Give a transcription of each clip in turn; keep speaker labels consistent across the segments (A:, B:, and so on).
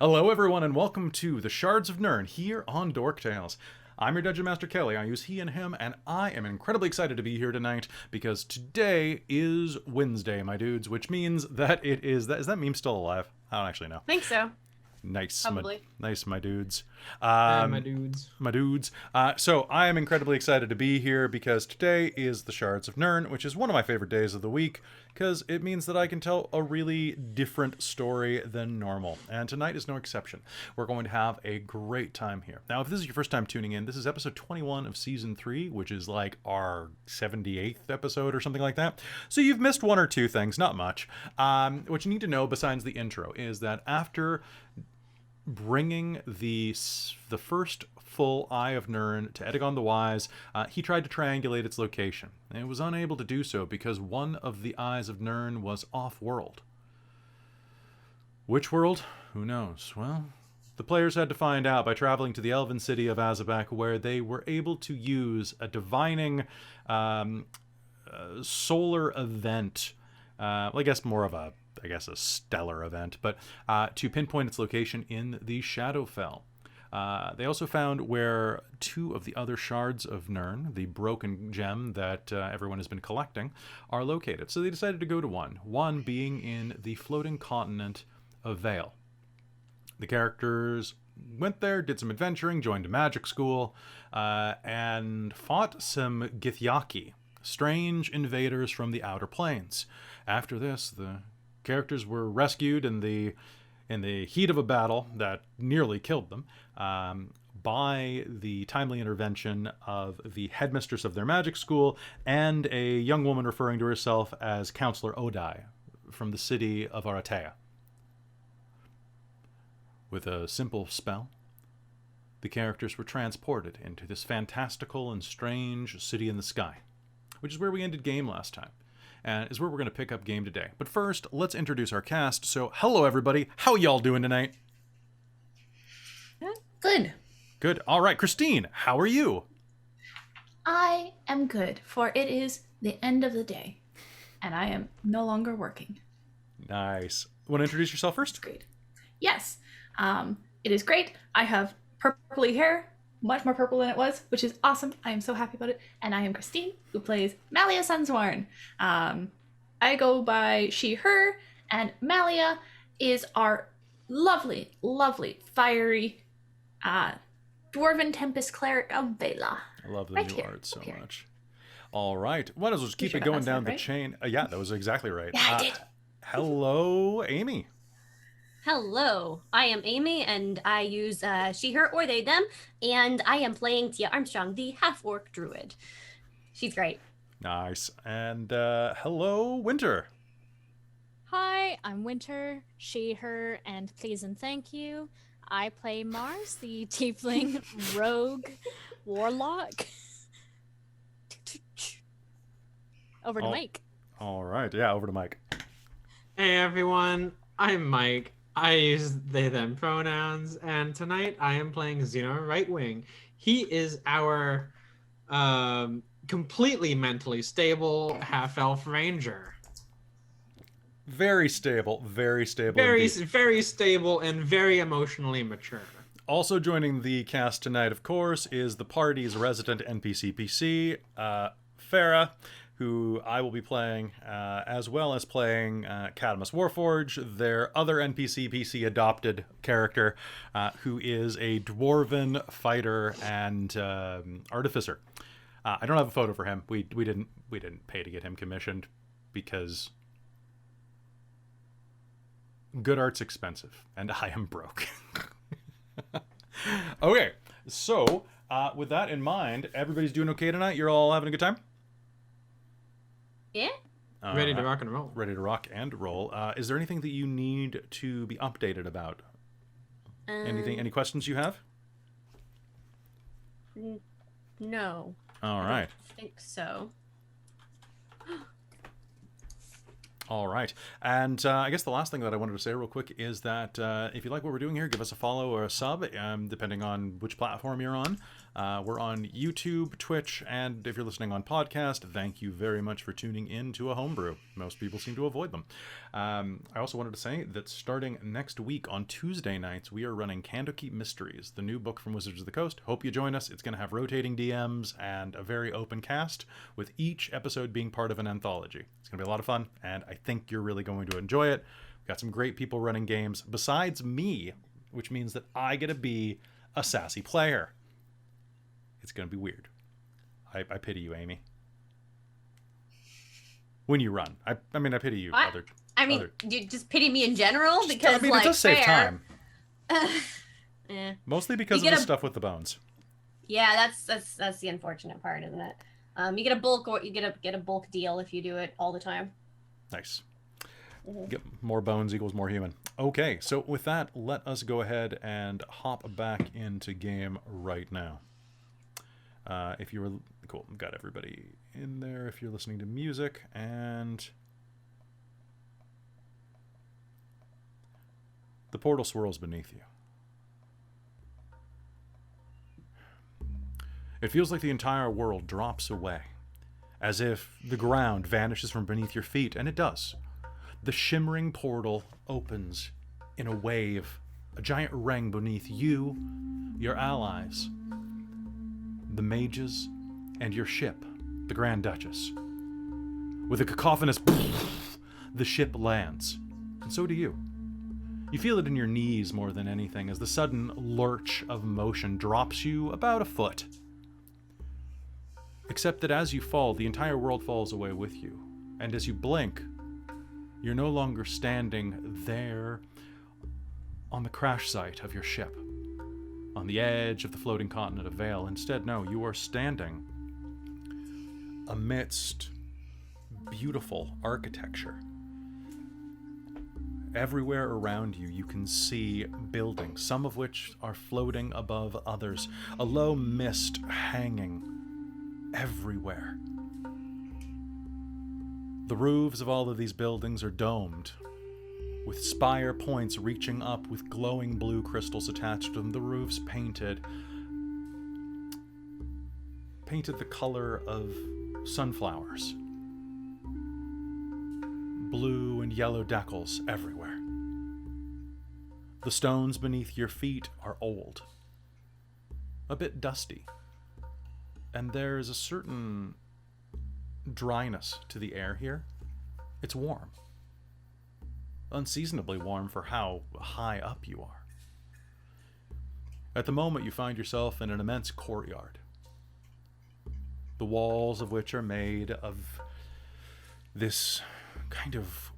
A: Hello, everyone, and welcome to the Shards of Nyrn here on Dork Tales. I'm your Dungeon Master Kelly. I use he and him, and I am incredibly excited to be here tonight because today is Wednesday, my dudes, which means that it is... Is that meme still alive? I don't actually know.
B: I think so.
A: Nice.
B: Probably.
A: Nice, my dudes.
C: My dudes.
A: My dudes. So I am incredibly excited to be here because today is the Shards of Nyrn, which is one of my favorite days of the week because it means that I can tell a really different story than normal. And tonight is no exception. We're going to have a great time here. Now, if this is your first time tuning in, this is episode 21 of season 3, which is like our 78th episode or something like that. So you've missed one or two things, not much. What you need to know besides the intro is that after bringing the first full Eye of Nyrn to Edagon the Wise, he tried to triangulate its location, and was unable to do so because one of the Eyes of Nyrn was off-world. Which world? Who knows? Well, the players had to find out by traveling to the elven city of Azabak, where they were able to use a divining solar event, I guess more of a stellar event, but to pinpoint its location in the Shadowfell. They also found where two of the other Shards of Nyrn, the broken gem that everyone has been collecting, are located. So they decided to go to one being in the floating continent of Vale. The characters went there, did some adventuring, joined a magic school, and fought some Githyanki, strange invaders from the Outer Planes. After this, the characters were rescued in the heat of a battle that nearly killed them by the timely intervention of the headmistress of their magic school and a young woman referring to herself as Counselor Odai from the city of Aratea. With a simple spell, the characters were transported into this fantastical and strange city in the sky, which is where we ended game last time. And is where we're going to pick up game today. But first, let's introduce our cast. So, hello everybody. How y'all doing tonight?
B: Good.
A: Good. All right, Christine, how are you?
D: I am good, for it is the end of the day, and I am no longer working.
A: Nice. Want to introduce yourself first?
D: Great. Yes. It is great. I have purpley hair, much more purple than it was, which is awesome. I am so happy about it. And I am Christine, who plays Malia Sunsworn. I go by she, her, and Malia is our lovely, lovely, fiery Dwarven Tempest Cleric of Vale.
A: I love the
D: Right
A: new
D: here.
A: art so
D: Here.
A: much. All right. Why don't we just keep
D: sure
A: it
D: got
A: going
D: that
A: down
D: sound
A: the
D: right?
A: chain? Yeah, that was exactly right.
D: Yeah, I did.
A: Hello, Amy.
B: Hello, I am Amy, and I use she, her, or they, them, and I am playing Tia Armstrong, the half-orc druid. She's great.
A: Nice. And hello, Winter.
E: Hi, I'm Winter, she, her, and please and thank you. I play Mars, the tiefling rogue warlock. Over to Mike.
A: All right. Yeah, over to Mike.
C: Hey everyone, I'm Mike. I use they them pronouns, and tonight I am playing Xeno Rightwing. He is our completely mentally stable half-elf ranger.
A: Very stable. Very stable.
C: Very,
A: indeed.
C: very stable and very emotionally mature.
A: Also joining the cast tonight, of course, is the party's resident NPC PC, Farah, who I will be playing, as well as playing Cadmus Warforge, their other NPC PC adopted character, who is a dwarven fighter and artificer. I don't have a photo for him. We didn't pay to get him commissioned because good art's expensive, and I am broke. Okay, so with that in mind, everybody's doing okay tonight? You're all having a good time?
B: Yeah?
C: Ready to rock and roll.
A: Ready to rock and roll. Is there anything that you need to be updated about? Any questions you have?
B: No.
A: All right.
B: I think so.
A: All right. And I guess the last thing that I wanted to say real quick is that if you like what we're doing here, give us a follow or a sub, depending on which platform you're on. We're on YouTube, Twitch, and if you're listening on podcast, thank you very much for tuning in to a homebrew. Most people seem to avoid them. I also wanted to say that starting next week on Tuesday nights, we are running Candlekeep Mysteries, the new book from Wizards of the Coast. Hope you join us. It's going to have rotating DMs and a very open cast, with each episode being part of an anthology. It's going to be a lot of fun, and I think you're really going to enjoy it. We've got some great people running games besides me, which means that I get to be a sassy player. It's going to be weird. I pity you, Amy. When you run. I mean, I pity you.
B: What? You just pity me in general? Because,
A: it does save time.
B: Eh.
A: Mostly because of the stuff with the bones.
B: Yeah, that's the unfortunate part, isn't it? You get a bulk, or you get a bulk deal if you do it all the time.
A: Nice. Get more bones equals more human. Okay, so with that, let us go ahead and hop back into game right now. If you were cool, got everybody in there. If you're listening to music, and the portal swirls beneath you. It feels like the entire world drops away, as if the ground vanishes from beneath your feet, and it does. The shimmering portal opens in a wave, a giant ring beneath you, your allies, the mages, and your ship, the Grand Duchess. With a cacophonous the ship lands, and so do you. You feel it in your knees more than anything, as the sudden lurch of motion drops you about a foot. Except that as you fall, the entire world falls away with you, and as you blink, you're no longer standing there on the crash site of your ship, on the edge of the floating continent of Vale. Instead, no, you are standing amidst beautiful architecture. Everywhere around you, you can see buildings, some of which are floating above others, a low mist hanging everywhere. The roofs of all of these buildings are domed, with spire points reaching up with glowing blue crystals attached to them. The roofs painted the color of sunflowers. Blue and yellow decals everywhere. The stones beneath your feet are old, a bit dusty, and there's a certain dryness to the air here. It's warm. Unseasonably warm for how high up you are. At the moment, you find yourself in an immense courtyard, the walls of which are made of this kind of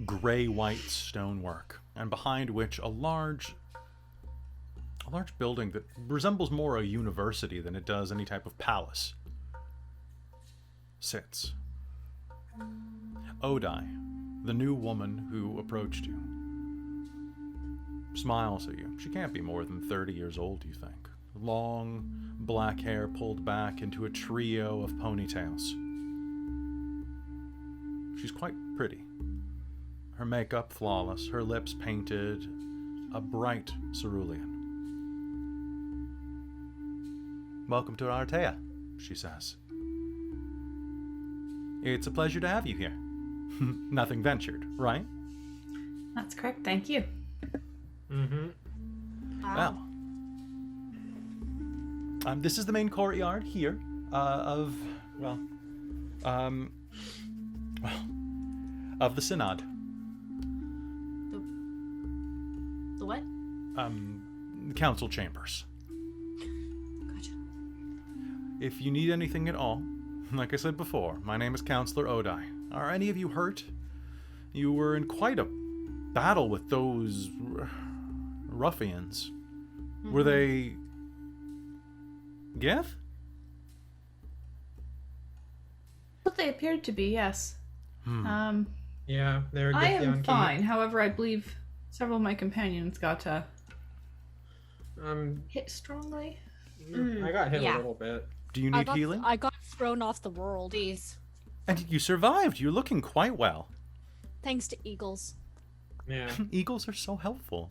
A: gray-white stonework, and behind which a large building that resembles more a university than it does any type of palace sits. Odai, the new woman who approached you, smiles at you. She can't be more than 30 years old, you think. Long, black hair pulled back into a trio of ponytails. She's quite pretty. Her makeup flawless, her lips painted a bright cerulean. "Welcome to Artea," she says. "It's a pleasure to have you here." Nothing ventured, right?
D: That's correct, thank you.
B: Wow.
A: Well, this is the main courtyard here of the Synod.
B: The what?
A: Council chambers.
B: Gotcha.
A: If you need anything at all, like I said before, my name is Counselor Odai. Are any of you hurt? You were in quite a battle with those ruffians. Mm-hmm. Were they Gith?
D: What they appeared to be, yes.
C: Yeah, they're
D: I am fine. However, I believe several of my companions got hit strongly.
C: I got hit a little bit.
A: Do you need healing?
E: I got thrown off the world.
B: Jeez.
A: And you survived. You're looking quite well.
E: Thanks to eagles.
C: Yeah,
A: Eagles are so helpful.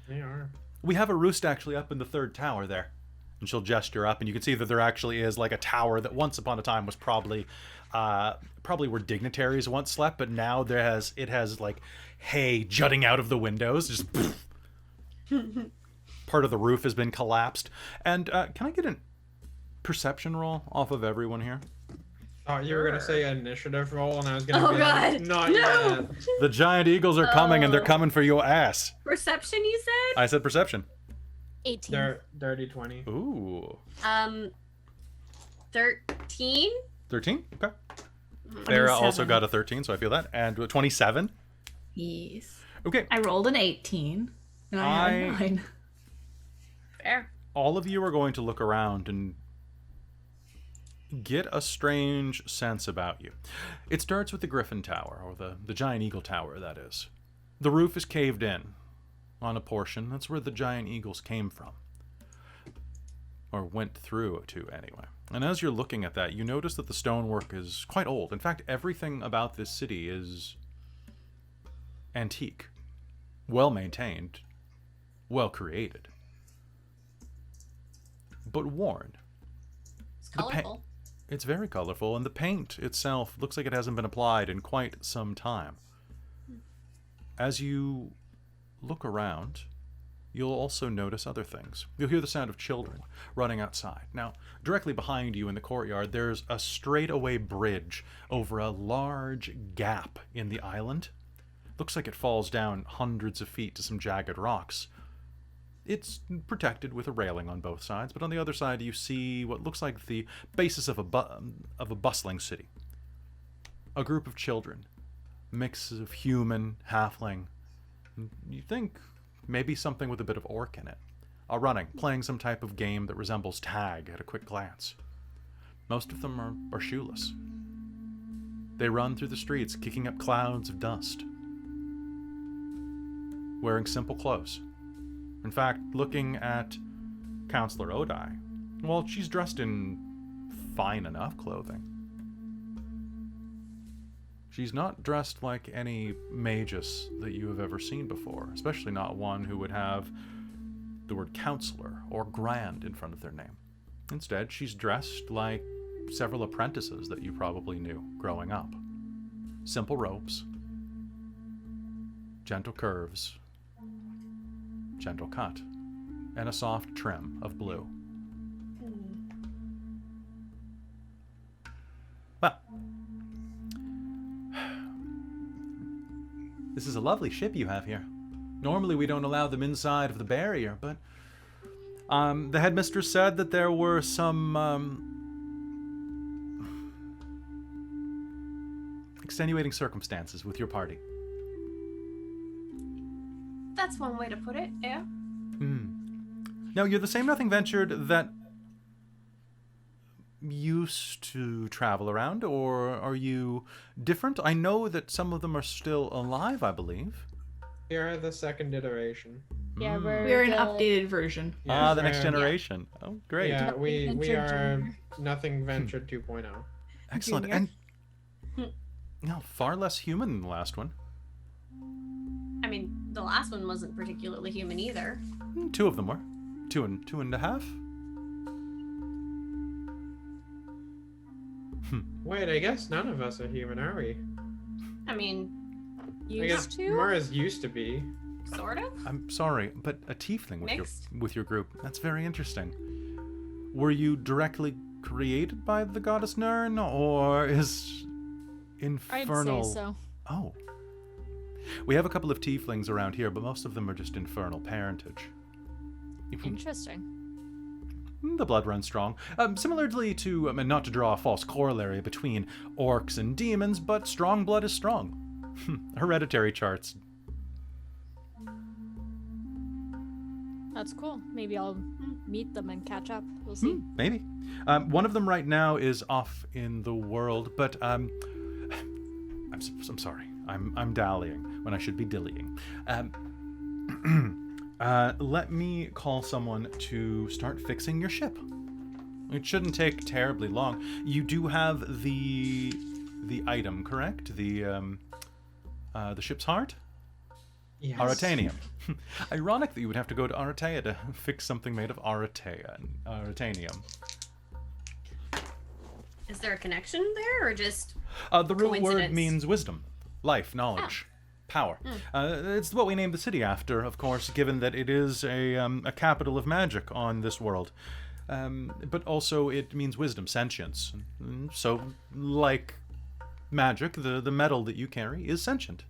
C: they are.
A: We have a roost actually up in the third tower there. And she'll gesture up, and you can see that there actually is like a tower that once upon a time was probably where dignitaries once slept, but now it has like hay jutting out of the windows. Just part of the roof has been collapsed. And can I get a perception roll off of everyone here?
C: Thought you were gonna say initiative roll, and I was gonna
B: Oh
C: be
B: god,
C: like, not
B: no!
C: yet.
A: The giant eagles are coming, and they're coming for your ass.
B: Perception, you said?
A: I said perception.
E: 18.
C: Dirty 20.
A: Ooh.
B: 13?
A: 13? Okay. Farah also got a 13, so I feel that. And 27?
D: Yes.
A: Okay.
D: I rolled an 18. And I had 9.
B: Fair.
A: All of you are going to look around and get a strange sense about you. It starts with the Griffin Tower, or the Giant Eagle Tower, that is. The roof is caved in on a portion. That's where the giant eagles came from. Or went through to, anyway. And as you're looking at that, you notice that the stonework is quite old. In fact, everything about this city is antique. Well-maintained. Well-created. But worn.
B: It's colorful.
A: It's very colorful, and the paint itself looks like it hasn't been applied in quite some time. As you look around, you'll also notice other things. You'll hear the sound of children running outside. Now, directly behind you in the courtyard, there's a straightaway bridge over a large gap in the island. Looks like it falls down hundreds of feet to some jagged rocks. It's protected with a railing on both sides, but on the other side you see what looks like the basis of a bustling city. A group of children, mix of human, halfling. You think maybe something with a bit of orc in it. Are running, playing some type of game that resembles tag at a quick glance. Most of them are shoeless. They run through the streets, kicking up clouds of dust. Wearing simple clothes. In fact, looking at Counselor Odai, well, she's dressed in fine enough clothing. She's not dressed like any magus that you have ever seen before, especially not one who would have the word counselor or grand in front of their name. Instead, she's dressed like several apprentices that you probably knew growing up. Simple robes, gentle curves, gentle cut, and a soft trim of blue. Well, this is a lovely ship you have here. Normally we don't allow them inside of the barrier, but the headmistress said that there were some extenuating circumstances with your party.
B: That's one way to put it, yeah.
A: Now, you're the same Nothing Ventured that used to travel around, or are you different? I know that some of them are still alive, I believe.
C: We are the second iteration.
E: Yeah,
D: We're an
E: the-
D: updated version.
C: Yeah,
A: The next
C: we're-
A: generation. Oh, great.
C: Yeah, we
E: Ventured
C: are
E: Junior.
C: Nothing Ventured 2.0.
A: Excellent.
E: Junior.
A: And no, far less human than the last one.
B: I mean, the last one wasn't particularly human either.
A: Two of them were. Two and a half.
C: Wait, I guess none of us are human, are we?
B: I mean,
C: I guess
E: Used to?
C: Mara's used to be.
B: sort of.
A: I'm sorry, but a tiefling
B: Mixed?
A: with your group. That's very interesting. Were you directly created by the goddess Nyrn, or is infernal?
E: I'd say so.
A: Oh. We have a couple of tieflings around here, but most of them are just infernal parentage.
E: Interesting.
A: The blood runs strong. Similarly to, and not to draw a false corollary between orcs and demons, but strong blood is strong. Hereditary charts.
E: That's cool. Maybe I'll meet them and catch up. We'll see.
A: Maybe. One of them right now is off in the world, but I'm sorry. I'm dallying when I should be dillying. Let me call someone to start fixing your ship. It shouldn't take terribly long. You do have the item, correct? The ship's heart?
C: Yes.
A: Aratanium. Ironic that you would have to go to Aratea to fix something made of Aratanium.
B: Is there a connection there, or just
A: The root word
B: coincidence?
A: means wisdom, life, knowledge, power. It's what we named the city after, of course, given that it is a capital of magic on this world. But also it means wisdom, sentience. So, like magic, the metal that you carry is sentient.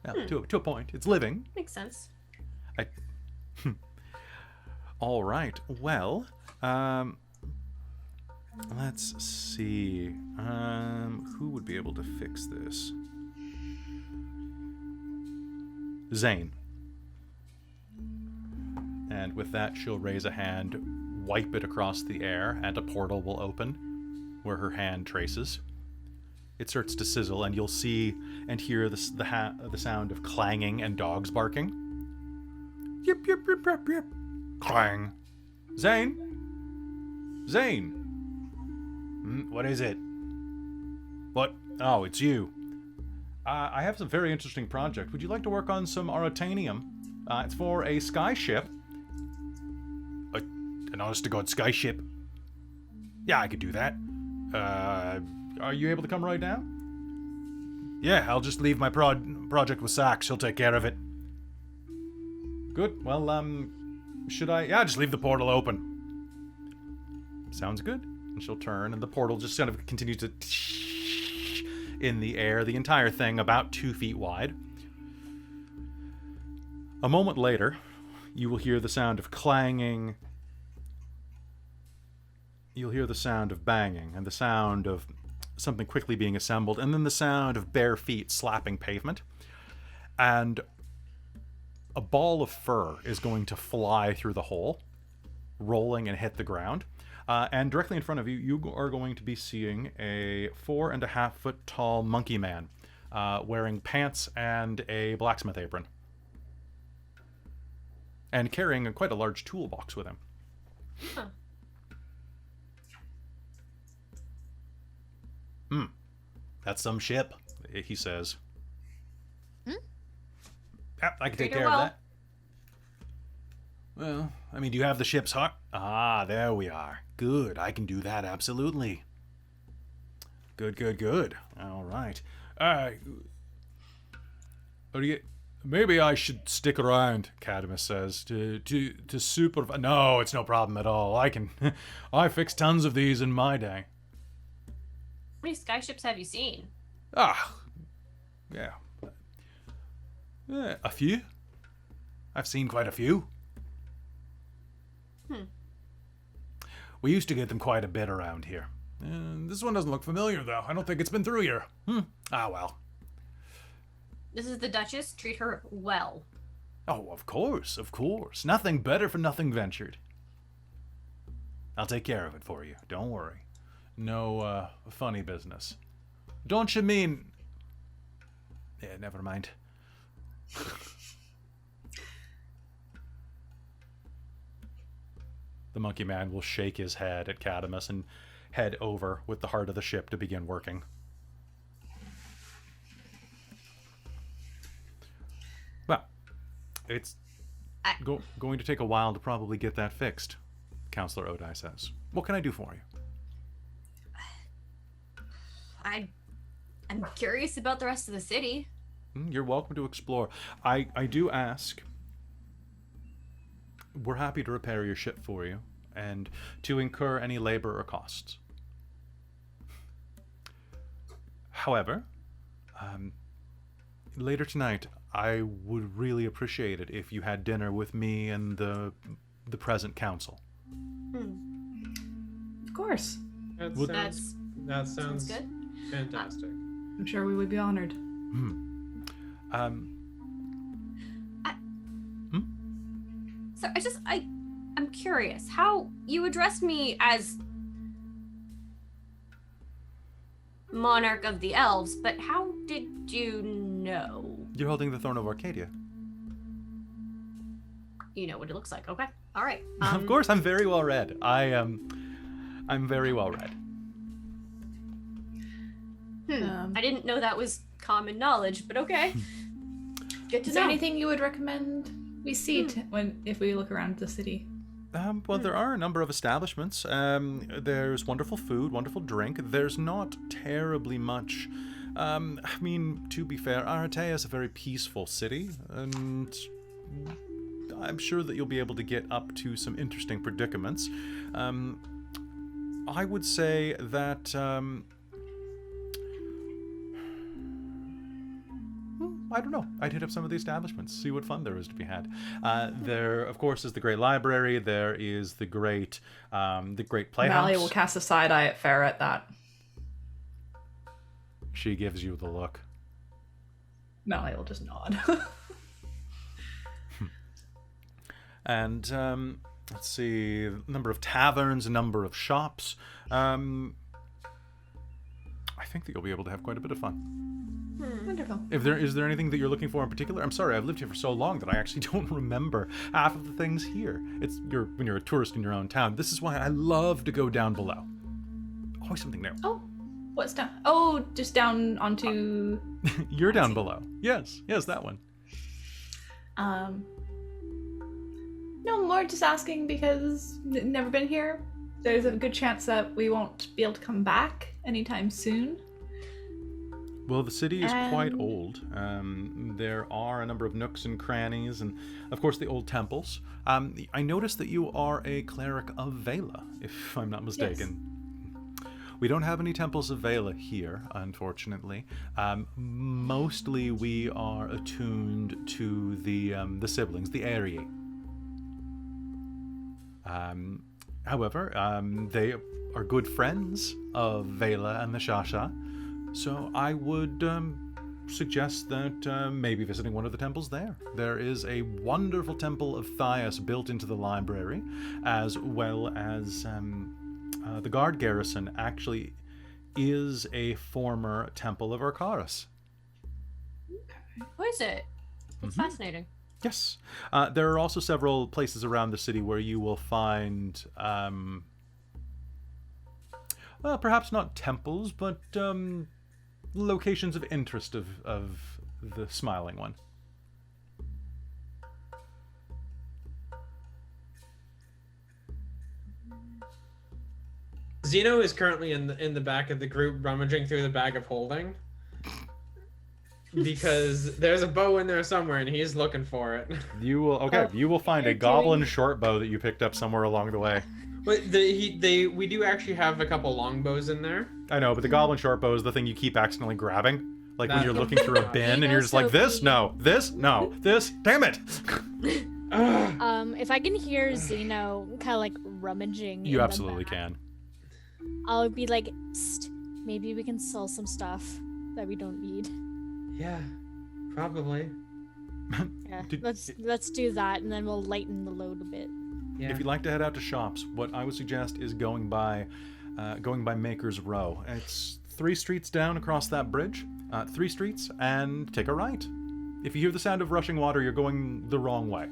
A: Yeah, to a point. It's living.
B: Makes sense.
A: All right. Well, let's see. Who would be able to fix this? Zane. And with that, she'll raise a hand, wipe it across the air, and a portal will open where her hand traces. It starts to sizzle, and you'll see and hear the sound of clanging and dogs barking. Yip, yip, yip, yip, yip. Clang. Zane? Zane? What is it? What? Oh, it's you. I have some very interesting project. Would you like to work on some Aratanium? It's for a skyship. An honest-to-God skyship? Yeah, I could do that. Are you able to come right now? Yeah, I'll just leave my project with Sax. She'll take care of it. Good. Well, should I? Yeah, just leave the portal open. Sounds good. And she'll turn, and the portal just kind of continues to in the air, the entire thing about 2 feet wide. A moment later, you will hear the sound of clanging. You'll hear the sound of banging, and the sound of something quickly being assembled, and then the sound of bare feet slapping pavement. And a ball of fur is going to fly through the hole, rolling and hit the ground. And directly in front of you, you are going to be seeing a 4.5 foot tall monkey man wearing pants and a blacksmith apron. And carrying quite a large toolbox with him.
B: Huh.
A: That's some ship, he says.
E: Hmm?
A: Yep, I can take
B: Treat her
A: care of
B: well.
A: that. Well, I mean, do you have the ship's heart? Ah, there we are. Good, I can do that, absolutely. Good, good, good. All right. Maybe I should stick around, Cadmus says, to supervise. No, it's no problem at all. I fixed tons of these in my day.
B: How many skyships have you seen?
A: Yeah. A few. I've seen quite a few. We used to get them quite a bit around here. This one doesn't look familiar, though. I don't think it's been through here. Ah, well.
B: This is the Duchess. Treat her well.
A: Oh, of course, of course. Nothing better for nothing ventured. I'll take care of it for you. Don't worry. No, funny business. Don't you mean... Yeah, never mind. The monkey man will shake his head at Cadmus and head over with the heart of the ship to begin working. Well, it's going to take a while to probably get that fixed, Counselor Odai says. What can I do for you?
B: I'm curious about the rest of the city.
A: You're welcome to explore. I do ask. We're happy to repair your ship for you and to incur any labor or costs. However, later tonight, I would really appreciate it if you had dinner with me and the present council.
D: Of course.
C: That sounds
B: good.
C: fantastic.
D: I'm sure we would be honored.
B: So I'm curious how you addressed me as Monarch of the Elves, but how did you know?
A: You're holding the Throne of Arcadia.
B: You know what it looks like. Okay. All right.
A: Of course, I'm very well read. I'm very well read.
B: I didn't know that was common knowledge, but okay. Good to
D: Is there
B: know.
D: anything you would recommend we see if we look around the city?
A: Well, there are a number of establishments. There's wonderful food, wonderful drink. There's not terribly much. I mean, to be fair, Arate is a very peaceful city, and I'm sure that you'll be able to get up to some interesting predicaments. I would say that I don't know. I'd hit up some of the establishments, see what fun there is to be had. There, of course, is the great library. There is the great playhouse.
D: Vale will cast a side eye at Farah at that.
A: She gives you the look.
D: Vale will just nod.
A: And let's see, a number of taverns, a number of shops. I think that you'll be able to have quite a bit of fun.
D: Wonderful.
A: Is there anything that you're looking for in particular? I'm sorry, I've lived here for so long that I actually don't remember half of the things here. When you're a tourist in your own town. This is why I love to go down below. Always something new.
D: Oh, what's down? Oh, just down onto.
A: You're down below. Yes, that one.
D: No more. Just asking because never been here. There's a good chance that we won't be able to come back anytime soon.
A: Well, the city is quite old. There are a number of nooks and crannies, and of course the old temples. I noticed that you are a cleric of Vale, if I'm not mistaken. Yes. We don't have any temples of Vale here, unfortunately. Mostly we are attuned to the siblings, the Aerie. However, they are good friends of Vale and the Shasha. So I would suggest that maybe visiting one of the temples there. There is a wonderful temple of Thias built into the library, as well as the guard garrison actually is a former temple of Arcaris.
B: What is it? It's fascinating.
A: Yes. There are also several places around the city where you will find, well, perhaps not temples, but locations of interest of the Smiling One.
C: Zeno is currently in the back of the group rummaging through the bag of holding. Because there's a bow in there somewhere and he's looking for it.
A: You will find a goblin short bow that you picked up somewhere along the way.
C: But we do actually have a couple longbows in there.
A: I know, but the goblin short bow is the thing you keep accidentally grabbing. Like when you're looking through a bin and you're just like, this, no, this, no, this, damn it!
E: If I can hear Zeno kind of like rummaging,
A: you absolutely can.
E: I'll be like, psst, maybe we can sell some stuff that we don't need.
C: Yeah, probably.
E: Yeah, let's do that, and then we'll lighten the load a bit.
C: Yeah.
A: If you'd like to head out to shops, what I would suggest is going by Maker's Row. It's 3 streets down across that bridge, 3 streets, and take a right. If you hear the sound of rushing water, you're going the wrong way.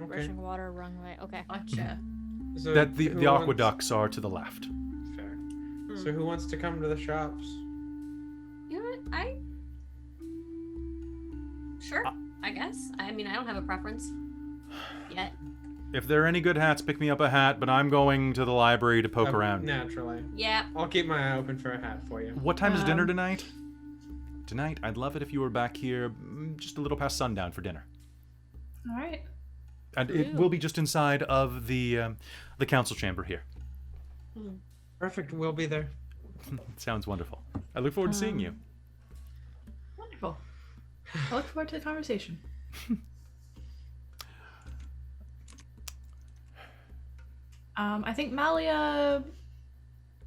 C: Okay.
E: Rushing water, wrong way. Okay.
D: Gotcha.
C: So
A: That the
C: who
A: aqueducts are to the left.
C: Fair. So who wants to come to the shops?
B: You know what? Sure, I guess. I mean, I don't have a preference yet.
A: If there are any good hats, pick me up a hat, but I'm going to the library to poke around.
C: Naturally.
B: Yeah.
C: I'll keep my eye open for a hat for you.
A: What time is dinner tonight? Tonight, I'd love it if you were back here just a little past sundown for dinner.
D: All right.
A: And it will be just inside of the council chamber here.
C: Perfect, we'll be there.
A: Sounds wonderful. I look forward to seeing you.
D: Wonderful. I look forward to the conversation. I think Malia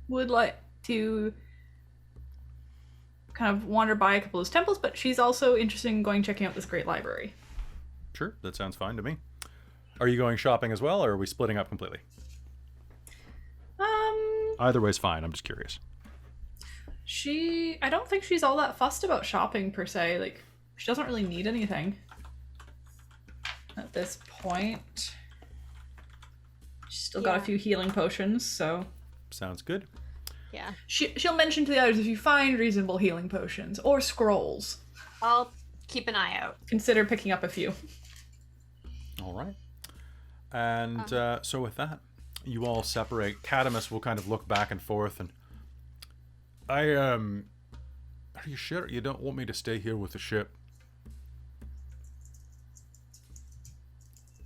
D: would like to kind of wander by a couple of those temples, but she's also interested in going checking out this great library.
A: Sure, that sounds fine to me. Are you going shopping as well, or are we splitting up completely? Either way's fine, I'm just curious.
D: I don't think she's all that fussed about shopping per se. Like, she doesn't really need anything at this point. She's still got a few healing potions, so...
A: Sounds good.
E: Yeah.
D: She'll mention to the others if you find reasonable healing potions or scrolls.
B: I'll keep an eye out.
D: Consider picking up a few.
A: All right. And so with that, you all separate. Cadamus will kind of look back and forth, and are you sure you don't want me to stay here with the ship?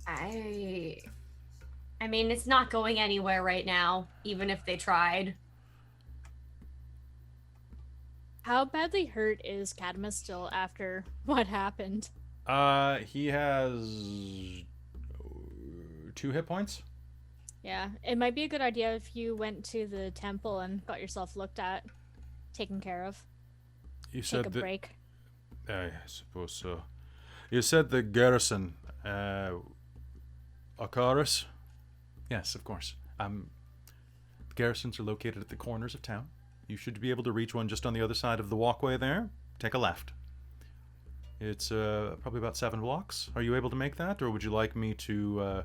B: I mean, it's not going anywhere right now, even if they tried.
E: How badly hurt is Cadmus still after what happened?
A: He has 2 hit points.
E: Yeah, it might be a good idea if you went to the temple and got yourself looked at, taken care of.
A: You
E: Take
A: said
E: a
A: that.
E: break.
A: I suppose so. You said the garrison, Akaris? Yes, of course. The garrisons are located at the corners of town. You should be able to reach one just on the other side of the walkway there. Take a left. It's probably about 7 blocks. Are you able to make that, or would you like me to?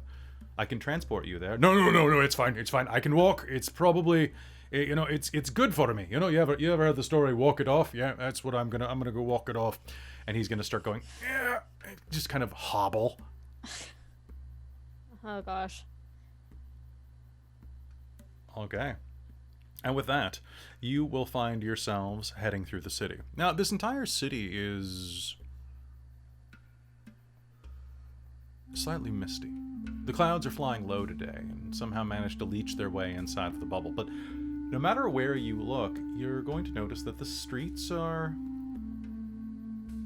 A: I can transport you there. No. It's fine. It's fine. I can walk. It's probably, it's good for me. You ever heard the story "Walk It Off"? Yeah, that's what I'm gonna go walk it off, and he's gonna start going. Yeah, just kind of hobble.
E: Oh gosh.
A: Okay. And with that, you will find yourselves heading through the city. Now, this entire city is slightly misty. The clouds are flying low today and somehow managed to leech their way inside of the bubble. But no matter where you look, you're going to notice that the streets are,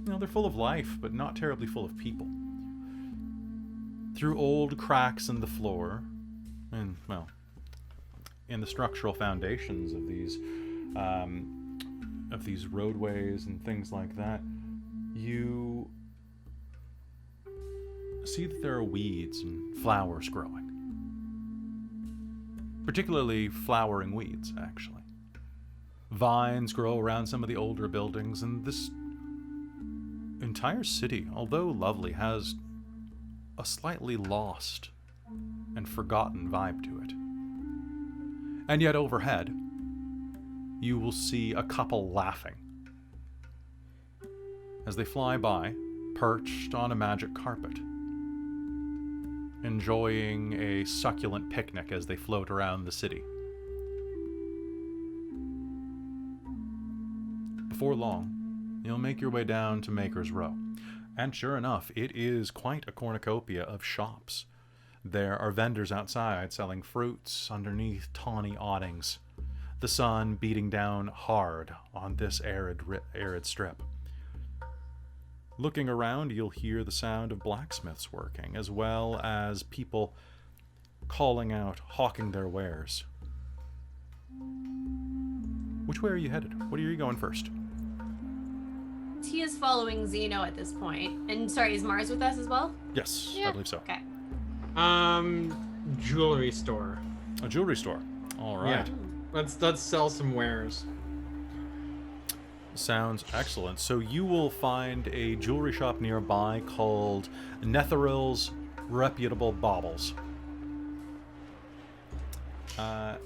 A: they're full of life, but not terribly full of people. Through old cracks in the floor, and, well, in the structural foundations of these roadways and things like that, you see that there are weeds and flowers growing. Particularly flowering weeds, actually. Vines grow around some of the older buildings, and this entire city, although lovely, has a slightly lost and forgotten vibe to it. And yet overhead, you will see a couple laughing as they fly by, perched on a magic carpet, enjoying a succulent picnic as they float around the city. Before long, you'll make your way down to Maker's Row, and sure enough, it is quite a cornucopia of shops. There are vendors outside selling fruits underneath tawny awnings, the sun beating down hard on this arid strip. Looking around, you'll hear the sound of blacksmiths working, as well as people calling out, hawking their wares. Which way are you headed? What are you going first?
B: He is following Zeno at this point. And sorry, is Mars with us as well?
A: Yes,
E: Yeah.
A: I believe so.
B: Okay.
C: Jewelry store.
A: A jewelry store. All right.
C: Yeah. Let's sell some wares.
A: Sounds excellent. So you will find a jewelry shop nearby called Netherill's Reputable Baubles. Let's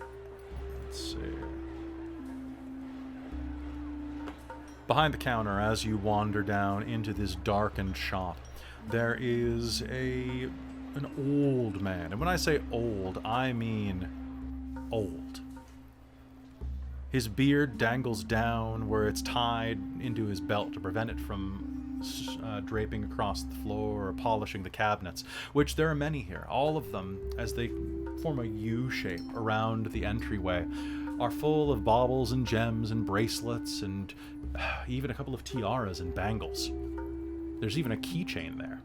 A: see. Behind the counter, as you wander down into this darkened shop, there is an old man. And when I say old, I mean old. His beard dangles down where it's tied into his belt to prevent it from draping across the floor or polishing the cabinets, which there are many here. All of them, as they form a U shape around the entryway, are full of baubles and gems and bracelets and even a couple of tiaras and bangles. There's even a keychain there,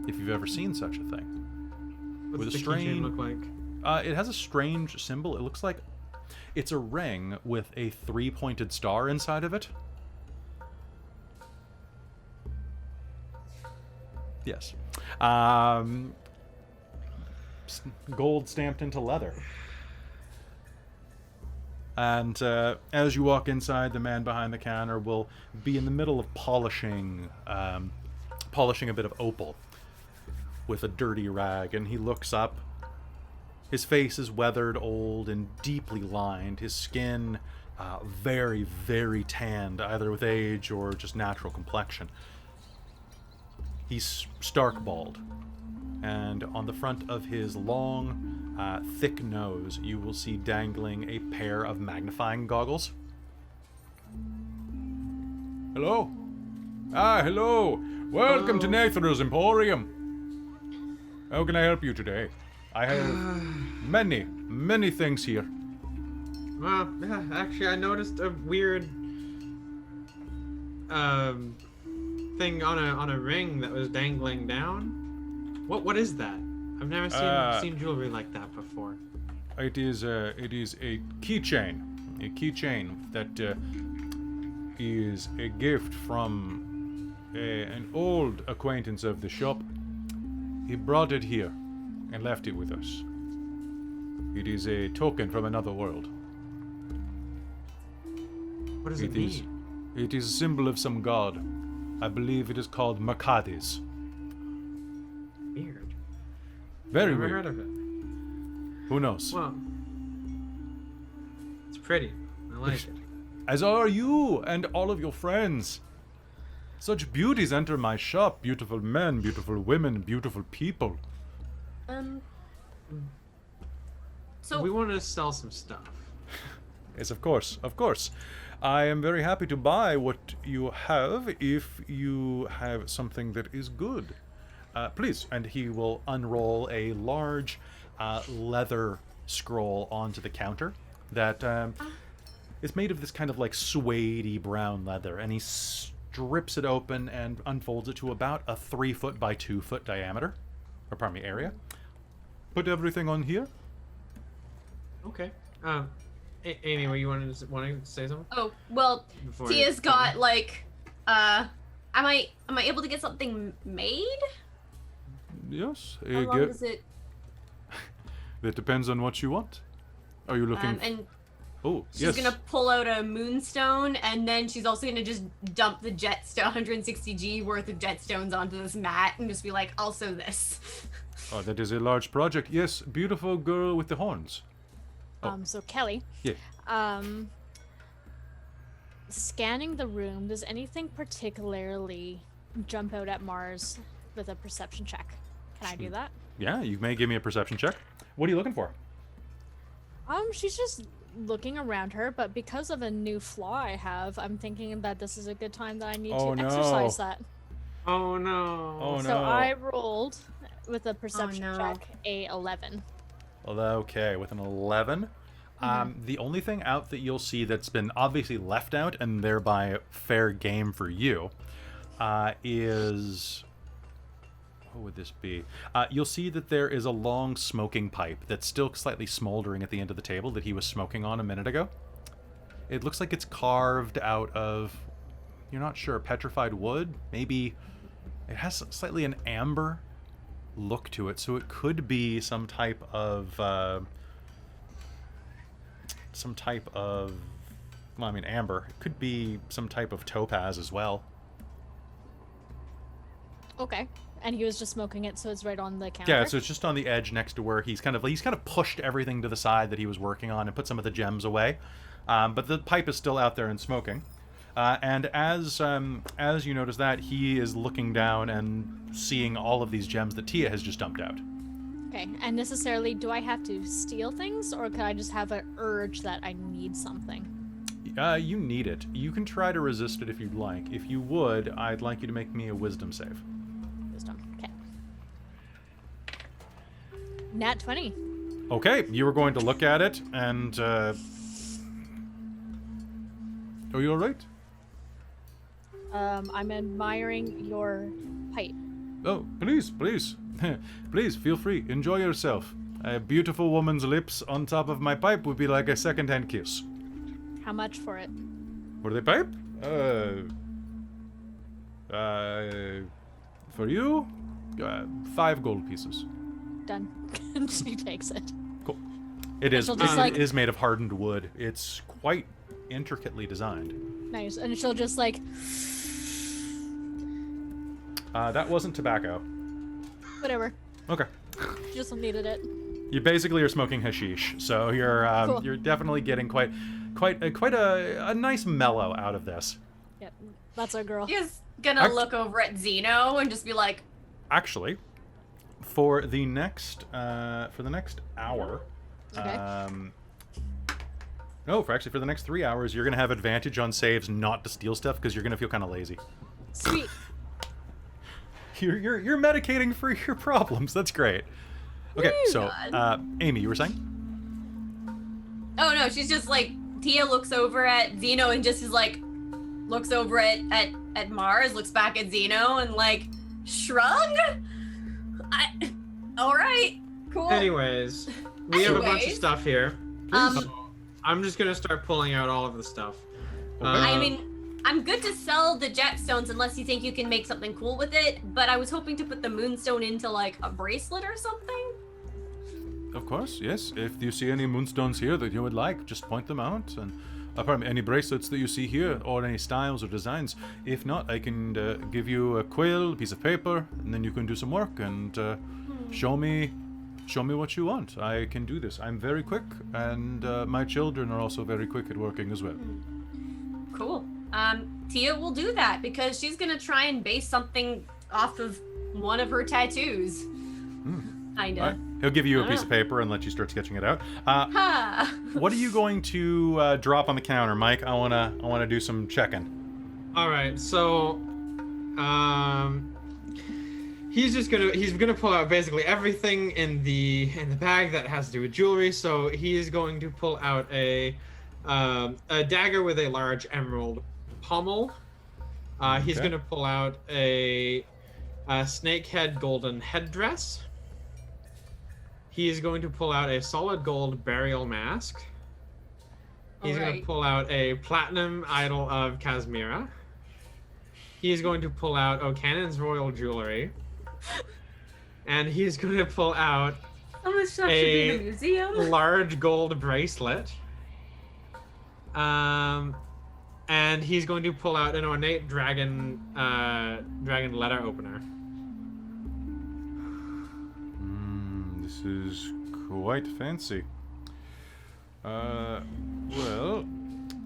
A: if you've ever seen such a thing.
C: What's the keychain look like?
A: It has a strange symbol. It looks like it's a ring with a 3-pointed star inside of it. Yes. Gold stamped into leather. And as you walk inside, the man behind the counter will be in the middle of polishing a bit of opal with a dirty rag, and he looks up. His face is weathered, old, and deeply lined. His skin very, very tanned, either with age or just natural complexion. He's stark bald. And on the front of his long, thick nose, you will see dangling a pair of magnifying goggles. Hello? Hello. Welcome to Nathan's Emporium. How can I help you today? I have many things here.
C: Well, yeah, actually, I noticed a weird thing on a ring that was dangling down. What is that? I've never seen jewelry like that before.
A: It is a keychain. A keychain that is a gift from an old acquaintance of the shop. He brought it here and left it with us. It is a token from another world.
C: What does it mean?
A: It is a symbol of some god. I believe it is called Hailiiz.
C: Weird.
A: Very
C: Never
A: weird.
C: heard of it.
A: Who knows?
C: Well, it's pretty. I like it.
A: As are you and all of your friends. Such beauties enter my shop. Beautiful men, beautiful women, beautiful people.
B: So
C: We want to sell some stuff.
A: Yes, of course, of course. I am very happy to buy what you have if you have something that is good. Please. And he will unroll a large leather scroll onto the counter that is made of this kind of like suede-y brown leather. And he strips it open and unfolds it to about a 3 foot by 2 foot diameter. Or pardon me, area. Put everything on here.
C: Okay. Amy, what you wanted to say something?
B: Oh, well,
C: Before
B: Tia's
C: you-
B: got like am I able to get something made?
A: Yes.
B: How long does it
A: That depends on what you want. Are you looking?
B: and
A: Oh,
B: she's
A: yes.
B: gonna pull out a moonstone, and then she's also gonna just dump the jetstone 160G worth of jetstones onto this mat and just be like, also this.
A: Oh, that is a large project. Yes, beautiful girl with the horns.
E: So Kelly.
A: Yeah.
E: Scanning the room, does anything particularly jump out at Mars with a perception check? Can I do that?
A: Yeah, you may give me a perception check. What are you looking for?
E: She's just looking around her, but because of a new flaw I have, I'm thinking that this is a good time that I need
A: Oh,
E: to
A: no.
E: exercise that.
C: Oh no.
A: Oh, no.
E: So I rolled with a perception
B: no.
E: check a 11.
A: Okay, with an 11. The only thing out that you'll see that's been obviously left out and thereby fair game for you is... What would this be? You'll see that there is a long smoking pipe that's still slightly smoldering at the end of the table that he was smoking on a minute ago. It looks like it's carved out of, you're not sure, petrified wood? Maybe it has slightly an amber look to it, so it could be some type of, well, I mean amber. It could be some type of topaz as well.
E: Okay. And he was just smoking it, so it's right on the counter?
A: Yeah, so it's just on the edge next to where he's kind of pushed everything to the side that he was working on and put some of the gems away. But the pipe is still out there and smoking. And as you notice that, he is looking down and seeing all of these gems that Tia has just dumped out.
E: Okay, and necessarily, do I have to steal things, or can I just have an urge that I need something?
A: You need it. You can try to resist it if you'd like. If you would, I'd like you to make me a wisdom save.
E: Wisdom, okay. Nat 20.
A: Okay, you were going to look at it, and, are you alright?
E: I'm admiring your pipe.
A: Oh, please. Please, feel free. Enjoy yourself. A beautiful woman's lips on top of my pipe would be like a second-hand kiss.
E: How much for it?
A: For the pipe? For you? 5 gold pieces.
E: Done. She takes it.
A: Cool. It is,
E: she'll just, like-
A: it is made of hardened wood. It's quite intricately designed.
E: Nice. And she'll just like,
A: That wasn't tobacco.
E: whatever.
A: Okay.
E: She just needed it.
A: You basically are smoking hashish, so you're
E: Cool.
A: you're definitely getting quite a nice mellow out of this.
E: Yep. That's our girl.
B: gonna look over at Zeno and just be like,
A: Actually, for the next hour,
E: Okay.
A: no, for the next 3 hours, you're gonna have advantage on saves not to steal stuff because you're gonna feel kind of lazy.
E: Sweet.
A: You're medicating for your problems. That's great. Okay, so Amy, you were saying?
B: oh no, she's just like, Tia looks over at Zeno and just is like, looks over at Mars, looks back at Zeno and like, shrug? All right, cool.
C: Anyways, we have a bunch of
B: Anyways.
C: stuff here.
B: Um,
C: So I'm just gonna start pulling out all of the stuff.
B: I mean, I'm good to sell the jetstones unless you think you can make something cool with it, but I was hoping to put the moonstone into like a bracelet or something.
A: Of course, yes. If you see any moonstones here that you would like, just point them out. And pardon me, any bracelets that you see here, or any styles or designs. If not, I can give you a quill, a piece of paper, and then you can do some work and show me what you want. I can do this. I'm very quick, and my children are also very quick at working as well.
B: Cool. Tia will do that because she's gonna try and base something off of one of her tattoos. Kinda.
A: All right. He'll give you a piece of paper and let you start sketching it out.
B: Ha!
A: What are you going to drop on the counter, Mike? I wanna do some checking.
C: All right, so he's gonna pull out basically everything in the bag that has to do with jewelry. So he's going to pull out a dagger with a large emerald pommel. He's
A: Okay.
C: gonna pull out a snakehead golden headdress. He is going to pull out a solid gold burial mask. He's going to
B: Alright.
C: pull out a platinum idol of Casmira. He is going to pull out O'Cannon's royal jewelry. And he's going to pull out
B: How much stuff should be in the museum?
C: large gold bracelet. And he's going to pull out an ornate dragon letter opener.
A: This is quite fancy. Well,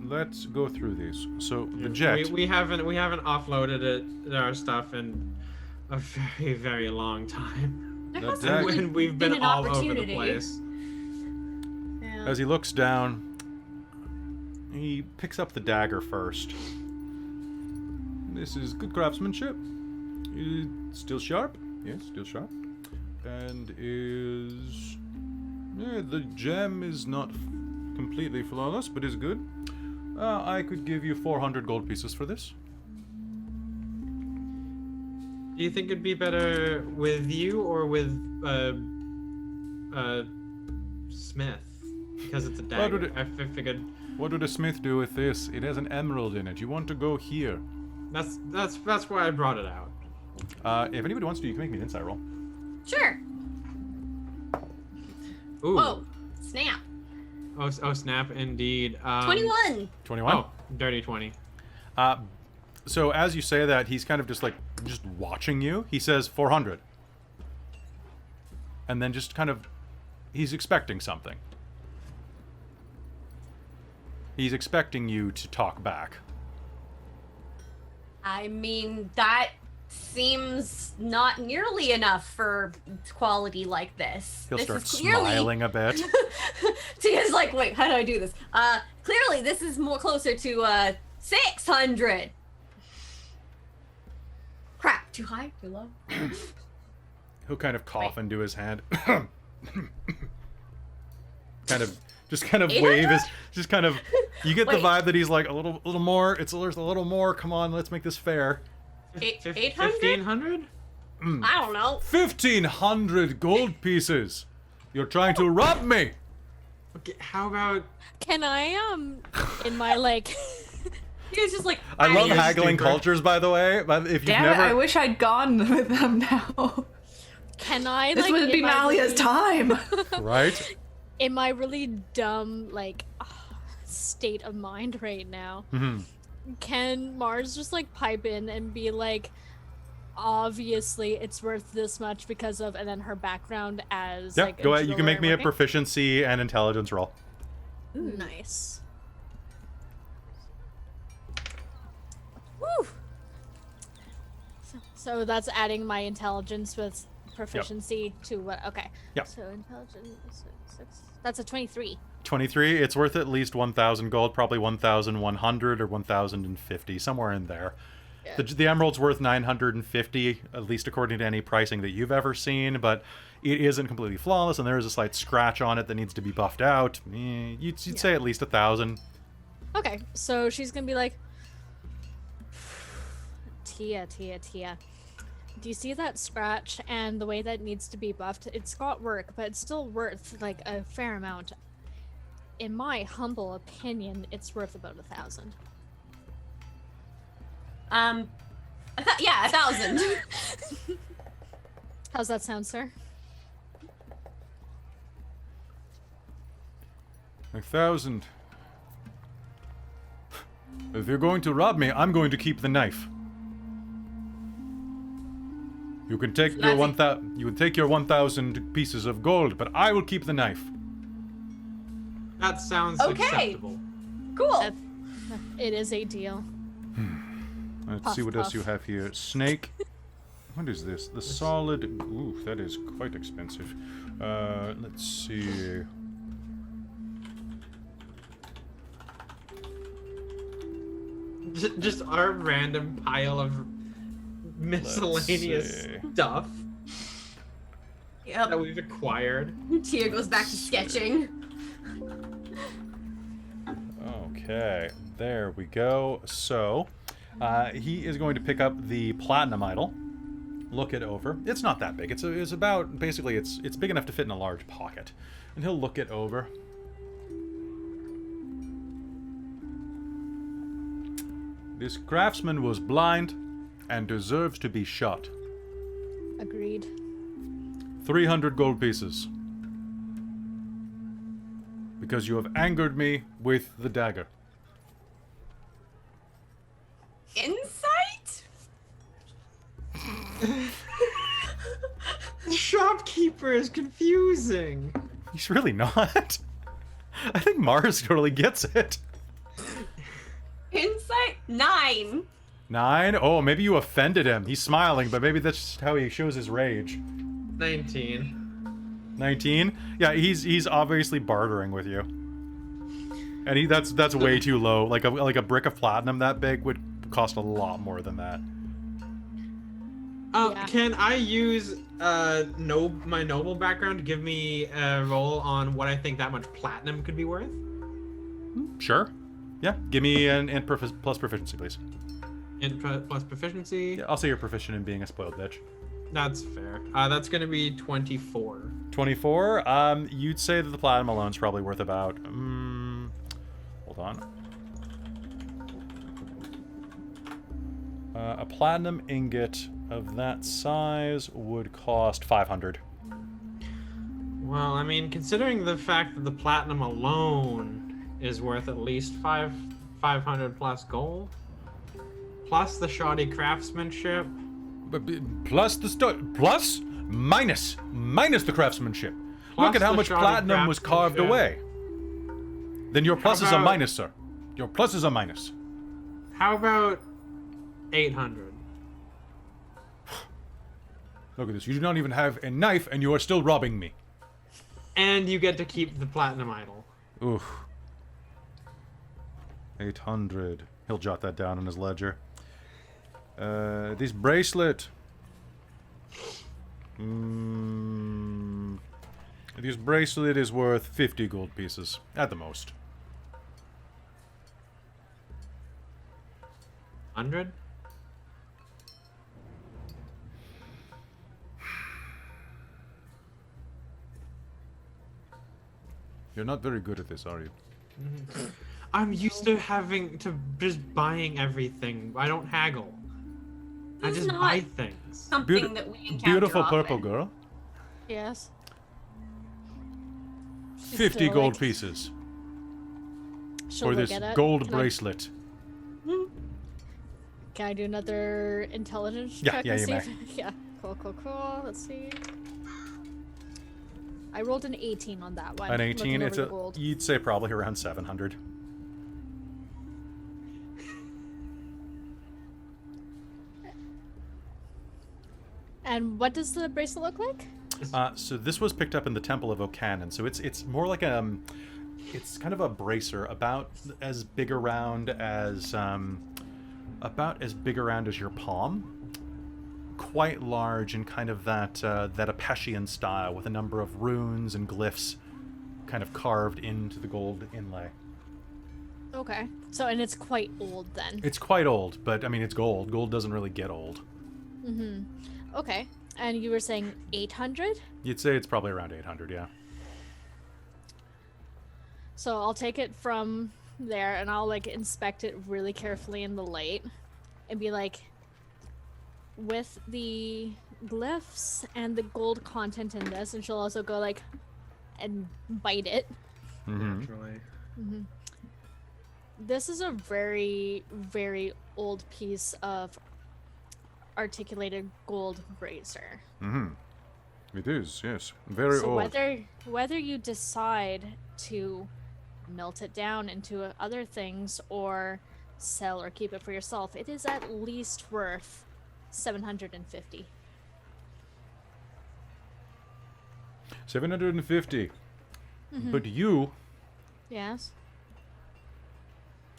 A: let's go through these. So the jet.
C: We haven't offloaded our stuff in a very, very long time.
B: There
A: That
B: hasn't
A: dagger-
B: really
C: When we've been
B: an
C: all over the
B: opportunity.
C: place.
B: Yeah.
A: As he looks down, he picks up the dagger first. This is good craftsmanship. Still sharp? Yes, still sharp. And is... Yeah, the gem is not completely flawless, but is good. I could give you 400 gold pieces for this.
C: Do you think it'd be better with you or with Smith? Because it's a
A: Why would
C: dagger.
A: it-
C: I figured
A: What would a smith do with this? It has an emerald in it. You want to go here.
C: that's why I brought it out.
A: If anybody wants to, you can make me an insight roll.
B: Sure.
C: Ooh.
B: Whoa. Snap.
C: Oh snap! Indeed.
B: 21.
A: 21.
C: Oh, dirty 20.
A: So as you say that, he's kind of just watching you. He says 400. And then just kind of, he's expecting something. He's expecting you to talk back.
B: I mean, that seems not nearly enough for quality like this.
A: He'll
B: This
A: start
B: is clearly...
A: smiling a bit.
B: Tia's like, wait, how do I do this? Clearly this is more closer to 600. Crap, too high, too low?
A: He'll kind of cough into his hand. kind of wave his, just kind of, you get the
B: Wait.
A: vibe that he's like a little more, it's a little more, come on, let's make this fair.
B: 800?
C: 1500?
B: I don't know.
A: 1,500 gold pieces. You're trying to rob me.
C: Okay, how about
E: Can I in my like
B: He was just like,
A: I love
C: you're
A: haggling
C: stupid.
A: cultures, by the way. But if you've
D: Damn
A: never,
D: it, I wish I'd gone with them now.
E: can I
D: This
E: like
D: would be
E: in my
D: Malia's
E: really-
D: time.
A: right?
E: in my really dumb state of mind right now, can Mars just like pipe in and be like, obviously it's worth this much because of, and then her background as
A: Yeah,
E: like
A: go ahead. You can make me a
E: jeweler
A: proficiency and intelligence roll.
E: working? Nice. Woo! So that's adding my intelligence with proficiency to what? Okay.
A: Yep.
E: So intelligence, that's a 23.
A: 23. It's worth at least 1,000 gold, probably 1,100 or 1,050, somewhere in there.
E: Yeah.
A: The emerald's worth 950, at least according to any pricing that you've ever seen, but it isn't completely flawless, and there is a slight scratch on it that needs to be buffed out. You'd say at least 1,000.
E: Okay, so she's gonna be like, Tia. Do you see that scratch and the way that needs to be buffed? It's got work, but it's still worth like a fair amount. In my humble opinion, it's worth about 1,000.
B: Yeah, 1,000.
E: How's that sound, sir?
A: 1,000. If you're going to rob me, I'm going to keep the knife. You can take your 1,000. You can take your 1,000 pieces of gold, but I will keep the knife.
C: That sounds
B: Okay.
C: acceptable.
B: Cool.
E: It is a deal.
A: Let's
E: Puff,
A: see what else
E: puff.
A: you have here. Snake. What is this? The solid. Ooh, that is quite expensive. Let's see.
C: Just our random pile of miscellaneous
A: see.
C: stuff that
B: Yep.
C: we've acquired.
B: Tia goes back to sketching.
A: Okay, there we go. So, he is going to pick up the platinum idol, look it over. It's not that big. It's about basically it's big enough to fit in a large pocket, and he'll look it over. This craftsman was blind and deserves to be shot.
E: Agreed.
A: 300 gold pieces. Because you have angered me with the dagger.
B: Insight?
C: The shopkeeper is confusing.
A: He's really not. I think Mars totally gets it.
B: Insight? 9.
A: 9? Oh, maybe you offended him. He's smiling, but maybe that's just how he shows his rage.
C: 19.
A: 19? Yeah, he's obviously bartering with you. And that's way too low. Like a brick of platinum that big would cost a lot more than that.
E: Yeah.
C: Can I use my noble background to give me a roll on what I think that much platinum could be worth?
A: Sure. Yeah, give me an int plus proficiency, please.
C: Int plus proficiency?
A: Yeah, I'll say you're proficient in being a spoiled bitch.
C: That's fair. That's gonna be 24.
A: 24? You'd say that the platinum alone's probably worth about... hold on. A platinum ingot of that size would cost 500.
C: Well, I mean, considering the fact that the platinum alone is worth at least 500 plus gold, plus the shoddy craftsmanship.
A: Plus minus the craftsmanship.
C: Plus
A: Look at how
C: the
A: much
C: shoddy
A: platinum was carved
C: craftsmanship.
A: away. Then your plus is a
C: about-
A: minus, sir. Your plus is a minus.
C: How about 800?
A: Look at this. You do not even have a knife, and you are still robbing me.
C: And you get to keep the platinum idol.
A: Oof. 800. He'll jot that down in his ledger. This bracelet. This bracelet is worth 50 gold pieces, at the most.
C: 100?
A: You're not very good at this, are you?
C: I'm used to having to just buying everything. I don't haggle. I
B: This is
C: just
B: not
C: buy things.
B: Something that we encounter
A: Beautiful
B: often.
A: purple girl.
E: Yes.
A: 50
E: feel
A: gold
E: like
A: pieces
E: she'll
A: for
E: look
A: this
E: at it.
A: gold
E: Can I-
A: bracelet.
E: Can I do another intelligence
A: Yeah,
E: check?
A: yeah,
E: and
A: you
E: see
A: may.
E: if- yeah. Cool. Let's see. I rolled an 18 on that one.
A: An
E: looking
A: 18,
E: over
A: it's
E: the gold.
A: you'd say probably around 700.
E: And what does the bracelet look like?
A: So this was picked up in the Temple of Ocanon. So it's more like it's kind of a bracer, about as big around as your palm. Quite large and kind of that Apeshian style, with a number of runes and glyphs kind of carved into the gold inlay.
E: Okay. So, and it's quite old then.
A: It's quite old, but I mean, it's gold. Gold doesn't really get old.
E: Mm-hmm. Okay. And you were saying 800?
A: You'd say it's probably around 800, yeah.
E: So I'll take it from there and I'll like inspect it really carefully in the light and be like, with the glyphs and the gold content in this, and she'll also go like and bite it.
A: Mm-hmm.
C: Naturally.
E: Mm-hmm. This is a very, very old piece of articulated gold bracer.
A: Mm-hmm. It is, yes. Very
E: So
A: old.
E: whether you decide to melt it down into other things or sell or keep it for yourself, it is at least worth 750.
A: 750.
E: Mm-hmm.
A: But you
E: Yes.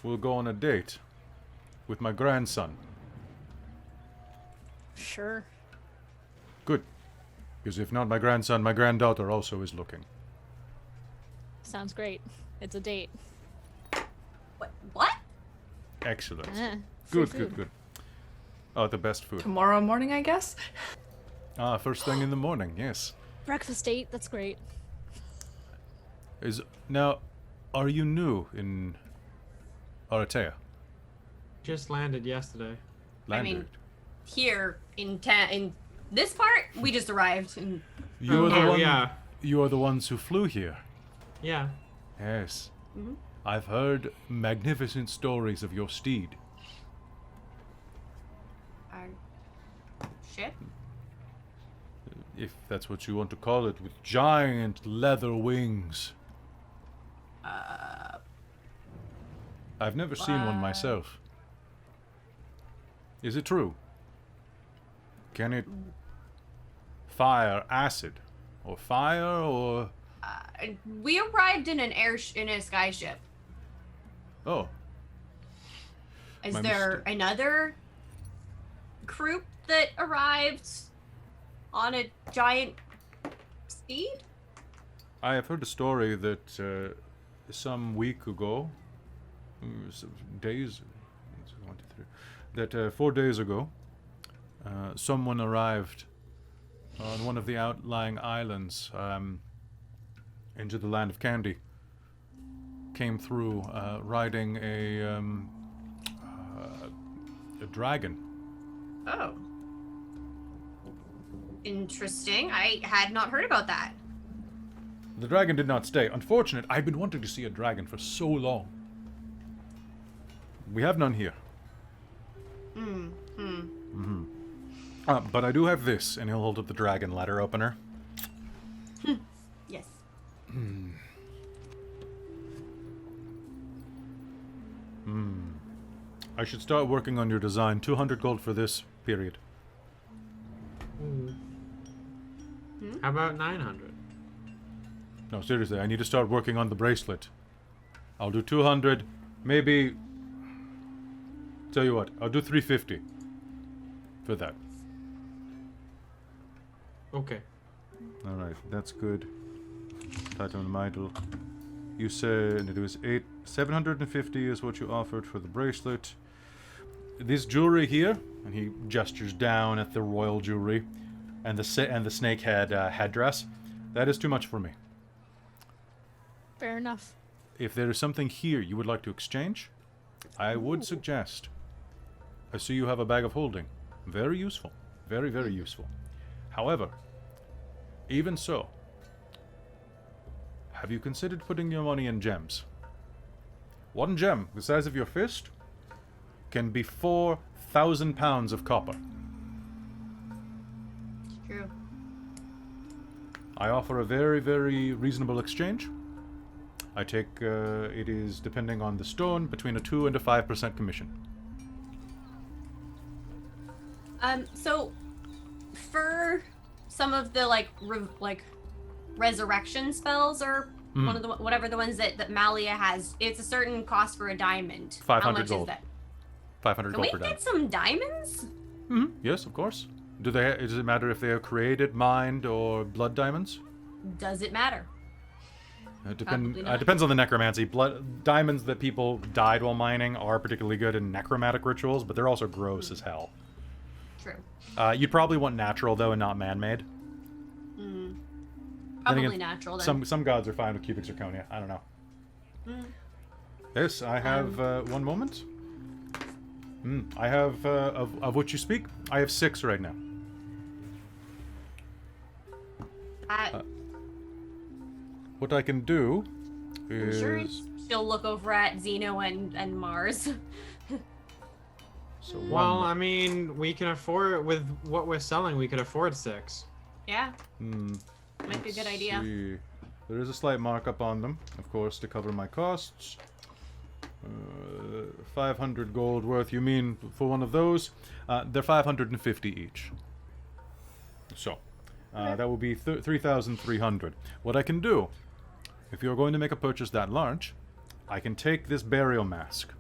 A: will go on a date with my grandson.
E: Sure.
A: Good. Because if not my grandson, my granddaughter also is looking.
E: Sounds great. It's a date.
B: What?
A: Excellent.
E: Free
A: Good,
E: food.
A: good, good. Oh, the best food.
D: Tomorrow morning, I guess.
A: First thing in the morning, yes.
E: Breakfast date. That's great.
A: Now, are you new in Aratea?
C: Just landed yesterday.
A: Landed.
B: mean- Here in this part, we just arrived. And
A: you are the
C: Oh,
A: one.
C: yeah.
A: You are the ones who flew here.
C: Yeah.
A: Yes.
B: Mm-hmm.
A: I've heard magnificent stories of your steed.
B: our ship.
A: If that's what you want to call it, with giant leather wings. I've never seen one myself. Is it true? Can it fire acid? Or fire, or...
B: We arrived in in a sky ship.
A: Oh,
B: Is
A: My
B: there
A: mistake.
B: another group that arrived on a giant steed?
A: I have heard a story that some week ago, some days, 1, 2, 3, that 4 days ago, someone arrived on one of the outlying islands into the land of Candy. Came through riding a dragon.
B: Oh. Interesting. I had not heard about that.
A: The dragon did not stay. Unfortunate, I've been wanting to see a dragon for so long. We have none here. But I do have this, and he'll hold up the dragon ladder opener.
B: Yes.
A: I should start working on your design. 200 gold for this period.
C: How about 900?
A: No, seriously, I need to start working on the bracelet. I'll do 200, maybe... Tell you what, I'll do 350 for that.
C: Okay.
A: Alright, that's good. Title and Midel. You said it was 750 is what you offered for the bracelet. This jewelry here, and he gestures down at the royal jewelry, and the snakehead headdress, that is too much for me.
E: Fair enough.
A: If there is something here you would like to exchange, I would suggest. I see you have a bag of holding. Very useful. Very, very useful. However, even so, have you considered putting your money in gems? One gem, the size of your fist, can be 4,000 pounds of copper.
B: True.
A: I offer a very, very reasonable exchange. I take, it is, depending on the stone, between a 2 and a 5% commission.
B: So for some of the like resurrection spells or one of the whatever the ones that Malia has. It's a certain cost for a diamond.
A: 500
B: How much
A: gold.
B: Is that?
A: 500
B: Can
A: gold
B: we
A: per
B: get
A: diamond.
B: some diamonds?
A: Yes, of course. Does it matter if they are created, mined, or blood diamonds?
B: Does it matter? Probably not.
A: It depends on the necromancy. Blood diamonds that people died while mining are particularly good in necromantic rituals, but they're also gross as hell.
B: True.
A: You'd probably want natural though, and not man-made.
B: Probably
A: again,
B: natural then.
A: Some gods are fine with cubic zirconia. I don't know. Yes, I have one moment. I have of what you speak. I have 6 right now. What I can do
B: I'm
A: is
B: sure she'll look over at Zeno and Mars.
A: so
C: Well,
A: one.
C: I mean, we can afford with what we're selling. We could afford 6.
B: Yeah. Might be a good idea.
A: See. There is a slight markup on them, of course, to cover my costs. 500 gold worth, you mean, for one of those? They're 550 each. So, that will be 3,300. What I can do, if you're going to make a purchase that large, I can take this burial mask.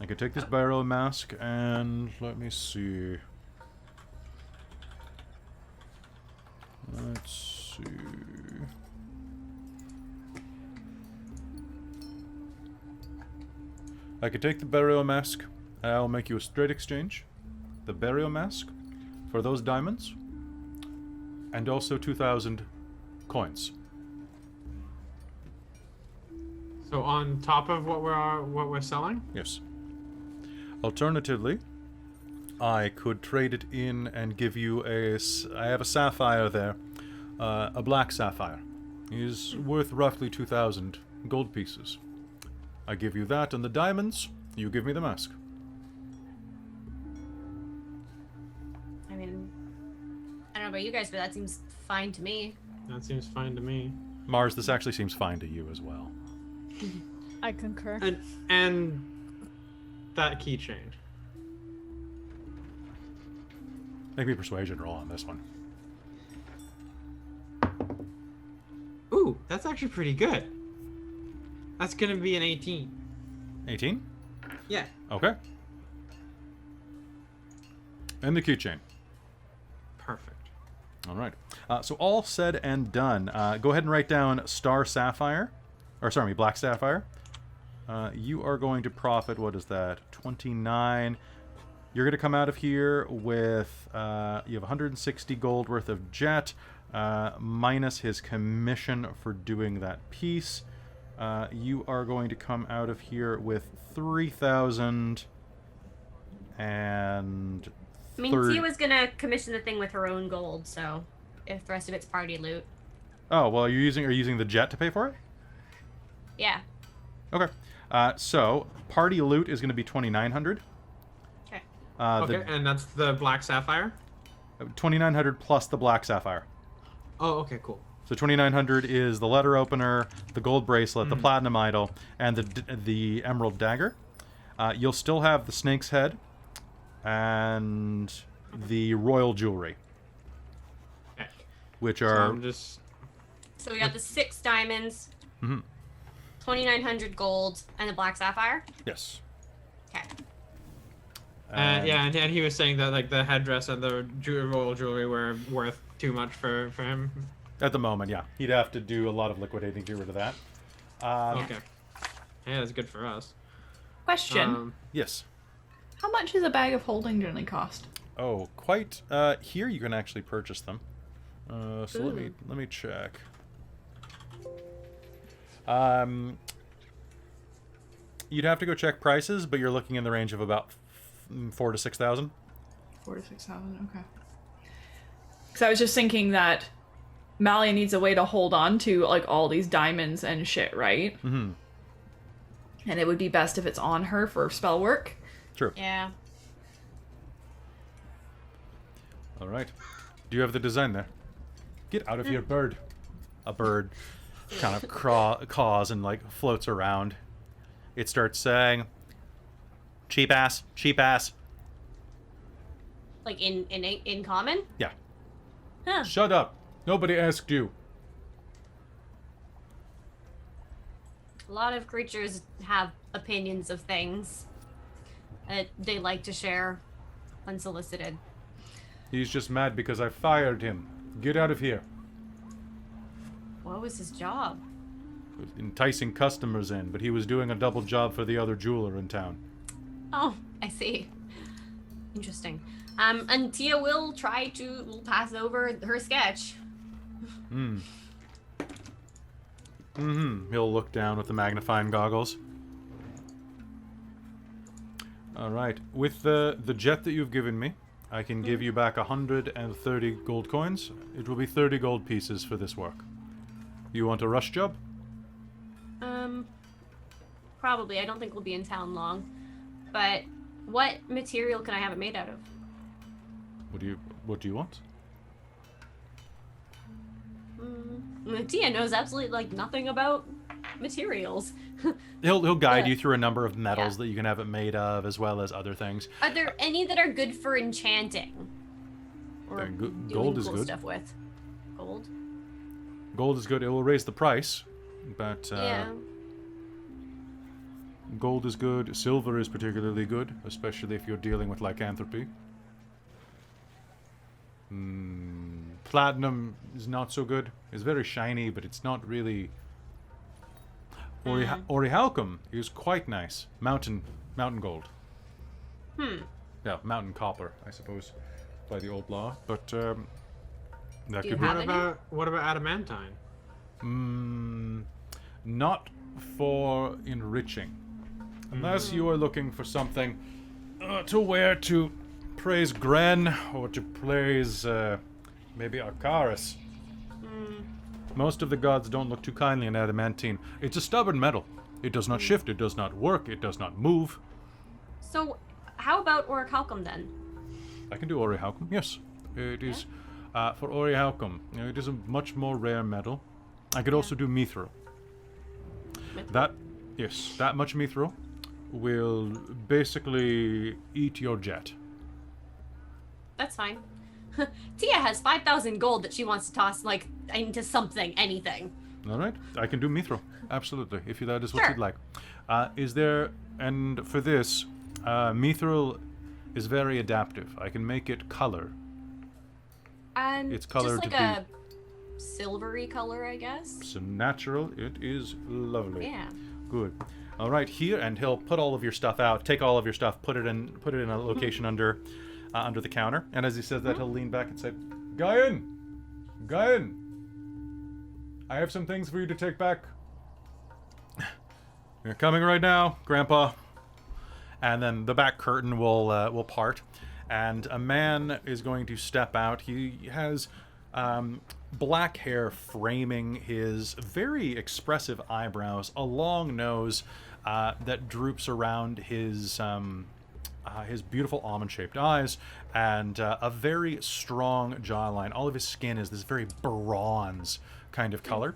A: I can take this burial mask and let me see. Let's see. I could take the burial mask. I'll make you a straight exchange. The burial mask for those diamonds. And also 2,000 coins.
C: So on top of what we're selling?
A: Yes. Alternatively, I could trade it in and give you I have a sapphire there. A black sapphire. Is worth roughly 2,000 gold pieces. I give you that and the diamonds. You give me the mask.
B: I mean, I don't know about you guys, but that seems fine to me.
C: That seems fine to me.
A: Mars, this actually seems fine to you as well.
E: I concur.
C: And that keychain.
A: Make me a persuasion roll on this one.
C: Ooh, that's actually pretty good. That's gonna be an 18.
A: 18?
C: Yeah.
A: Okay. And the keychain.
C: Perfect.
A: All right. So all said and done. Go ahead and write down Star Sapphire. Or, sorry, Black Sapphire. You are going to profit, what is that? 29. You're going to come out of here with, you have 160 gold worth of jet, minus his commission for doing that piece. You are going to come out of here with 3,000 and...
B: I mean, Tia was gonna commission the thing with her own gold, so if the rest of it's party loot.
A: Oh, well, are you using the jet to pay for it?
B: Yeah.
A: Okay. So, party loot is going to be 2,900.
B: Okay.
C: Okay, and that's the black sapphire?
A: 2,900 plus the black sapphire.
C: Oh, okay, cool.
A: So 2,900 is the letter opener, the gold bracelet, the platinum idol, and the emerald dagger. You'll still have the snake's head and the royal jewelry,
C: Okay.
A: which
C: So
A: are...
C: I'm just...
B: So we got the 6 diamonds, 2,900 gold, and the black sapphire.
A: Yes.
B: Okay.
C: yeah, and he was saying that like the headdress and the royal jewelry were worth too much for him.
A: At the moment, yeah. He'd have to do a lot of liquidating to get rid of that.
C: Okay. Yeah, that's good for us.
D: Question.
A: Yes.
D: How much does a bag of holding generally cost?
A: Oh, quite. Here you can actually purchase them. So let me check. You'd have to go check prices, but you're looking in the range of about 4,000 to 6,000.
D: 4,000 to 6,000. Okay. Because I was just thinking that Malia needs a way to hold on to like all these diamonds and shit, right?
A: Mm-hmm.
D: And it would be best if it's on her for spell work.
A: True.
B: Yeah.
A: All right. Do you have the design there? Get out of here, bird. A bird kind of caws and like floats around. It starts saying, "Cheap ass, cheap ass."
B: Like in common?
A: Yeah.
B: Huh.
A: Shut up. Nobody asked you.
B: A lot of creatures have opinions of things that they like to share unsolicited.
A: He's just mad because I fired him. Get out of here.
B: What was his job?
A: Enticing customers in, but he was doing a double job for the other jeweler in town.
B: Oh, I see. Interesting. And Tia will try to pass over her sketch.
A: He'll look down with the magnifying goggles. All right. With the jet that you've given me, I can give you back 130 gold coins. It will be 30 gold pieces for this work. You want a rush job?
B: Probably. I don't think we'll be in town long. But what material can I have it made out of?
A: What do you want?
B: Tia knows absolutely like nothing about materials.
A: He'll guide
B: Yeah.
A: you through a number of metals that you can have it made of, as well as other things.
B: Are there any that are good for enchanting? Or
A: Gold
B: doing
A: is
B: cool
A: good.
B: stuff with? Gold?
A: Gold is good. It will raise the price, but
B: Yeah.
A: gold is good. Silver is particularly good, especially if you're dealing with lycanthropy. Platinum is not so good. It's very shiny, but it's not really... Orichalcum is quite nice. Mountain gold. Yeah, mountain copper, I suppose, by the old law. But that
B: Do you
A: could
B: have
A: be...
B: any?
C: What about adamantine?
A: Not for enriching. Unless you are looking for something to wear to praise Gren or to praise maybe Arcaris. Most of the gods don't look too kindly in adamantine. It's a stubborn metal. It does not shift, it does not work, it does not move.
B: So, how about orichalcum then?
A: I can do orichalcum, yes. It is, for orichalcum, it is a much more rare metal. I could also do mithril. That much mithril will basically eat your jet.
B: That's fine. Tia has 5,000 gold that she wants to toss, like, into something, anything.
A: All right, I can do mithril, absolutely, if that is what
B: Sure.
A: you'd like. Is there, and for this, mithril is very adaptive. I can make it color.
B: And
A: It's colored
B: just
A: to
B: like a silvery color, I guess.
A: So natural, it is lovely.
B: Yeah.
A: Good. All right, here, and he'll put all of your stuff out, take all of your stuff, put it in a location under the counter. And as he says that, he'll lean back and say, Guyan! I have some things for you to take back. You're coming right now, Grandpa. And then the back curtain will part, and a man is going to step out. He has black hair framing his very expressive eyebrows, a long nose that droops around his beautiful almond-shaped eyes, and a very strong jawline. All of his skin is this very bronze kind of color.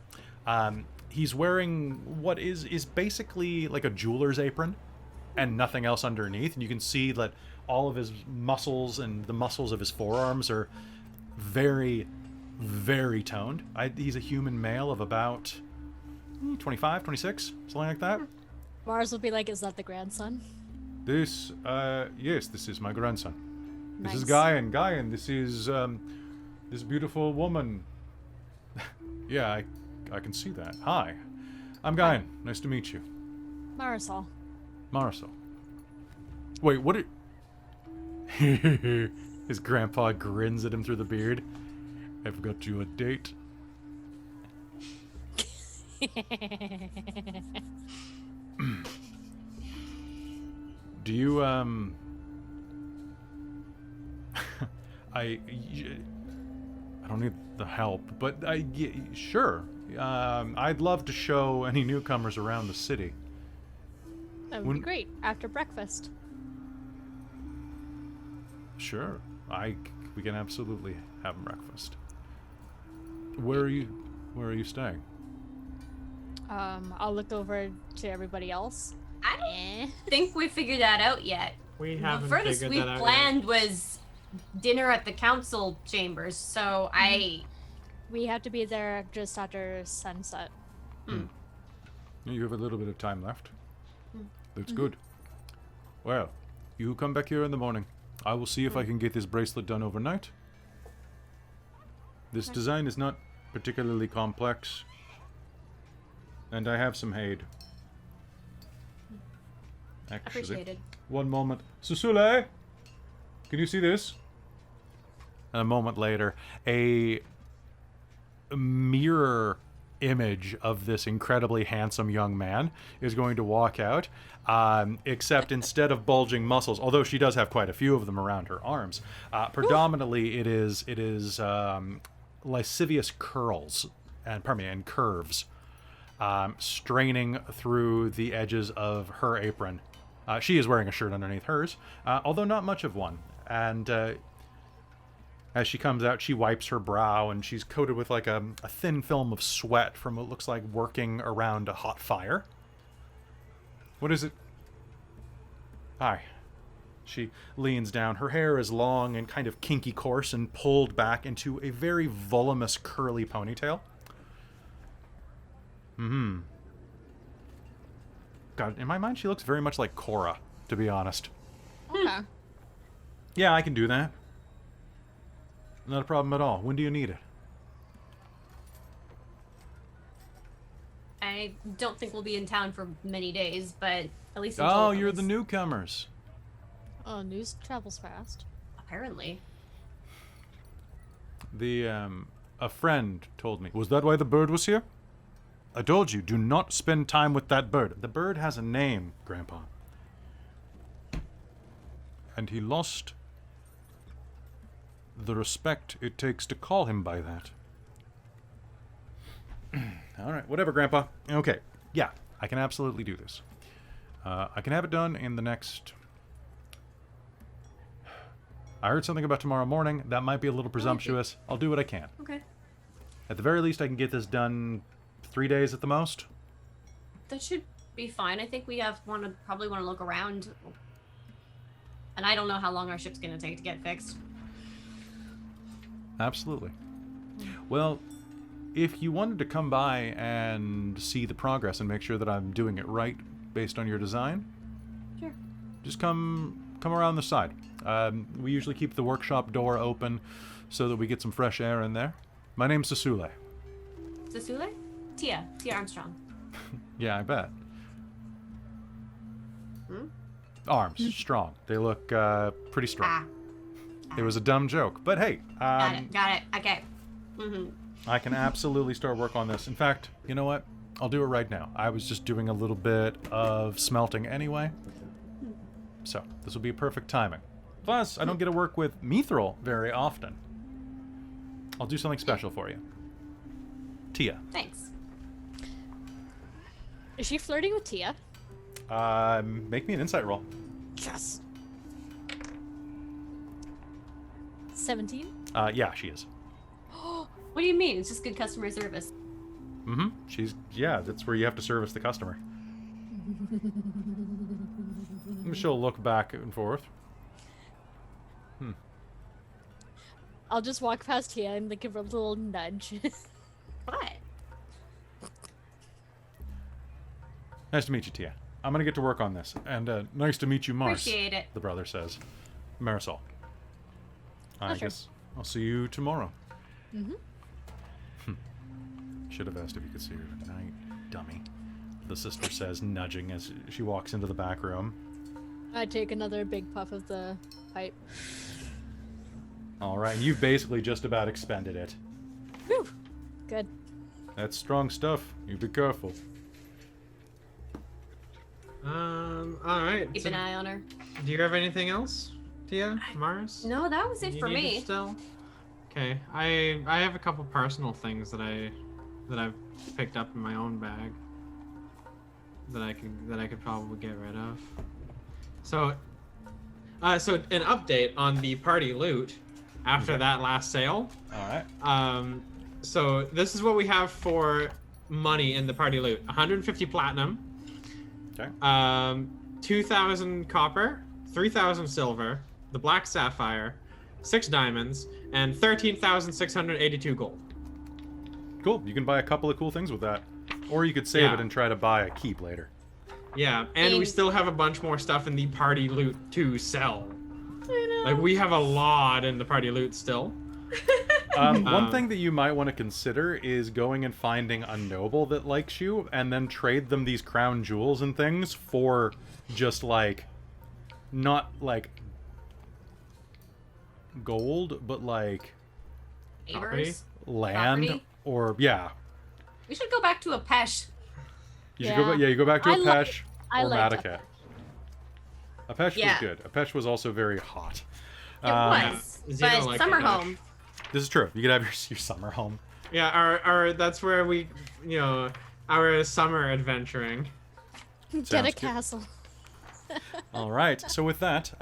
A: He's wearing what is basically like a jeweler's apron and nothing else underneath, and you can see that all of his muscles and the muscles of his forearms are very, very toned. He's a human male of about 25, 26, something like that.
E: Mars will be like, is that the grandson?
A: This, yes, this is my grandson. This is
E: Nice.
A: Guyan, this is, this beautiful woman. Yeah, I can see that. Hi, I'm Guyan. Nice to meet you.
E: Marisol.
A: Marisol. Wait, what are... His grandpa grins at him through the beard. I've got you a date. Do you, I don't need the help, but sure. I'd love to show any newcomers around the city.
E: That would be great. After breakfast.
A: Sure. We can absolutely have breakfast. Where are you staying?
E: I'll look over to everybody else.
B: I don't think we figured that out yet.
C: We
B: The
C: haven't
B: furthest
C: figured
B: we
C: that out yet.
B: planned was dinner at the council chambers, so
E: We have to be there just after sunset.
A: You have a little bit of time left. That's good. Well, you come back here in the morning. I will see if I can get this bracelet done overnight. This design is not particularly complex. And I have some Haid. Actually,
B: appreciated.
A: one moment. Susule! Can you see this? And a moment later, a mirror image of this incredibly handsome young man is going to walk out, except instead of bulging muscles, although she does have quite a few of them around her arms, predominantly it is lascivious curls and curves straining through the edges of her apron. She is wearing a shirt underneath hers, although not much of one. And as she comes out, she wipes her brow, and she's coated with like a thin film of sweat from what looks like working around a hot fire. What is it? Hi. She leans down. Her hair is long and kind of kinky coarse and pulled back into a very voluminous curly ponytail. God, in my mind, she looks very much like Cora, to be honest.
E: Okay.
A: Yeah, I can do that. Not a problem at all. When do you need it?
B: I don't think we'll be in town for many days, but at least
A: Oh, you're the newcomers.
E: Oh, news travels fast.
B: apparently.
A: A friend told me. Was that why the bird was here? I told you, do not spend time with that bird. The bird has a name, Grandpa. And he lost the respect it takes to call him by that. All right, whatever, Grandpa. Okay, yeah, I can absolutely do this. I can have it done in the next... I heard something about tomorrow morning. That might be a little presumptuous. I'll do what I can.
B: Okay.
A: At the very least, I can get this done 3 days at the most.
B: That should be fine. I think we probably want to look around. And I don't know how long our ship's going to take to get fixed.
A: Absolutely. Well, if you wanted to come by and see the progress and make sure that I'm doing it right based on your design,
B: Sure.
A: just come around the side. We usually keep the workshop door open so that we get some fresh air in there. My name's Susule.
B: Sasule? Tia Armstrong.
A: Yeah, I bet.
B: Hmm?
A: Arms, strong. They look pretty strong.
B: Ah.
A: It was a dumb joke, but hey,
B: Got it. Okay. Mm-hmm.
A: I can absolutely start work on this. In fact, you know what? I'll do it right now. I was just doing a little bit of smelting anyway, so this will be perfect timing. Plus, I don't get to work with Mithril very often. I'll do something special for you. Tia.
B: Thanks.
E: Is she flirting with Tia?
A: Make me an insight roll.
E: Yes. 17?
A: Yeah, she is.
B: What do you mean? It's just good customer service.
A: Yeah, that's where you have to service the customer. She'll look back and forth.
E: I'll just walk past Tia and give her a little nudge.
B: What?
A: Nice to meet you, Tia. I'm gonna get to work on this. And nice to meet you, Mars.
B: Appreciate it.
A: The brother says. Marisol. I
E: Pleasure.
A: guess I'll see you tomorrow.
E: Mm-hmm.
A: Should have asked if you could see her tonight, dummy. The sister says, nudging as she walks into the back room.
E: I take another big puff of the pipe.
A: All right, you've basically just about expended it.
E: Whew. Good.
A: That's strong stuff. You be careful.
C: All right.
B: Keep
C: so
B: an eye on her.
C: do you have anything else, Tia? Mars?
B: No, that was it
C: You
B: for
C: need
B: me.
C: it still? Okay. I have a couple personal things that I've picked up in my own bag that I could probably get rid of. So an update on the party loot after that last sale.
A: All right.
C: So this is what we have for money in the party loot: 150 platinum,
A: Okay.
C: 2,000 copper, 3,000 silver, the black sapphire, 6 diamonds, and 13,682 gold.
A: Cool. You can buy a couple of cool things with that. Or you could save
C: Yeah.
A: it and try to buy a keep later.
C: Yeah, and we still have a bunch more stuff in the party loot to sell.
E: I know.
C: Like, we have a lot in the party loot still.
A: One thing that you might want to consider is going and finding a noble that likes you and then trade them these crown jewels and things for just like, not like gold, but like
B: Neighbors.
A: land
B: Property?
A: or, yeah.
B: We should go back to a Pesh.
A: You should go, you go back to
E: I
A: a
E: like-
A: Pesh
E: I
A: or
E: liked
A: Madaket. A Pesh
B: Yeah.
A: was good. A Pesh was also very hot.
B: It was,
C: Zeno
B: but
C: liked
B: summer
C: it much.
B: home.
A: This is true. You could have your summer home.
C: Yeah, our that's where we, our summer adventuring.
E: Get
A: Sounds
E: a
A: good.
E: castle.
A: All right. So with that,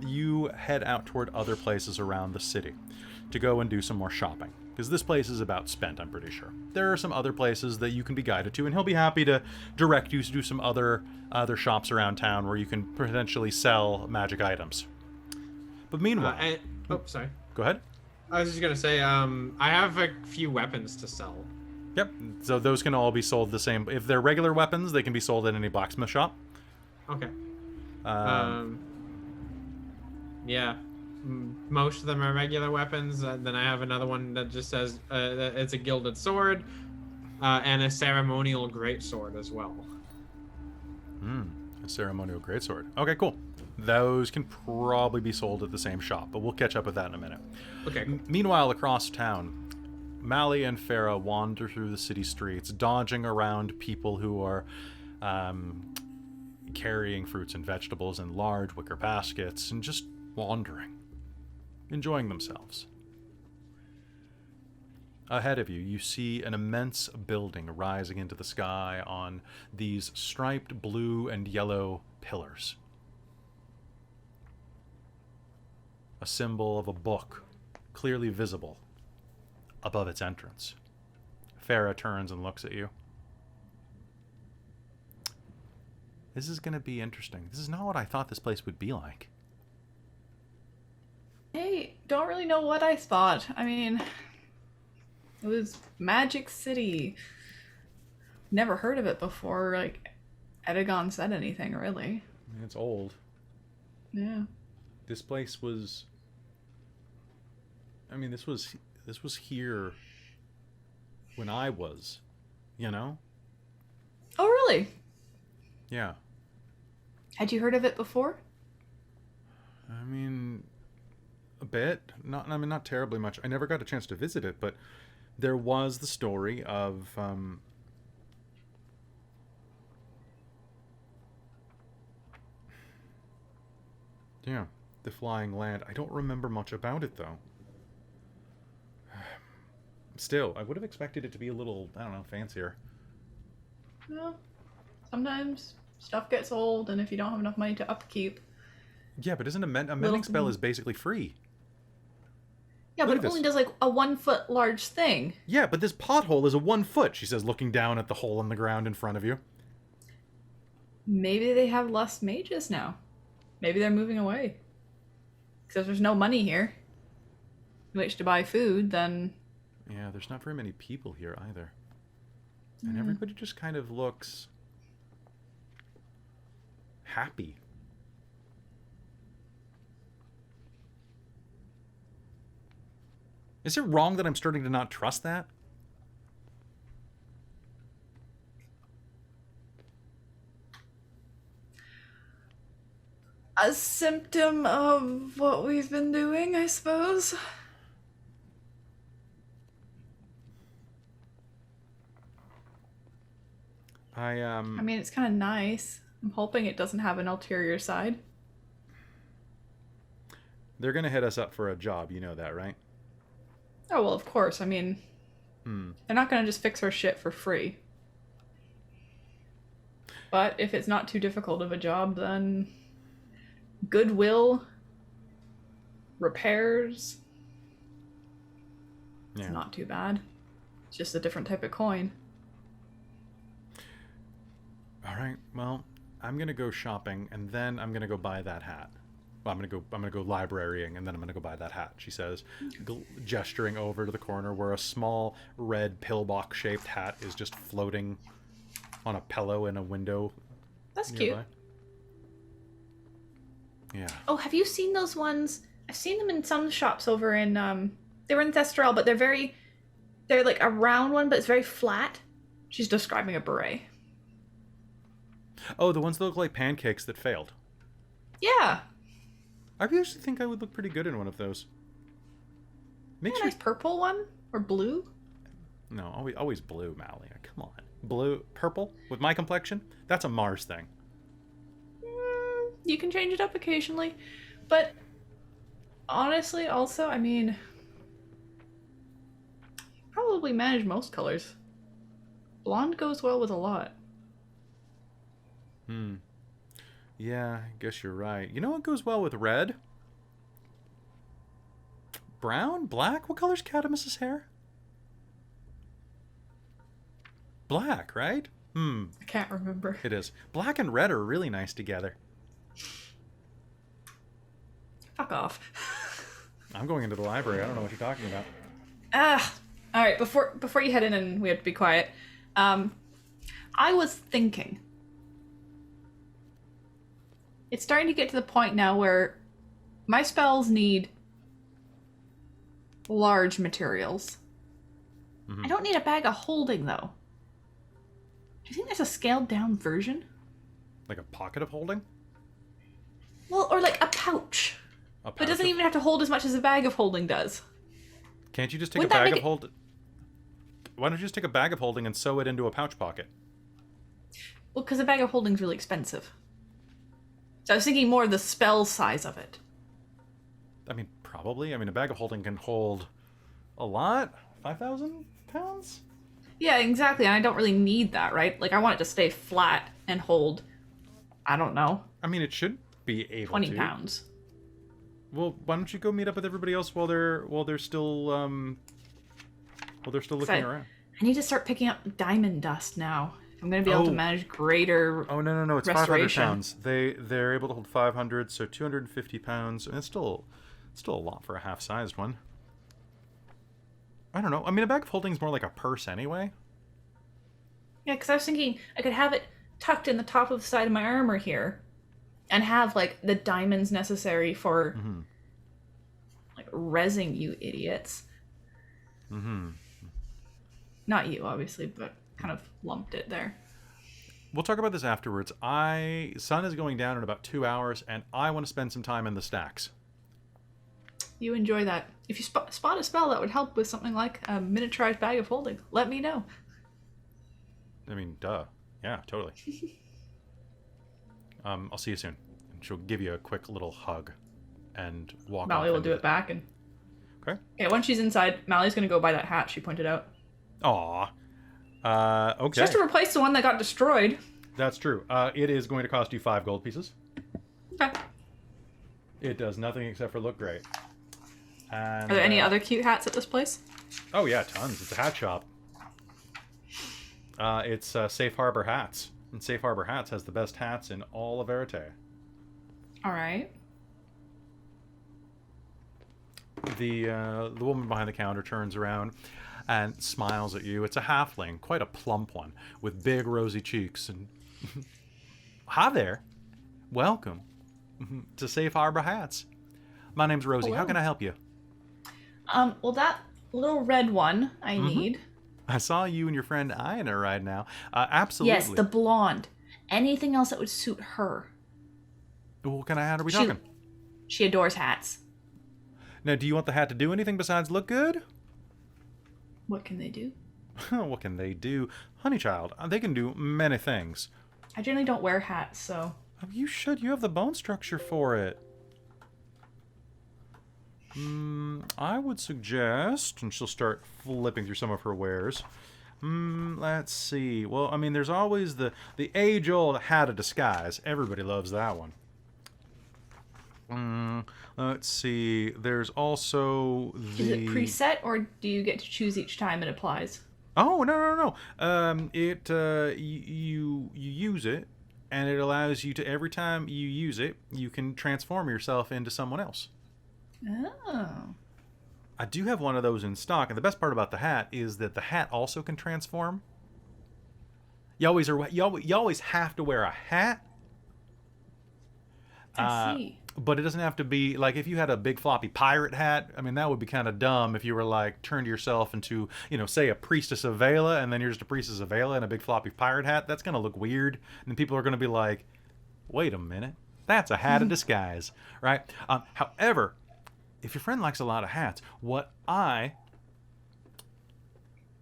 A: you head out toward other places around the city to go and do some more shopping. Because this place is about spent, I'm pretty sure. There are some other places that you can be guided to, and he'll be happy to direct you to do some other shops around town where you can potentially sell magic items. But meanwhile,
C: Sorry.
A: go ahead.
C: I was just gonna say, I have a few weapons to sell.
A: Yep. So those can all be sold the same. If they're regular weapons, they can be sold at any blacksmith shop.
C: Okay. Yeah. Most of them are regular weapons. Then I have another one that just says it's a gilded sword, and a ceremonial greatsword as well.
A: A ceremonial greatsword. Okay, cool. Those can probably be sold at the same shop, but we'll catch up with that in a minute.
C: Okay. Cool.
A: Meanwhile, across town, Mally and Farah wander through the city streets, dodging around people who are carrying fruits and vegetables in large wicker baskets and just wandering, enjoying themselves. Ahead of you, you see an immense building rising into the sky on these striped blue and yellow pillars. A symbol of a book, clearly visible above its entrance. Farah turns and looks at you. This is going to be interesting. This is not what I thought this place would be like.
D: Hey, don't really know what I thought. I mean, it was Magic City. Never heard of it before, like, Edagon said anything, really.
A: I mean, it's old.
D: Yeah.
A: This place was... I mean, this was here when I was, you know?
D: Oh, really?
A: Yeah.
D: Had you heard of it before?
A: I mean, a bit. Not terribly much. I never got a chance to visit it, but there was the story of yeah, the flying land. I don't remember much about it though. Still, I would have expected it to be a little, I don't know, fancier.
D: Well, sometimes stuff gets old, and if you don't have enough money to upkeep...
A: Yeah, but isn't a mending spell is basically free?
D: Yeah,
A: Look
D: but
A: at
D: it only does, like, a 1 foot large thing.
A: Yeah, but this pothole is a 1 foot, she says, looking down at the hole in the ground in front of you.
D: Maybe they have less mages now. Maybe they're moving away. Because there's no money here. In which to buy food, then...
A: Yeah, there's not very many people here either. And everybody just kind of looks happy. Is it wrong that I'm starting to not trust that?
D: A symptom of what we've been doing, I suppose. I mean, it's kind of nice. I'm hoping it doesn't have an ulterior side.
A: They're gonna hit us up for a job, you know that, right?
D: Oh, well, of course. I mean, they're not going to just fix our shit for free. But if it's not too difficult of a job, then goodwill, repairs,
A: Yeah.
D: it's not too bad. It's just a different type of coin.
A: All right. Well, I'm gonna go shopping, and then I'm gonna go buy that hat. well, I'm gonna go librarying, and then I'm gonna go buy that hat. She says, gesturing over to the corner where a small red pillbox shaped hat is just floating on a pillow in a window.
D: That's
A: nearby. Cute. Yeah.
D: Oh, have you seen those ones? I've seen them in some shops over in they were in Thestral, but they're like a round one, but it's very flat. She's describing a beret.
A: Oh, the ones that look like pancakes that failed.
D: Yeah.
A: I actually think I would look pretty good in one of those. Make
D: A
A: sure.
D: nice purple one or blue.
A: No, always blue, Malia. Come on, blue, purple with my complexion. That's a Mars thing.
D: You can change it up occasionally, but honestly, also, I mean, probably manage most colors. Blonde goes well with a lot.
A: Yeah, I guess you're right. You know what goes well with red? Brown? Black? What color's Catamus's hair? Black, right?
D: I can't remember.
A: It is. Black and red are really nice together.
D: Fuck off.
A: I'm going into the library. I don't know what you're talking about.
D: All right. Before you head in, and we have to be quiet. I was thinking. It's starting to get to the point now where my spells need large materials. I don't need a bag of holding, though. Do you think there's a scaled down version?
A: Like a pocket of holding?
D: Well, or like a pouch. But it doesn't even have to hold as much as a bag of holding does.
A: Can't you just take
D: Wouldn't
A: a
D: that
A: bag
D: make
A: of holding? Why don't you just take a bag of holding and sew it into a pouch pocket?
D: Well, because a bag of holding's really expensive. So I was thinking more of the spell size of it.
A: I mean, probably. I mean, a bag of holding can hold a lot. 5,000 pounds?
D: Yeah, exactly. And I don't really need that, right? Like, I want it to stay flat and hold, I don't know,
A: I mean, it should be able
D: 20
A: to.
D: pounds.
A: Well, why don't you go meet up with everybody else while they're still looking around?
D: I need to start picking up diamond dust now. I'm going to be able to manage greater
A: Oh, no, it's 500
D: restoration.
A: pounds. They're able to hold 500, so 250 pounds. And it's still a lot for a half-sized one. I don't know. I mean, a bag of holding is more like a purse anyway.
D: Yeah, because I was thinking I could have it tucked in the top of the side of my armor here and have, like, the diamonds necessary for, like, rezzing you idiots. Not you, obviously, but kind of lumped it there.
A: We'll talk about this afterwards. Sun is going down in about 2 hours, and I want to spend some time in the stacks.
D: You enjoy that. If you spot a spell that would help with something like a miniaturized bag of holding, let me know.
A: I mean, duh. Yeah, totally. I'll see you soon. And she'll give you a quick little hug and walk
D: Mally
A: off
D: will do it back. And
A: Okay.
D: okay, once she's inside, Mally's going to go buy that hat she pointed out.
A: Aw. Okay.
D: Just to replace the one that got destroyed.
A: That's true. It is going to cost you 5 gold pieces.
D: Okay.
A: It does nothing except for look great. And,
D: Are there any other cute hats at this place?
A: Oh yeah, tons. It's a hat shop. It's Safe Harbor Hats. And Safe Harbor Hats has the best hats in all of Verite.
D: All right.
A: The woman behind the counter turns around and smiles at you. It's a halfling, quite a plump one, with big rosy cheeks. And hi there. Welcome to Safe Harbor Hats. My name's Rosie.
D: Hello.
A: How can I help you?
D: Well, that little red one I need.
A: I saw you and your friend Iana right now. Absolutely.
D: Yes, the blonde. Anything else that would suit her.
A: What kind of hat are we talking?
D: She adores hats.
A: Now, do you want the hat to do anything besides look good?
D: What can they do?
A: What can they do? Honey child, they can do many things.
D: I generally don't wear hats, so...
A: Oh, you should. You have the bone structure for it. I would suggest, and she'll start flipping through some of her wares. Let's see. Well, I mean, there's always the age-old hat of disguise. Everybody loves that one. Let's see. There's also the...
D: Is it preset, or do you get to choose each time it applies?
A: Oh, no. You use it, and it allows you to, every time you use it, you can transform yourself into someone else.
D: Oh.
A: I do have one of those in stock, and the best part about the hat is that the hat also can transform. You always have to wear a hat.
D: I see.
A: But it doesn't have to be, like, if you had a big floppy pirate hat, I mean, that would be kind of dumb if you were, like, turned yourself into, you know, say a priestess of Vale, and then you're just a priestess of Vale in a big floppy pirate hat. That's going to look weird. And then people are going to be like, wait a minute, that's a hat of disguise, right? However, if your friend likes a lot of hats, what I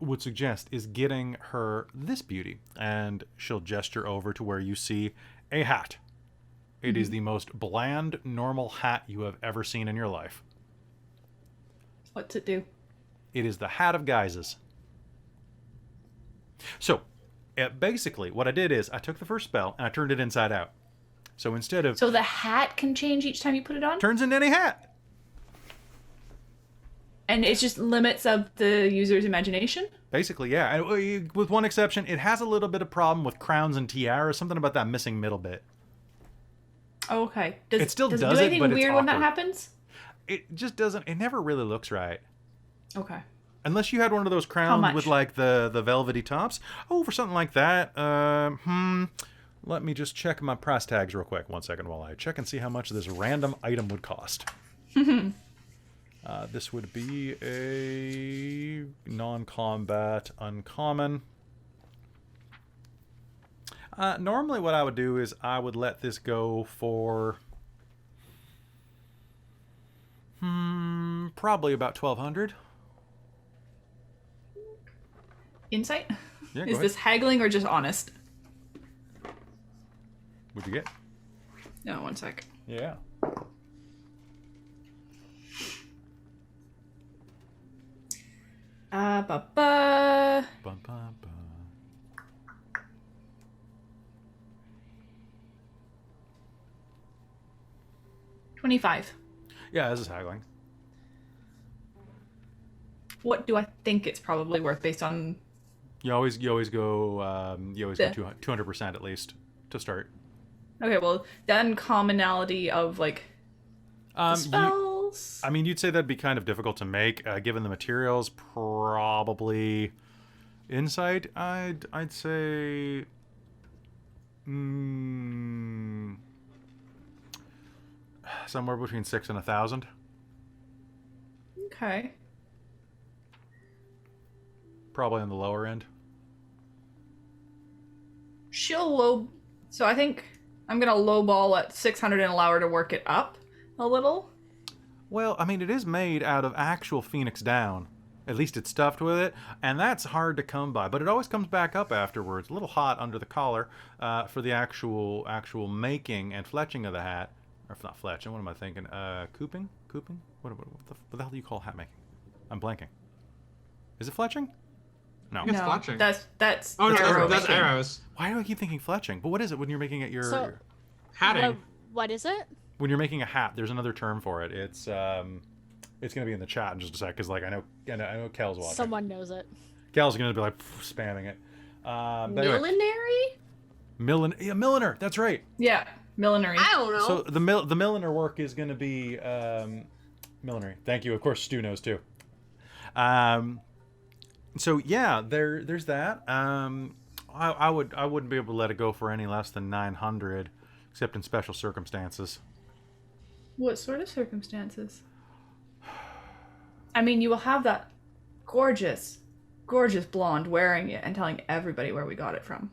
A: would suggest is getting her this beauty. And she'll gesture over to where you see a hat. It is the most bland, normal hat you have ever seen in your life.
D: What's it do?
A: It is the Hat of Guises. So, basically, what I did is I took the first spell and I turned it inside out. So instead of...
D: So the hat can change each time you put it on?
A: Turns into any hat.
D: And it's just limits of the user's imagination?
A: Basically, yeah. And with one exception, it has a little bit of problem with crowns and tiaras. Something about that missing middle bit.
D: Oh, okay.
A: It still does
D: do
A: it,
D: anything
A: but it's
D: weird when that
A: awkward.
D: happens?
A: It just doesn't... It never really looks right.
D: Okay.
A: Unless you had one of those crowns with, like, the velvety tops. Oh, for something like that. Let me just check my price tags real quick. 1 second while I check and see how much this random item would cost. This would be a non-combat uncommon. Normally what I would do is I would let this go for probably about 1,200.
D: Insight?
A: Yeah, go
D: Is
A: ahead.
D: this haggling or just honest?
A: What'd you get?
D: No, 1 sec.
A: Yeah.
D: Ba-ba.
A: Bum, bum, bum.
D: 25.
A: Yeah, this is haggling.
D: What do I think it's probably worth based on...
A: You always go 200% at least to start.
D: Okay, well, the uncommonality of, like, the spells...
A: I mean, you'd say that'd be kind of difficult to make, given the materials. Probably insight. I'd say somewhere between 6 and 1,000.
D: Okay.
A: Probably on the lower end.
D: She'll low... So I think I'm gonna lowball at 600 and allow her to work it up a little.
A: Well, I mean, it is made out of actual phoenix down. At least it's stuffed with it, and that's hard to come by. But it always comes back up afterwards, a little hot under the collar, for the actual making and fletching of the hat. Or if not fletching, what am I thinking? Cooping? What the hell do you call hat making? I'm blanking. Is it fletching? No.
C: It's fletching.
D: That's
C: Oh no,
D: arrow
C: that's
D: making.
C: arrows.
A: Why do I keep thinking fletching? But what is it when you're making it
E: So-
C: Hatting.
E: What is it?
A: when you're making a hat? There's another term for it. It's gonna be in the chat in just a sec because like I know Kel's watching.
E: Someone knows it.
A: Kel's gonna be like spamming it. But anyway,
B: Millinery?
A: milliner. That's right.
D: Yeah, millinery.
B: I don't know.
A: So the milliner work is gonna be millinery. Thank you. Of course, Stu knows too. So yeah, there's that. I wouldn't be able to let it go for any less than 900, except in special circumstances.
D: What sort of circumstances? I mean, you will have that gorgeous, gorgeous blonde wearing it and telling everybody where we got it from.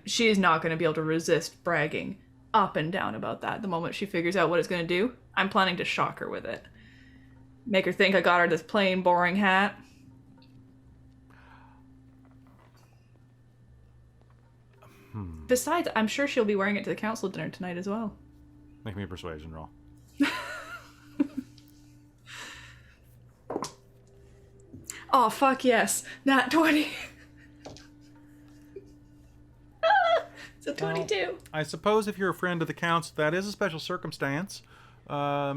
D: She is not going to be able to resist bragging up and down about that the moment she figures out what it's going to do. I'm planning to shock her with it. Make her think I got her this plain, boring hat. Besides, I'm sure she'll be wearing it to the council dinner tonight as well.
A: Make me a persuasion roll.
D: Oh, fuck yes. Nat 20. It's a 22.
A: I suppose if you're a friend of the council, that is a special circumstance. What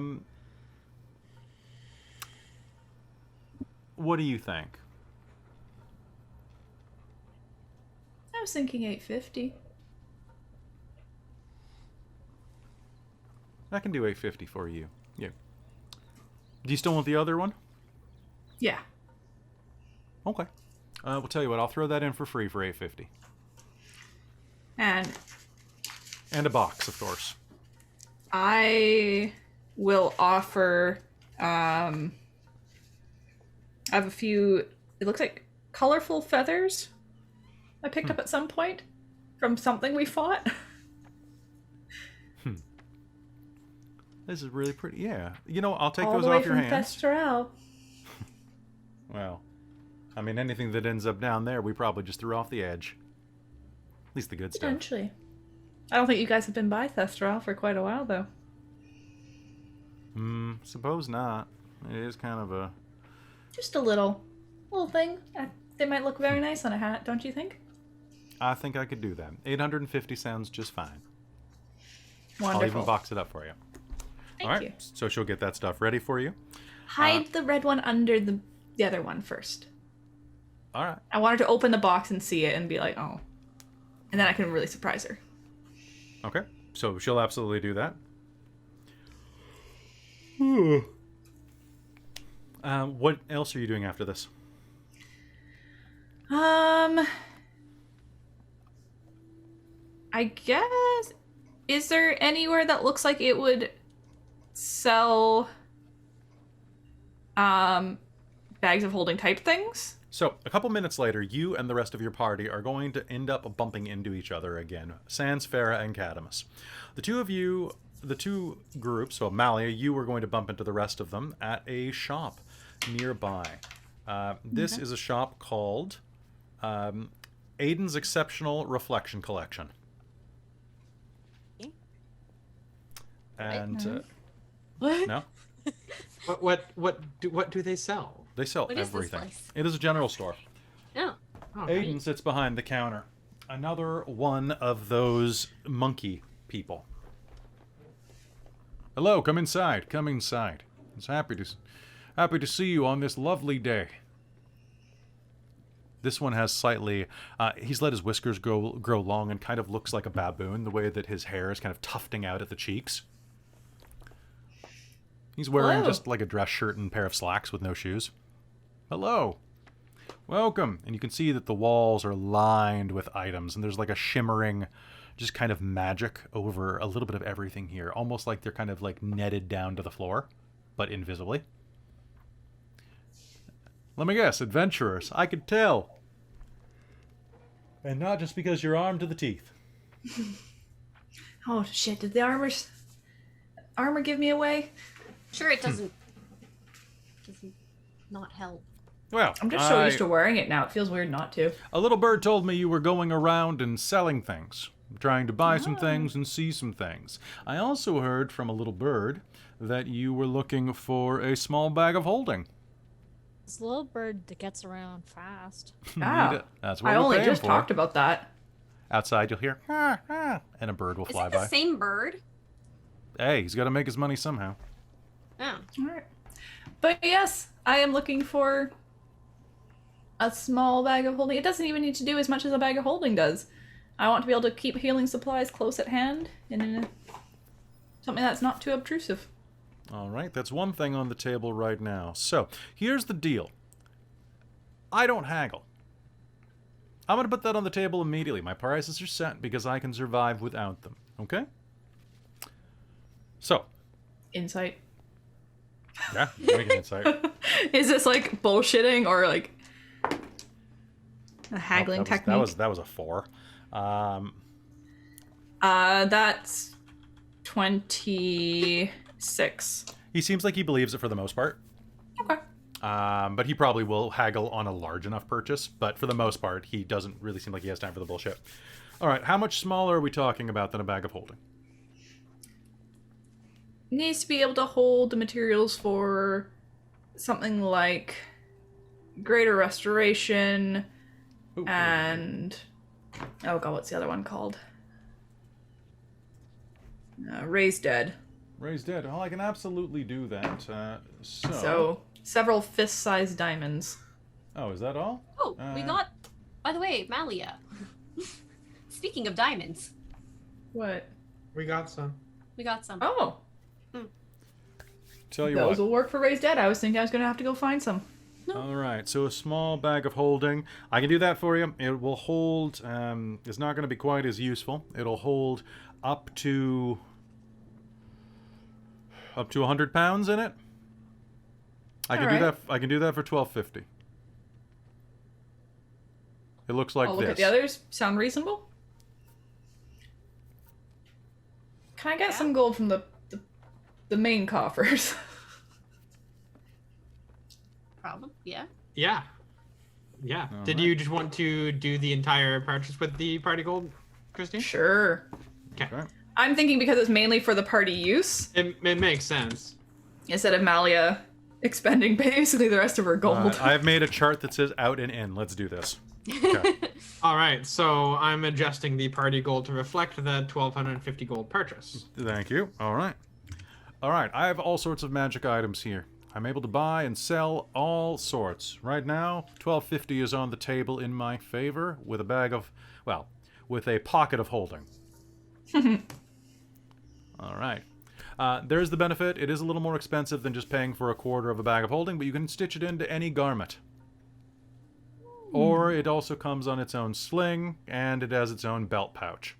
A: do you think?
D: I was thinking 850.
A: I can do 850 for you. Yeah. Do you still want the other one?
D: Yeah.
A: Okay. We'll tell you what. I'll throw that in for free for 850.
D: And
A: a box, of course.
D: I will offer. I have a few. It looks like colorful feathers. I picked up at some point from something we fought.
A: This is really pretty. Yeah. You know, I'll take
D: All
A: those
D: the way
A: off your
D: from
A: hands.
D: Thestral.
A: Well, I mean, anything that ends up down there, we probably just threw off the edge. At least the good stuff.
D: Potentially. I don't think you guys have been by Thestral for quite a while, though.
A: Suppose not. It is kind of a...
D: Just a little thing. They might look very nice on a hat, don't you think?
A: I think I could do that. 850 sounds just fine.
D: Wonderful.
A: I'll even box it up for you.
D: Thank you.
A: So she'll get that stuff ready for you.
D: Hide the red one under the other one first.
A: All right.
D: I want her to open the box and see it and be like, oh. And then I can really surprise her.
A: Okay. So she'll absolutely do that. What else are you doing after this?
D: I guess... Is there anywhere that looks like it would sell bags of holding type things?
A: So, a couple minutes later, you and the rest of your party are going to end up bumping into each other again. Sans, Farah, and Cadamus. The two groups, so Malia, you were going to bump into the rest of them at a shop nearby. This is a shop called Aiden's Exceptional Reflection Collection. And
E: What?
A: no,
C: What do they sell?
A: they sell
B: What is this
A: everything.
B: place?
A: It is a general store.
B: Oh.
C: Oh,
A: Aiden sits behind the counter. Another one of those monkey people. Hello, come inside. Come inside. It's happy to see you on this lovely day. This one has slightly... he's let his whiskers grow long and kind of looks like a baboon, the way that his hair is kind of tufting out at the cheeks. He's wearing
D: Hello.
A: just like a dress shirt and a pair of slacks with no shoes. Hello. Welcome. And you can see that the walls are lined with items, and there's like a shimmering, just kind of magic over a little bit of everything here. Almost like they're kind of like netted down to the floor, but invisibly. Let me guess, adventurers. I could tell. And not just because you're armed to the teeth.
D: Oh shit, did the armor give me away?
B: Sure, it doesn't not help.
A: Well,
D: I'm just so used to wearing it now. It feels weird not to.
A: A little bird told me you were going around and selling things. Trying to buy some things and see some things. I also heard from a little bird that you were looking for a small bag of holding.
E: This little bird that gets around fast.
D: Ah,
A: That's what
D: I
A: we're
D: only
A: paying
D: just
A: for.
D: talked about that.
A: Outside you'll hear, ah, ah, and a bird will
B: Is
A: fly
B: it the
A: by.
B: same bird?
A: Hey, he's got to make his money somehow.
B: Oh.
D: Alright. But yes, I am looking for a small bag of holding. It doesn't even need to do as much as a bag of holding does. I want to be able to keep healing supplies close at hand in something that's not too obtrusive.
A: All right, that's one thing on the table right now. So, here's the deal. I don't haggle. I'm going to put that on the table immediately. My prices are set because I can survive without them. Okay? So,
D: Insight.
A: yeah, make an insight.
D: Is this like bullshitting or like a haggling
A: that
D: technique?
A: that was a 4.
D: That's 26.
A: He seems like he believes it for the most part.
D: Okay.
A: But he probably will haggle on a large enough purchase. But for the most part, he doesn't really seem like he has time for the bullshit. All right, how much smaller are we talking about than a bag of holding?
D: Needs to be able to hold the materials for something like greater restoration
A: Ooh,
D: and oh god, what's the other one called? Raised Dead.
A: Raised dead. Well, I can absolutely do that.
D: So several fist-sized diamonds.
A: Oh, is that all?
B: Oh, we got. By the way, Malia. Speaking of diamonds,
D: What?
C: We got some.
B: we got some.
D: Oh,
A: Tell you
D: Those
A: what.
D: will work for Raised Dead. I was thinking I was going to have to go find some.
A: All right, so a small bag of holding. I can do that for you. It will hold, it's not going to be quite as useful. It'll hold up to 100 pounds in it. I can do that. I can do that for $12.50. It looks like
D: I'll
A: this.
D: look at the others. Sound reasonable? Can I get some gold from the main coffers?
B: Problem. Yeah.
C: Yeah. Yeah. Did
A: right.
C: you just want to do the entire purchase with the party gold, Christine?
D: Sure.
C: Okay.
A: Okay.
D: I'm thinking because it's mainly for the party use,
C: It makes sense.
D: instead of Malia expending basically the rest of her gold.
A: I've made a chart that says out and in. Let's do this. Okay.
C: All right, so I'm adjusting the party gold to reflect the 1,250 gold purchase.
A: Thank you. All right. All right. I have all sorts of magic items here. I'm able to buy and sell all sorts. Right now, $12.50 is on the table in my favor with a bag of, well, with a pocket of holding. All right. There's the benefit. It is a little more expensive than just paying for a quarter of a bag of holding, but you can stitch it into any garment. Or it also comes on its own sling, and it has its own belt pouch.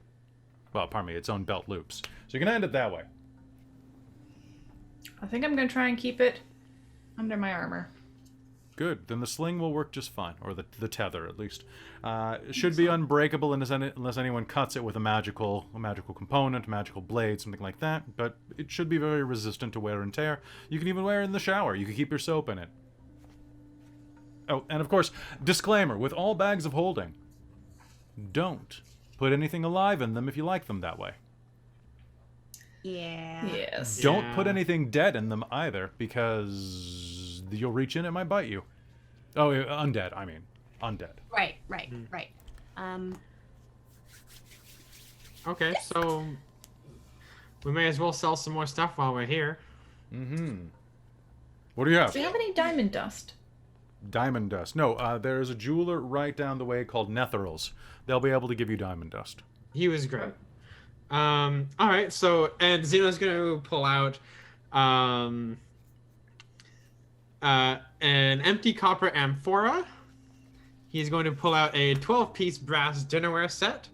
A: Well, pardon me, its own belt loops. So you can end it that way.
D: I think I'm going to try and keep it under my armor.
A: Good. Then the sling will work just fine, or the tether at least. It should be unbreakable unless anyone cuts it with a magical component, magical blade, something like that. But it should be very resistant to wear and tear. You can even wear it in the shower. You can keep your soap in it. Oh, and of course, disclaimer, with all bags of holding, don't put anything alive in them if you like them that way.
B: Yeah.
D: Yes.
A: Don't put anything dead in them either, because you'll reach in, it might bite you. Oh, undead, I mean. Undead.
B: Right.
C: Okay, so we may as well sell some more stuff while we're here.
A: Mm-hmm. What do you have?
D: Do you have any diamond dust?
A: Diamond dust. No, there's a jeweler right down the way called Netherils. They'll be able to give you diamond dust.
C: He was great. All right, so and Xeno's gonna pull out an empty copper amphora. He's going to pull out a 12-piece brass dinnerware set,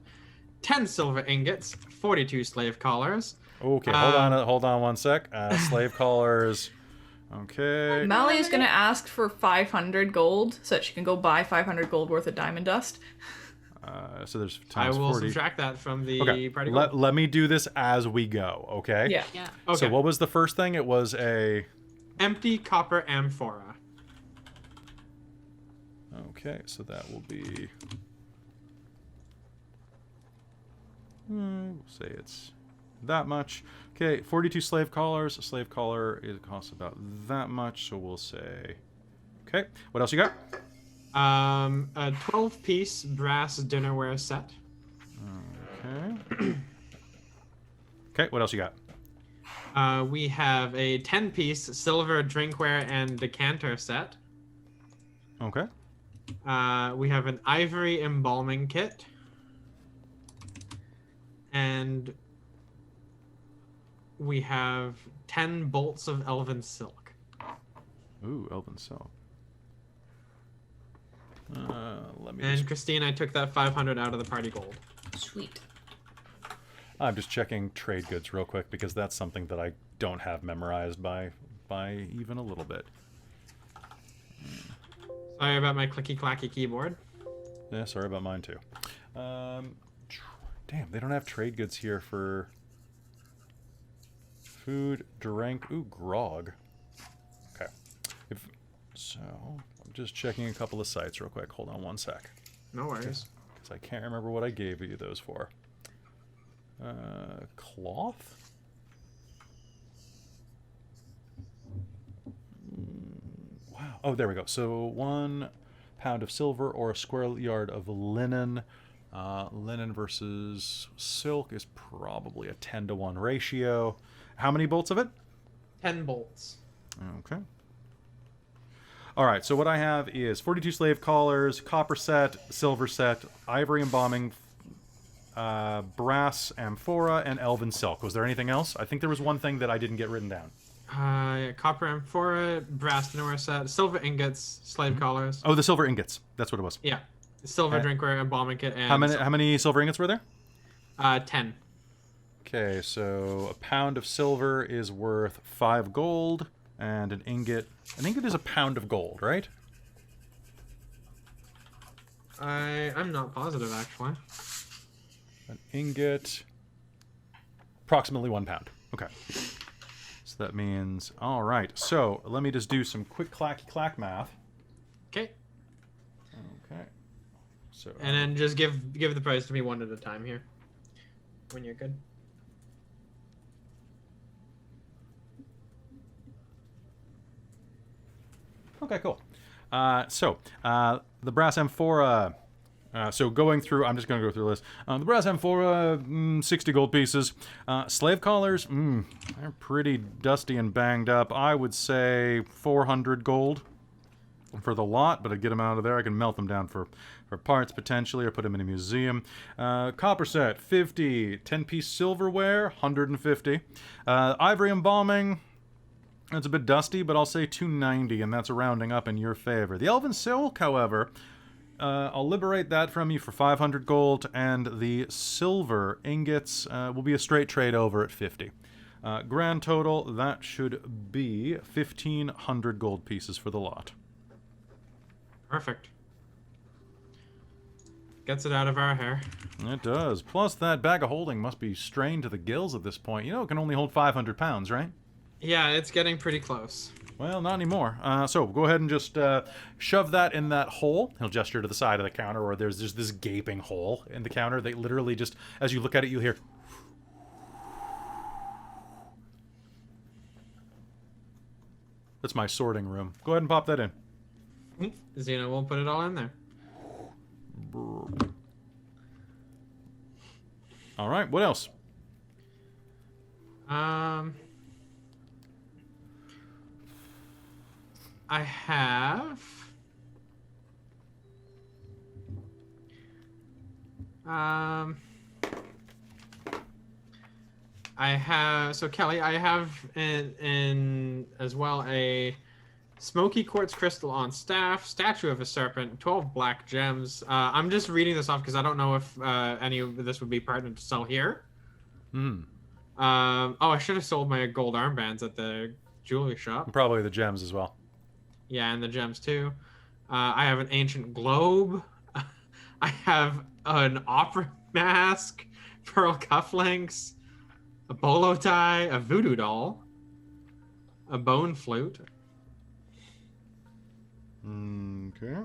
C: 10 silver ingots, 42 slave collars.
A: Okay, hold on one sec. Slave collars. Okay.
D: Malia is going to ask for 500 gold so that she can go buy 500 gold worth of diamond dust.
A: So there's
C: I
A: times
C: will
A: 40.
C: subtract that from the
A: Okay,
C: party gold.
A: let me do this as we go, okay?
D: Yeah.
B: Yeah.
C: Okay.
A: So what was the first thing? It was a...
C: Empty copper amphora.
A: Okay, so that will be... we'll say it's that much. Okay, 42 slave collars. A slave collar costs about that much, so we'll say... Okay, what else you got?
C: A 12-piece brass dinnerware set.
A: Okay. Okay, what else you got?
C: We have a 10-piece silver drinkware and decanter set.
A: Okay.
C: We have an ivory embalming kit. And we have 10 bolts of elven silk.
A: Ooh, elven silk. Let me
C: And
A: just...
C: Christine, I took that 500 out of the party gold.
D: Sweet.
A: I'm just checking trade goods real quick because that's something that I don't have memorized by even a little bit.
C: Sorry about my clicky-clacky keyboard.
A: Yeah, sorry about mine too. Damn, they don't have trade goods here for food, drink, ooh, grog. Okay. So, I'm just checking a couple of sites real quick. Hold on one sec.
C: No worries.
A: Because I can't remember what I gave you those for. Cloth? Wow. Oh, there we go. So 1 pound of silver or a square yard of linen. Linen versus silk is probably a 10-to-1 ratio. How many bolts of it?
C: 10 bolts.
A: Okay. All right, so what I have is 42 slave collars, copper set, silver set, ivory embalming brass amphora, and elven silk. Was there anything else? I think there was one thing that I didn't get written down.
C: Copper amphora, brass dinnerware set, silver ingots, slave collars.
A: Oh, the silver ingots. That's what it was.
C: Yeah, silver drinkware, embalming kit, and
A: How many silver ingots were there?
C: 10.
A: Okay, so a pound of silver is worth 5 gold, and an ingot is a pound of gold, right?
C: I'm not positive, actually.
A: An ingot, approximately 1 pound. Okay. So that means, all right. So let me just do some quick clacky-clack math.
C: Okay.
A: Okay. So.
C: And then just give the price to me one at a time here. When you're good.
A: Okay, cool. The brass amphora. So going through, I'm just going to go through the list. The brass amphora, 60 gold pieces. Slave collars, they're pretty dusty and banged up. I would say 400 gold for the lot, but I'd get them out of there. I can melt them down for parts potentially, or put them in a museum. Copper set, 50. 10-piece silverware, 150. Ivory embalming. It's a bit dusty, but I'll say 290, and that's a rounding up in your favor. The elven silk, however, I'll liberate that from you for 500 gold, and the silver ingots will be a straight trade over at 50. Grand total, that should be 1,500 gold pieces for the lot.
C: Perfect. Gets it out of our hair.
A: It does. Plus, that bag of holding must be strained to the gills at this point. You know, it can only hold 500 pounds, right?
C: Yeah, it's getting pretty close.
A: Well, not anymore. So go ahead and just shove that in that hole. He'll gesture to the side of the counter, or there's just this gaping hole in the counter. They literally just, as you look at it, you'll hear. That's my sorting room. Go ahead and pop that in.
C: Xena won't put it all in there.
A: All right, what else?
C: I have so Kelly, I have in as well a smoky quartz crystal on staff, statue of a serpent, 12 black gems. I'm just reading this off because I don't know if any of this would be pertinent to sell here. I should have sold my gold armbands at the jewelry shop.
A: Probably the gems as well.
C: Yeah, and the gems too. I have an ancient globe. I have an opera mask, pearl cufflinks, a bolo tie, a voodoo doll, a bone flute.
A: Okay.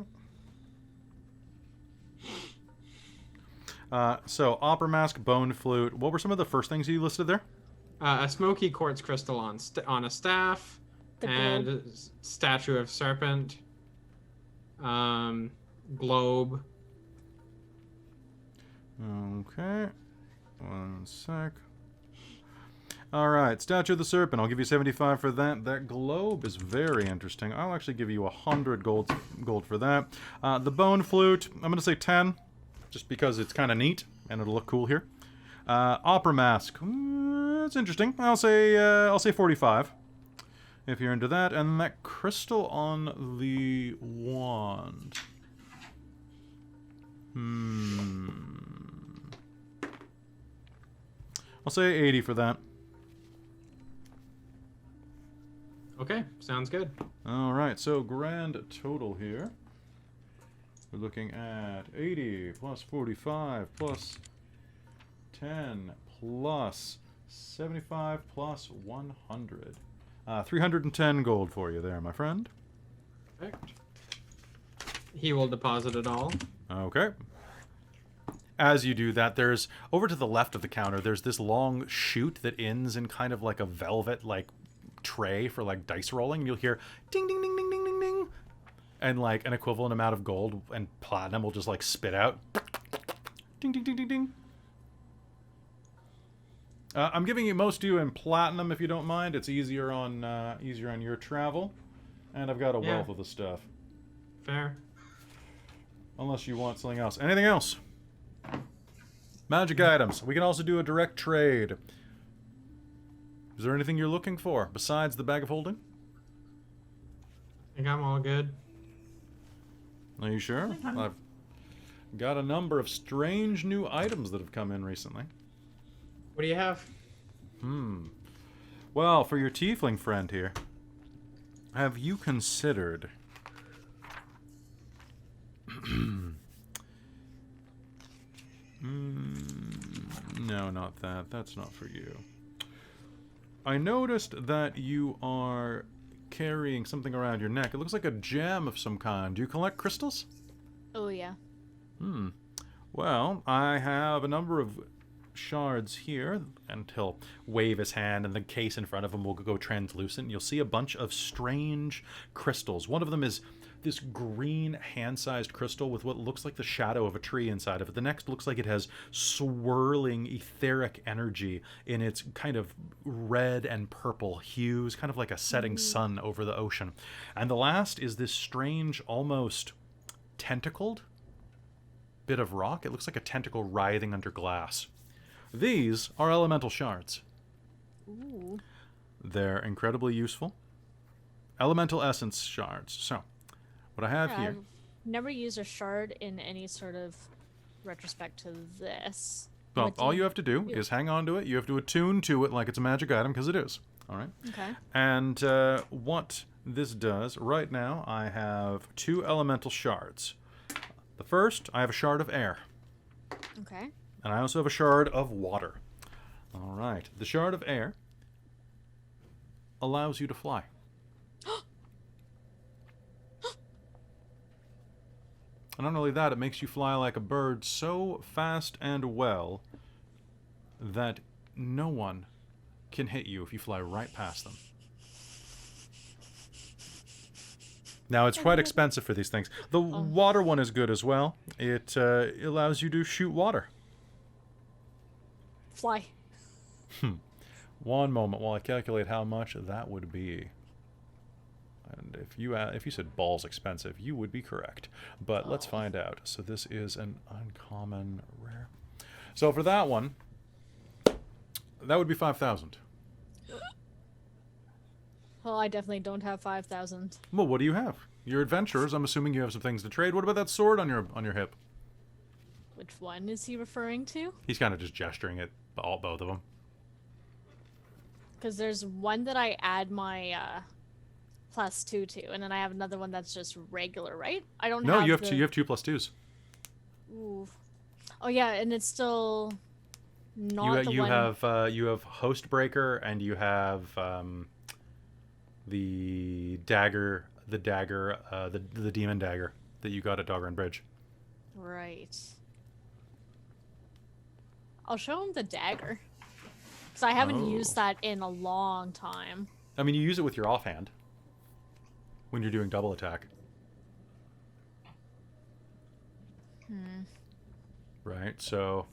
A: So opera mask, bone flute. What were some of the first things you listed there?
C: A smoky quartz crystal on a staff, and a statue of serpent. Globe.
A: Okay. One sec. All right, statue of the serpent. I'll give you 75 for that. That globe is very interesting. I'll actually give you 100 gold for that. The bone flute. I'm gonna say 10, just because it's kind of neat and it'll look cool here. Opera mask. That's interesting. I'll say 45 if you're into that. And that crystal on the wand. I'll say 80 for that.
C: Okay, sounds good.
A: All right, so grand total here. We're looking at 80 plus 45 plus 10 plus 75 plus 100. 310 gold for you there, my friend.
C: Perfect. He will deposit it all.
A: Okay. As you do that, there's, over to the left of the counter, there's this long chute that ends in kind of like a velvet, like, tray for, like, dice rolling. You'll hear ding, ding, ding, ding, ding, ding, ding. And, like, an equivalent amount of gold and platinum will just, like, spit out. Ding, ding, ding, ding, ding. I'm giving you most of you in platinum, if you don't mind. It's easier on your travel. And I've got a wealth of the stuff.
C: Fair.
A: Unless you want something else. Anything else? Magic items. We can also do a direct trade. Is there anything you're looking for besides the bag of holding?
C: I think I'm all good.
A: Are you sure? I've got a number of strange new items that have come in recently.
C: What do you have?
A: Well, for your tiefling friend here, have you considered... No, not that. That's not for you. I noticed that you are carrying something around your neck. It looks like a gem of some kind. Do you collect crystals?
E: Oh, yeah.
A: Well, I have a number of shards here, and he'll wave his hand, and the case in front of him will go translucent. You'll see a bunch of strange crystals. One of them is this green hand-sized crystal with what looks like the shadow of a tree inside of it. The next looks like it has swirling etheric energy in its kind of red and purple hues, kind of like a setting sun over the ocean. And the last is this strange, almost tentacled bit of rock. It looks like a tentacle writhing under glass. These are elemental shards.
E: Ooh.
A: They're incredibly useful. Elemental essence shards. So, what I have here...
E: I've never used a shard in any sort of retrospect to this.
A: Well, all you have to do is hang on to it. You have to attune to it like it's a magic item, because it is. All right?
E: Okay.
A: And what this does, right now, I have 2 elemental shards. The first, I have a shard of air.
E: Okay.
A: And I also have a shard of water. All right. The shard of air allows you to fly. And not only that, it makes you fly like a bird so fast and well that no one can hit you if you fly right past them. Now, it's quite expensive for these things. The water one is good as well. It allows you to shoot water.
E: Fly.
A: One moment while I calculate how much that would be. And if you said balls expensive, you would be correct. But let's find out. So this is an uncommon rare. So for that one, that would be 5,000.
E: Well, I definitely don't have 5,000.
A: Well, what do you have? You're adventurers. I'm assuming you have some things to trade. What about that sword on your hip?
E: Which one is he referring to?
A: He's kind of just gesturing at both of them.
E: Because there's one that I add my +2 to, and then I have another one that's just regular, right? I don't
A: No,
E: have
A: you have 2. You have 2 +2s.
E: Ooh. Oh yeah, and it's still not the
A: you
E: one.
A: You have Host Breaker, and you have the dagger, the demon dagger that you got at Doggerland Bridge.
E: Right. I'll show him the dagger. Because I haven't used that in a long time.
A: I mean, you use it with your offhand when you're doing double attack. Right, so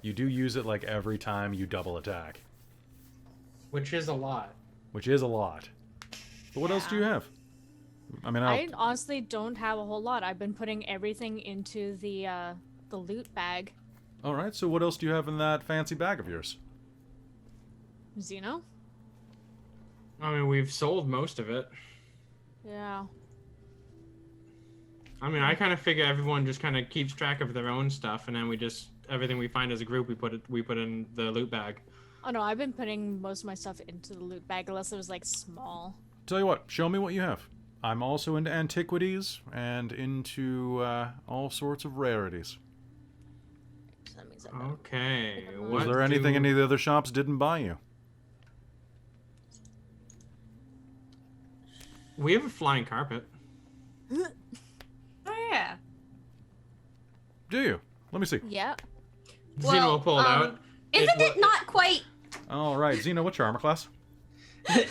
A: you do use it like every time you double attack.
C: Which is a lot.
A: Which is a lot. But what else do you have? I mean,
E: I honestly don't have a whole lot. I've been putting everything into the loot bag.
A: All right, so what else do you have in that fancy bag of yours?
E: Xeno?
C: I mean, we've sold most of it.
E: Yeah.
C: I mean, I kind of figure everyone just kind of keeps track of their own stuff, and then we just everything we find as a group, we put in the loot bag.
E: Oh no, I've been putting most of my stuff into the loot bag, unless it was like small.
A: Tell you what, show me what you have. I'm also into antiquities and into all sorts of rarities.
C: Okay.
A: Was there anything any of the other shops didn't buy you?
C: We have a flying carpet.
B: Oh yeah.
A: Do you? Let me see.
E: Yeah.
C: Xeno will pull it out.
B: Isn't it not quite?
A: All right, Xeno, what's your armor class?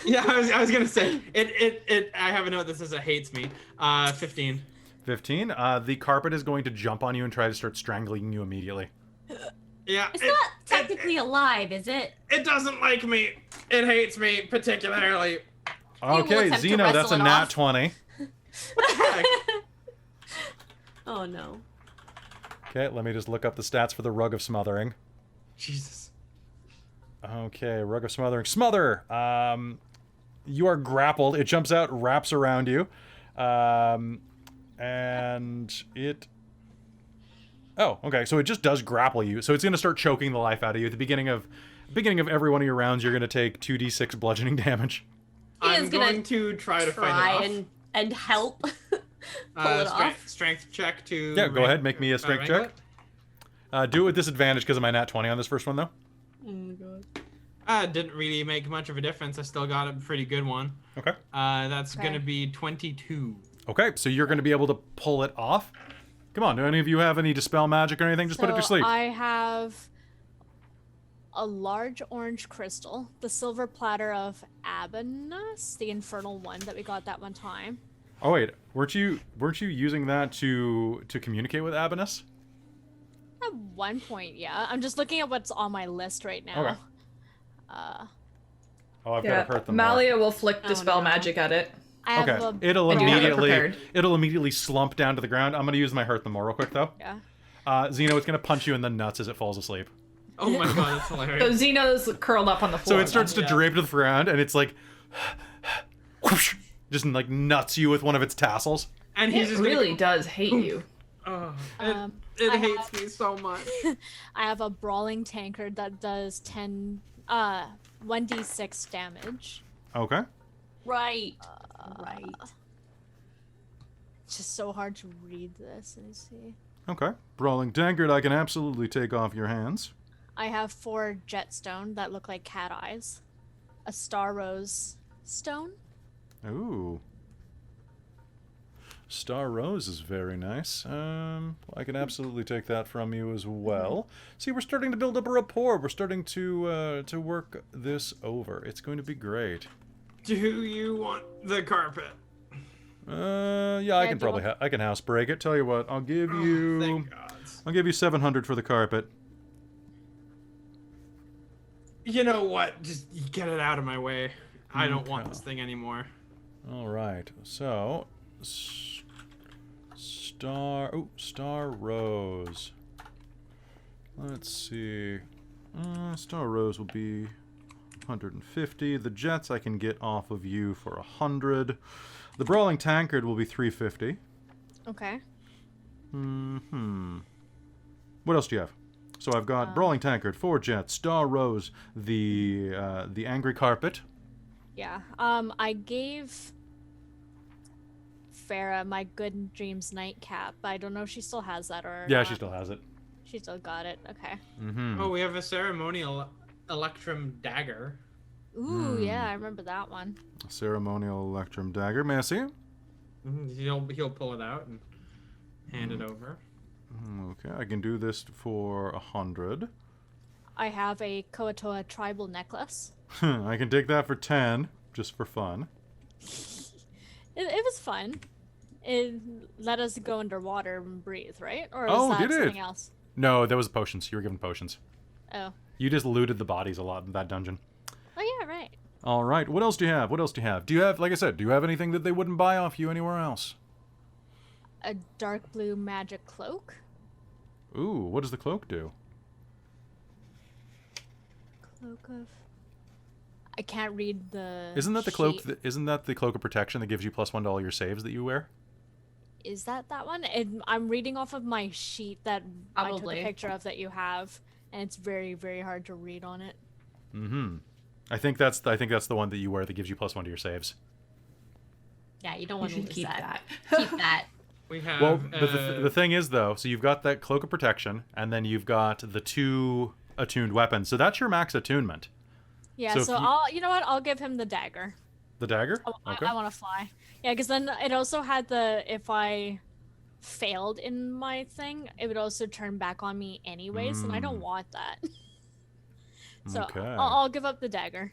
C: Yeah, I was gonna say it. I have a note that says it hates me. 15.
A: 15. The carpet is going to jump on you and try to start strangling you immediately.
C: Yeah.
B: It's not technically alive, is it?
C: It doesn't like me. It hates me particularly.
A: Okay,
B: attempt to
A: Xeno, that's a
B: wrestle it
A: nat
B: off.
A: 20.
C: What the heck?
B: Oh no.
A: Okay, let me just look up the stats for the Rug of Smothering.
C: Jesus.
A: Okay, Rug of Smothering. Smother! You are grappled. It jumps out, wraps around you. And it... Oh, okay, so it just does grapple you. So it's going to start choking the life out of you. At the beginning of every one of your rounds, you're going to take 2d6 bludgeoning damage.
C: I'm going to try to fight it off.
B: and help pull it off.
C: Strength check to...
A: Yeah, go ahead. Make me a strength check. Do it with disadvantage because of my nat 20 on this first one, though.
B: Oh my god.
C: Didn't really make much of a difference. I still got a pretty good one.
A: Okay.
C: That's going to be 22.
A: Okay, so you're going to be able to pull it off. Come on, do any of you have any dispel magic or anything? Just put it to sleep.
E: I have a large orange crystal, the silver platter of Abanus, the infernal one that we got that one time.
A: Oh wait, weren't you using that to communicate with Abanus?
E: At one point, yeah. I'm just looking at what's on my list right now.
A: Okay. I've got to hurt them.
D: Malia will flick dispel
E: no.
D: magic at it.
E: I have
A: Okay,
E: a
A: it'll
D: prepared.
A: immediately slump down to the ground. I'm going to use my hurt them more real quick though.
E: Yeah.
A: Zeno, it's going to punch you in the nuts as it falls asleep.
C: Oh my god, that's
D: So
C: hilarious.
D: Zeno's curled up on the floor.
A: So it starts to drape to the ground, and it's like, whoosh, just like nuts you with one of its tassels.
C: And he's
D: It
C: just
D: really does hate you.
C: Oh,
E: I
C: it hates
E: have-
C: me so much.
E: I have a brawling tankard that does 1d6 damage.
A: Okay.
B: Right. Right.
E: It's just so hard to read this. Let me see.
A: Okay. Brawling Tankard, I can absolutely take off your hands.
E: I have 4 jetstone that look like cat eyes. A star rose stone.
A: Ooh. Star Rose is very nice. I can absolutely take that from you as well. See, we're starting to build up a rapport. We're starting to work this over. It's going to be great.
C: Do you want the carpet?
A: Yeah, I can probably I can house break it. Tell you what, I'll give you
C: Thank God.
A: I'll give you 700 for the carpet.
C: You know what? Just get it out of my way. I don't want
A: Okay.
C: this thing anymore.
A: All right. So, Star Rose. Let's see. Star Rose will be 150. The jets I can get off of you for 100. The Brawling Tankard will be 350.
E: Okay.
A: What else do you have? So I've got Brawling Tankard, 4 jets, Star Rose, the Angry Carpet.
E: Yeah. I gave Farah my Good Dreams nightcap, but I don't know if she still has that or
A: Yeah,
E: not.
A: she still has it.
E: She still got it. Okay.
C: Oh, we have a ceremonial electrum dagger.
E: Ooh, yeah, I remember that one.
A: Ceremonial Electrum Dagger. May I see it?
C: He'll pull it out and hand it over.
A: Okay, I can do this for 100.
E: I have a Koatoa tribal necklace.
A: I can take that for 10, just for fun.
E: It was fun. It let us go underwater and breathe, right? Or
A: Oh,
E: is that
A: did it?
E: something else?
A: No, that was potions. You were given potions.
E: Oh.
A: You just looted the bodies a lot in that dungeon.
E: Oh yeah, right.
A: All right. What else do you have? What else do you have? Do you have, like I said, do you have anything that they wouldn't buy off you anywhere else?
E: A dark blue magic cloak.
A: Ooh, what does the cloak do?
E: Cloak of. I can't read the.
A: Isn't that the cloak?
E: sheet.
A: Isn't that the cloak of protection that gives you +1 to all your saves that you wear?
E: Is that one? I'm reading off of my sheet that I took
D: Probably.
E: a picture of that you have, and it's very, very hard to read on it.
A: I think that's the one that you wear that gives you +1 to your saves.
B: Yeah, you don't
D: You
B: want to
D: should
B: lose
D: keep
B: that.
D: that.
B: Keep that.
C: We have.
A: Well, but the thing is, though, so you've got that cloak of protection, and then you've got the 2 attuned weapons. So that's your max attunement.
E: Yeah,
A: So if
E: so
A: you-
E: you know what? I'll give him the dagger.
A: The dagger?
E: I want to fly. Yeah, because then it also had if I failed in my thing, it would also turn back on me anyways, and I don't want that. So
A: Okay.
E: I'll give up the dagger.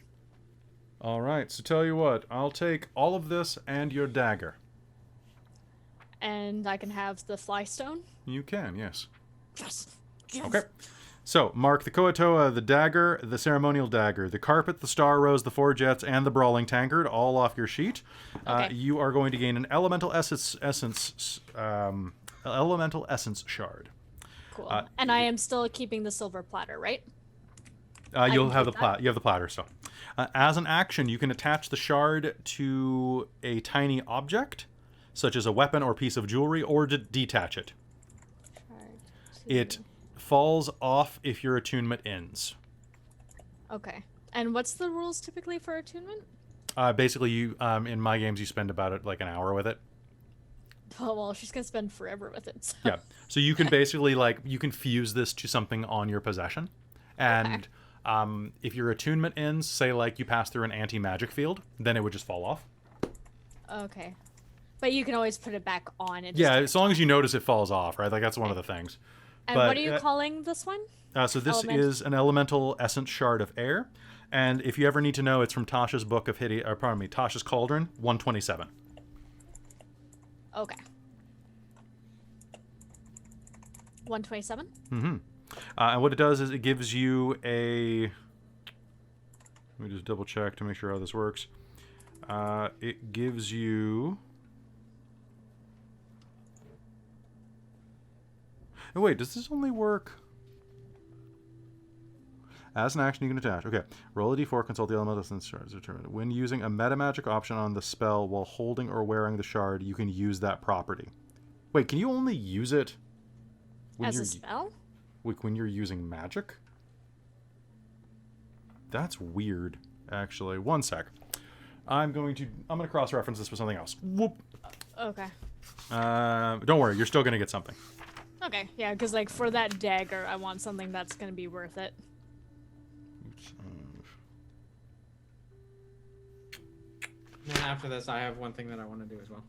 A: All right. So tell you what, I'll take all of this and your dagger.
E: And I can have the fly stone.
A: You can, yes.
E: Yes.
A: Okay. So, Mark, the Koatoa, the dagger, the ceremonial dagger, the carpet, the star rose, the 4 jets, and the brawling tankard, all off your sheet.
E: Okay.
A: You are going to gain an elemental essence shard.
E: Cool. And I am still keeping the silver platter, right?
A: You'll have
E: keep
A: you have the platter still. As an action, you can attach the shard to a tiny object, such as a weapon or piece of jewelry, or detach it. It falls off if your attunement ends.
E: Okay. And what's the rules typically for attunement?
A: Basically, you in my games, you spend about like an hour with it.
E: Oh, well, she's going to spend forever with it. So.
A: Yeah. So you can basically you can fuse this to something on your possession. And if your attunement ends, say like you pass through an anti-magic field, then it would just fall off.
E: Okay. But you can always put it back on. And
A: Yeah, as long as you notice it falls off, right? Like that's one of the things.
E: And what are you calling this one?
A: So this is an elemental essence shard of air. And if you ever need to know, it's from Tasha's book of Tasha's Cauldron, 127.
E: Okay. 127?
A: Mm-hmm. And what it does is it gives you a... Let me just double check to make sure how this works. It gives you... Oh, wait, does this only work... As an action, you can attach. Okay. Roll a d4, consult the elemental essence shards. Determined. When using a meta magic option on the spell while holding or wearing the shard, you can use that property. Wait, can you only use it when
E: as a spell?
A: When you're using magic? That's weird, actually. One sec. I'm gonna cross-reference this with something else. Whoop.
E: Okay.
A: Don't worry, you're still gonna get something.
E: Okay, yeah, because like for that dagger, I want something that's gonna be worth it.
C: And after this, I have one thing that I want to do as well.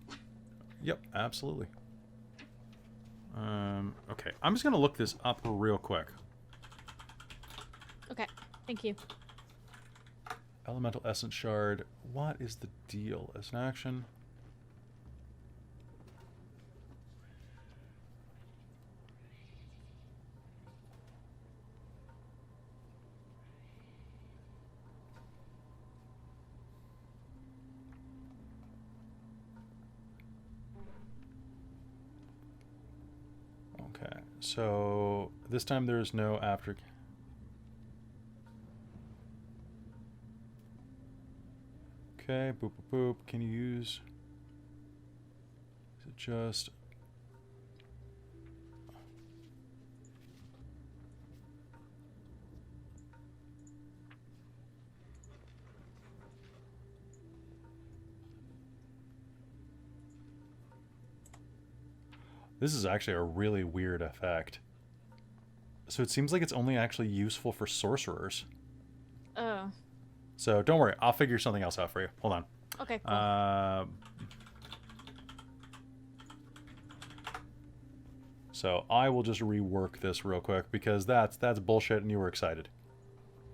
A: Yep, absolutely. Okay, I'm just gonna look this up real quick.
E: Okay, thank you.
A: Elemental Essence Shard. What is the deal? As an action? Okay, so this time there is no after... Okay, boop, boop, boop. Can you use... Is it just... This is actually a really weird effect. So it seems like it's only actually useful for sorcerers.
E: Oh.
A: So don't worry, I'll figure something else out for you. Hold on.
E: Okay, cool.
A: So I will just rework this real quick because that's bullshit and you were excited.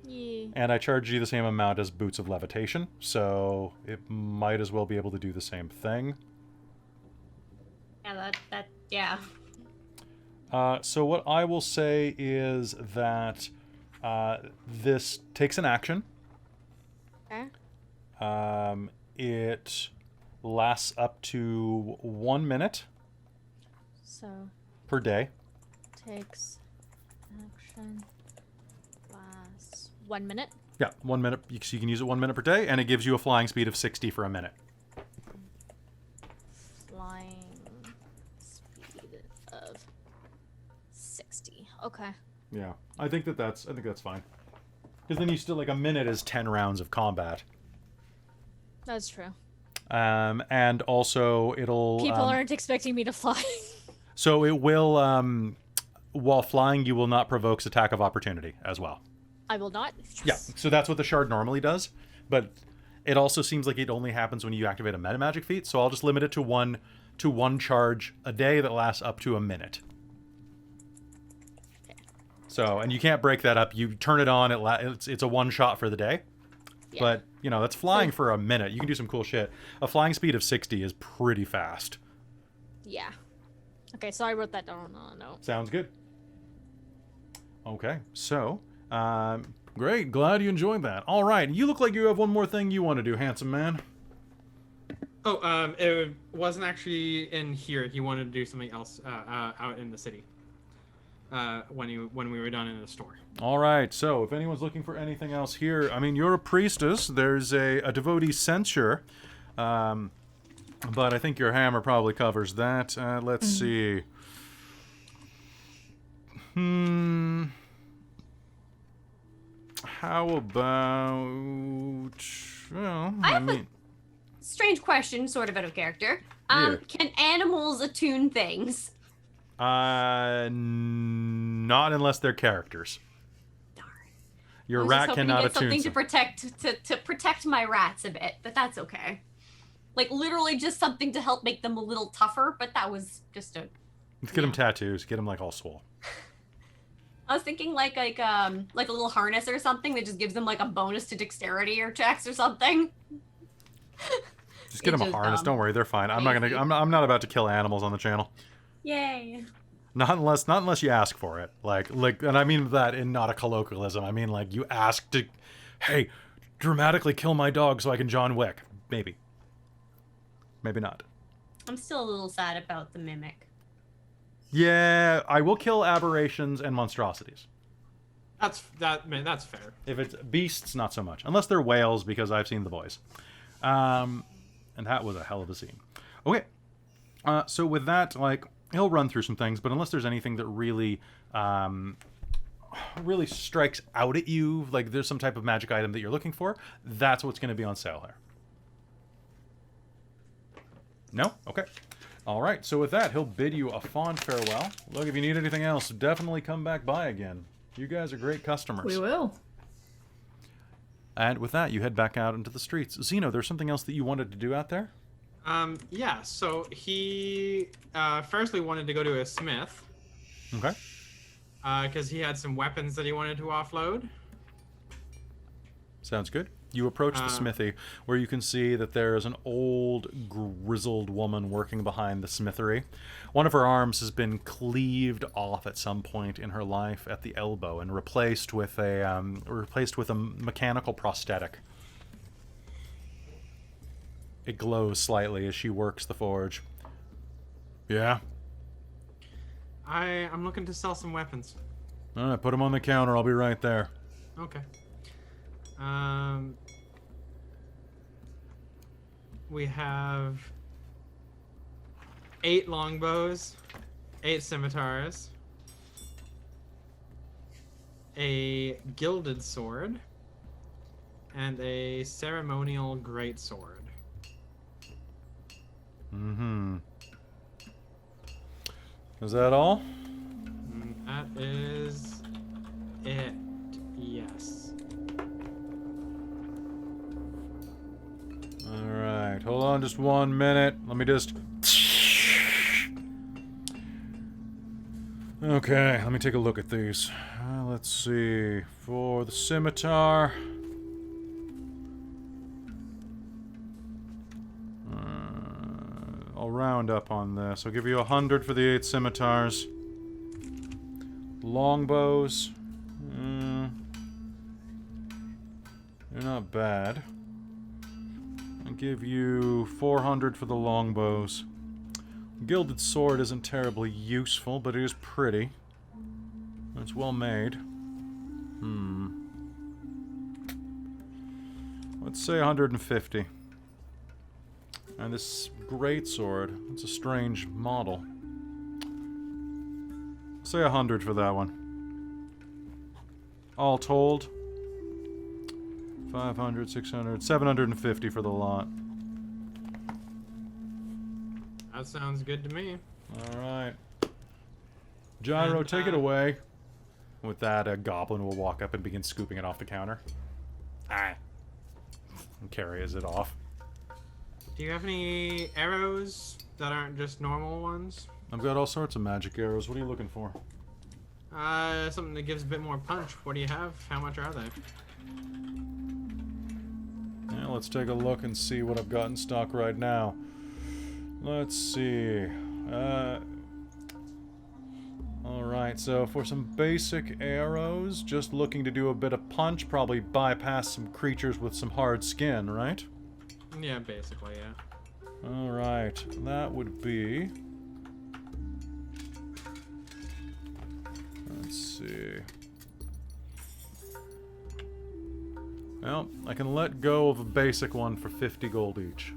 E: Yeah.
A: And I charged you the same amount as Boots of Levitation, so it might as well be able to do the same thing.
B: Yeah, yeah.
A: So what I will say is that this takes an action.
E: Okay.
A: It lasts up to 1 minute
E: So
A: per day.
E: takes action lasts 1 minute.
A: Yeah, 1 minute. So you can use it 1 minute per day, and it gives you a flying speed of 60 for a minute.
E: Flying speed of 60. Okay.
A: Yeah, I think that's fine. Because then you still, like, a minute is 10 rounds of combat.
E: That's true.
A: And also it'll...
E: People aren't expecting me to fly.
A: So it will, while flying, you will not provoke attack of opportunity as well.
E: I will not. Yes.
A: Yeah, so that's what the shard normally does. But it also seems like it only happens when you activate a meta magic feat. So I'll just limit it to one charge a day that lasts up to a minute. So, and you can't break that up. You turn it on, it's a one shot for the day. Yeah. But, you know, that's flying for a minute. You can do some cool shit. A flying speed of 60 is pretty fast.
E: Yeah. Okay, so I wrote that down on a note.
A: Sounds good. Okay, so, great. Glad you enjoyed that. All right, you look like you have one more thing you want to do, handsome man.
C: Oh, it wasn't actually in here. He wanted to do something else out in the city. when we were done in the store.
A: All right, so if anyone's looking for anything else here, I mean, you're a priestess. There's a devotee censure, but I think your hammer probably covers that. Let's see. How about... Well,
B: I mean... Strange question, sort of out of character.
A: Yeah.
B: Can animals attune things?
A: Not unless they're characters.
B: Darn.
A: Your
B: I was
A: rat
B: just hoping
A: cannot
B: to get
A: attune
B: something to protect my rats a bit, but that's okay. Like literally just something to help make them a little tougher, but that was just a.
A: Let's get them tattoos. Get them like all swole.
B: I was thinking like a little harness or something that just gives them like a bonus to dexterity or checks or something.
A: Just get them a harness. Don't worry, they're fine. I'm not about to kill animals on the channel.
B: Yay.
A: Not unless you ask for it. Like, and I mean that in not a colloquialism. I mean like you ask to, hey, dramatically kill my dog so I can John Wick. Maybe. Maybe not.
B: I'm still a little sad about the mimic.
A: Yeah, I will kill aberrations and monstrosities.
C: That's fair.
A: If it's beasts, not so much. Unless they're whales, because I've seen The Boys. And that was a hell of a scene. Okay. So with that, like, he'll run through some things, but unless there's anything that really, really strikes out at you, like there's some type of magic item that you're looking for, that's what's going to be on sale here. No? Okay. All right. So with that, he'll bid you a fond farewell. Look, if you need anything else, definitely come back by again. You guys are great customers.
D: We will.
A: And with that, you head back out into the streets. Zeno, there's something else that you wanted to do out there?
C: Yeah, so he firstly wanted to go to a smith.
A: Okay.
C: Because he had some weapons that he wanted to offload.
A: Sounds good. You approach the smithy, where you can see that there is an old, grizzled woman working behind the smithery. One of her arms has been cleaved off at some point in her life at the elbow and replaced with a mechanical prosthetic. It glows slightly as she works the forge. Yeah?
C: I'm looking to sell some weapons.
A: All right, put them on the counter. I'll be right there.
C: Okay. We have 8 longbows, 8 scimitars, a gilded sword, and a ceremonial greatsword.
A: Mm-hmm. Is that all?
C: That is it. Yes.
A: Alright, hold on just 1 minute. Let me just... Okay, let me take a look at these. Let's see. For the scimitar... I'll round up on this. I'll give you 100 for the 8 scimitars. Longbows. They're not bad. I'll give you 400 for the longbows. Gilded sword isn't terribly useful, but it is pretty. It's well made. Let's say 150. And this greatsword, it's a strange model. Say 100 for that one. All told, 500, 600, 750 for the lot.
C: That sounds good to me.
A: Alright. Gyro, take it away. With that, a goblin will walk up and begin scooping it off the counter. And carries it off.
C: Do you have any arrows that aren't just normal ones?
A: I've got all sorts of magic arrows. What are you looking for?
C: Something that gives a bit more punch. What do you have? How much are they?
A: Yeah, let's take a look and see what I've got in stock right now. Let's see. Alright, so for some basic arrows, just looking to do a bit of punch, probably bypass some creatures with some hard skin, right?
C: Yeah, basically, yeah.
A: Alright, that would be... see. Well, I can let go of a basic one for 50 gold each.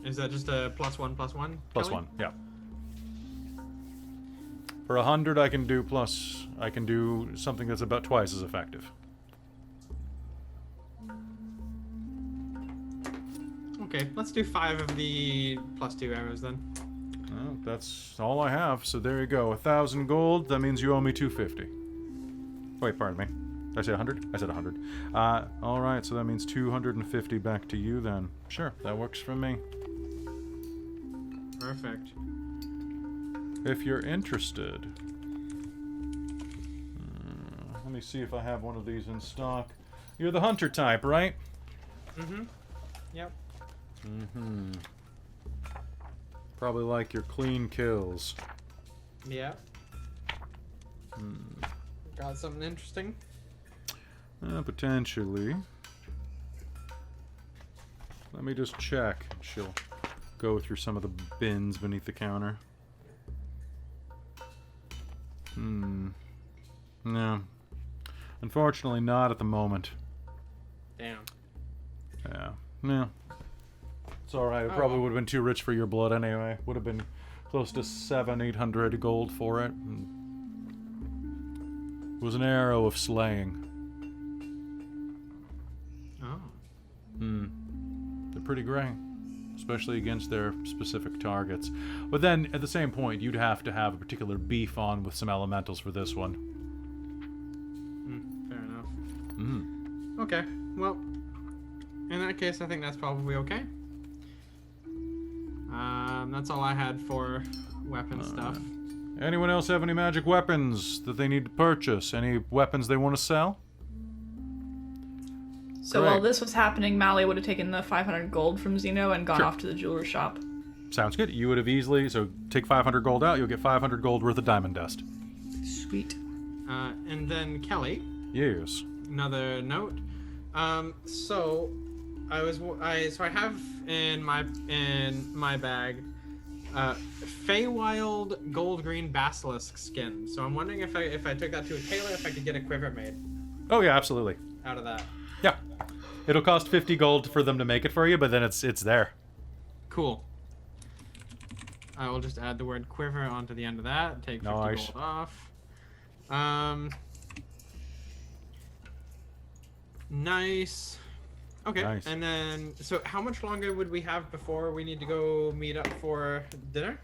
C: Is that just a +1/+1?
A: Plus
C: Kelly?
A: 1, yeah. For 100, I can do something that's about twice as effective.
C: Okay, let's do 5 of the +2 arrows then.
A: Well, that's all I have, so there you go. 1,000 gold, that means you owe me 250. Wait, pardon me. Did I say 100? I said 100. Alright, so that means 250 back to you then. Sure, that works for me.
C: Perfect.
A: If you're interested. Let me see if I have one of these in stock. You're the hunter type, right?
C: Mm-hmm. Yep.
A: Mm-hmm. Probably like your clean kills.
C: Yeah. Got something interesting?
A: Potentially. Let me just check. She'll go through some of the bins beneath the counter. No. Unfortunately, not at the moment.
C: Damn.
A: Yeah. No. It's alright. It probably would have been too rich for your blood anyway. Would have been close to 700-800 gold for it. It was an arrow of slaying.
C: Oh.
A: They're pretty great. Especially against their specific targets. But then, at the same point, you'd have to have a particular beef on with some elementals for this one.
C: Fair enough. Okay, well, in that case, I think that's probably okay. That's all I had for weapon stuff.
A: Anyone else have any magic weapons that they need to purchase? Any weapons they want to sell?
D: So
A: Great.
D: while this was happening, Mally would have taken the 500 gold from Zeno and gone
A: Sure.
D: off to the jeweler shop.
A: Sounds good. You would have easily... So, take 500 gold out, you'll get 500 gold worth of diamond dust.
D: Sweet.
C: And then Kelly,
A: Yes.
C: another note. So I have in my bag Feywild gold green basilisk skin. So I'm wondering if I took that to a tailor, if I could get a quiver made
A: Oh, yeah, absolutely.
C: out of that.
A: Yeah. It'll cost 50 gold for them to make it for you, but then it's there.
C: Cool. I will just add the word quiver onto the end of that. Take 50
A: Nice.
C: gold off. Nice. Okay.
A: Nice.
C: And then, so how much longer would we have before we need to go meet up for dinner?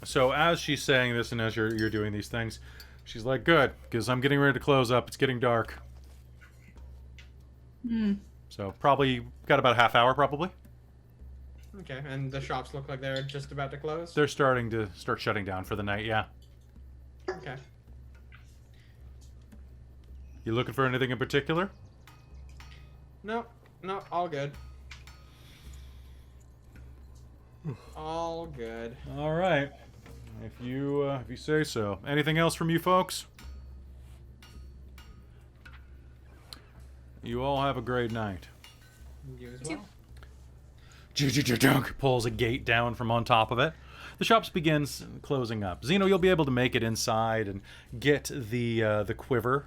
A: So as she's saying this and as you're doing these things, she's like, good, because I'm getting ready to close up. It's getting dark. So probably got about a half hour, probably.
C: Okay, and the shops look like they're just about to close?
A: They're starting to shutting down for the night, yeah.
C: Okay.
A: You looking for anything in particular?
C: No, all good. All good.
A: All right. If you say so. Anything else from you folks? You all have a great night.
C: You as well.
A: Dunk pulls a gate down from on top of it. The shops begins closing up. Zeno, you'll be able to make it inside and get the quiver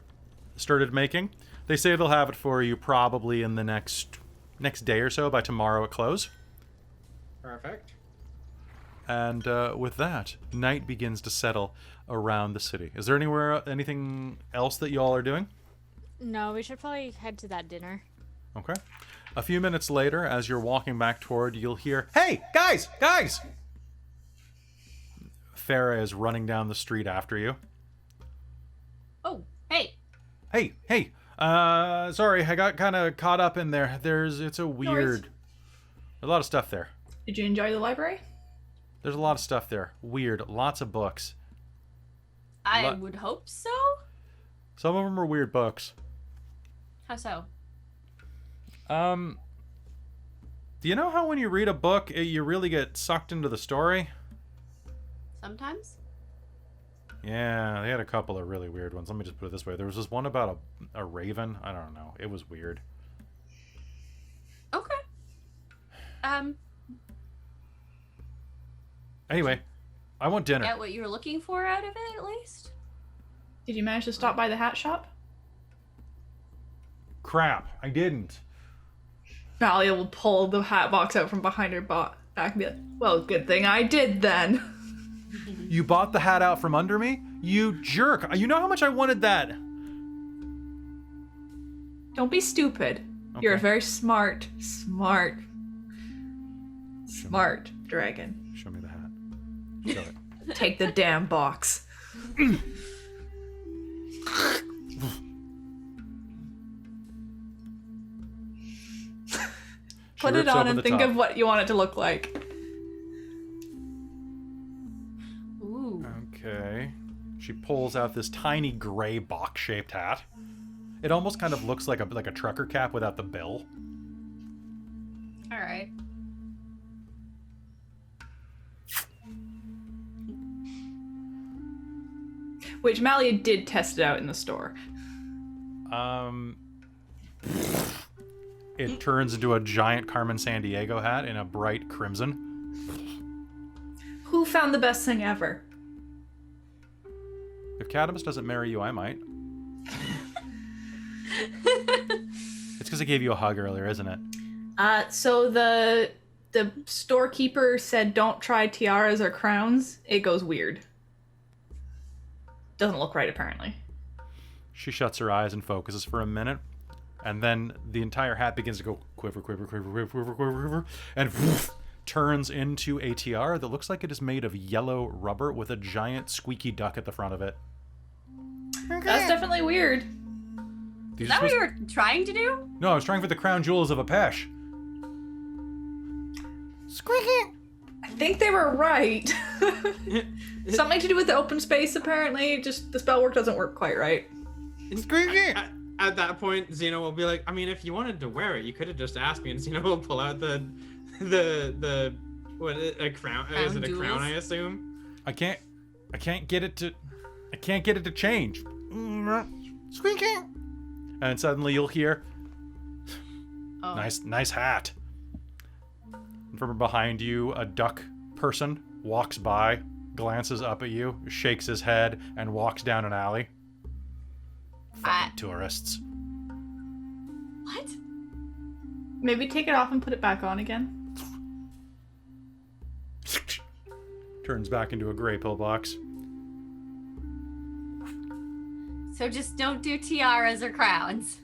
A: started making. They say they'll have it for you probably in the next day or so, by tomorrow at close.
C: Perfect.
A: And with that, night begins to settle around the city. Is there anything else that y'all are doing?
E: No, we should probably head to that dinner.
A: Okay. A few minutes later, as you're walking back toward, you'll hear, "Hey, guys! Farah is running down the street after you.
B: Oh, hey.
A: Hey! Sorry, I got kind of caught up in there. It's a weird... a lot of stuff there.
D: Did you enjoy the library?
A: There's a lot of stuff there. Weird. Lots of books.
B: I would hope so.
A: Some of them are weird books.
B: How so?
A: Do you know how when you read a book, you really get sucked into the story?
B: Sometimes?
A: Yeah, they had a couple of really weird ones. Let me just put it this way. There was this one about a raven. I don't know. It was weird.
B: Okay.
A: Anyway, I want dinner.
B: Get what you were looking for out of it, at least?
D: Did you manage to stop by the hat shop?
A: Crap, I didn't.
D: Valia will pull the hat box out from behind her back and be like, well, good thing I did then.
A: You bought the hat out from under me? You jerk. You know how much I wanted that.
D: Don't be stupid. You're a
A: Okay.
D: very smart dragon.
A: Show me the hat. Show it.
D: Take the damn box. Put it
A: rips
D: on
A: over
D: and
A: the
D: think
A: top.
D: of what you want it to look like.
B: Ooh.
A: Okay. She pulls out this tiny gray box-shaped hat. It almost kind of looks like a trucker cap without the bill.
B: All right.
D: Which MacLeod did test it out in the store.
A: It turns into a giant Carmen Sandiego hat in a bright crimson.
D: Who found the best thing ever?
A: If Cadamus doesn't marry you, I might. It's because I gave you a hug earlier, isn't it?
D: So the storekeeper said don't try tiaras or crowns. It goes weird. Doesn't look right, apparently.
A: She shuts her eyes and focuses for a minute, and then the entire hat begins to go quiver, quiver, quiver, quiver, quiver, quiver, quiver, and turns into a tiara that looks like it is made of yellow rubber with a giant squeaky duck at the front of it.
D: That's definitely weird.
A: These
B: Is that
A: are
B: what you
A: supposed-
B: were trying to do?
A: No, I was trying for the crown jewels of Apesh. Squeaky!
D: I think they were right. Something to do with the open space, apparently. Just the spell work doesn't work quite right.
A: Squeaky!
C: At that point, Xeno will be like, I mean, if you wanted to wear it, you could have just asked me, and Xeno will pull out the a crown. Is it a crown?
B: jewels?
C: I assume.
A: I can't get it to change. Squeaky! And suddenly you'll hear,
B: Oh.
A: nice hat. And from behind you, a duck person walks by, glances up at you, shakes his head, and walks down an alley. Fucking tourists.
B: What?
D: Maybe take it off and put it back on again.
A: Turns back into a gray pillbox.
B: So just don't do tiaras or crowns.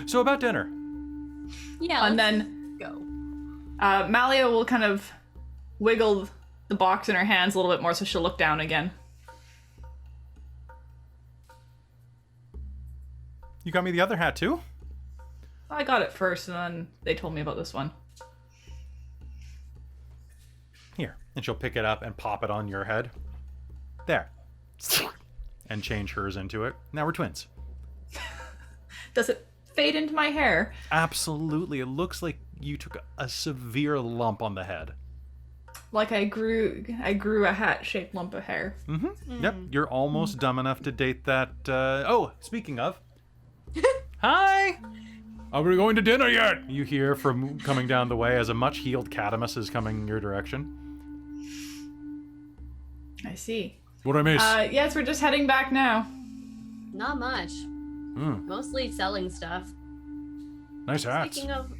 A: So about dinner.
B: Yeah.
D: And
B: let's
D: then
B: go.
D: Malia will kind of wiggle the box in her hands a little bit more so she'll look down again.
A: You got me the other hat too?
D: I got it first and then they told me about this one.
A: Here. And she'll pick it up and pop it on your head. There. And change hers into it. Now we're twins.
D: Does it fade into my hair?
A: Absolutely. It looks like you took a severe lump on the head.
D: Like I grew a hat-shaped lump of hair.
A: Mm-hmm. Yep. You're almost dumb enough to date that. Oh, speaking of. Hi! Are we going to dinner yet? You hear from coming down the way as a much-healed Cadamus is coming your direction.
D: I see.
A: What I miss?
D: Yes, we're just heading back now.
B: Not much. Mostly selling stuff.
A: Nice hats.
B: Speaking of,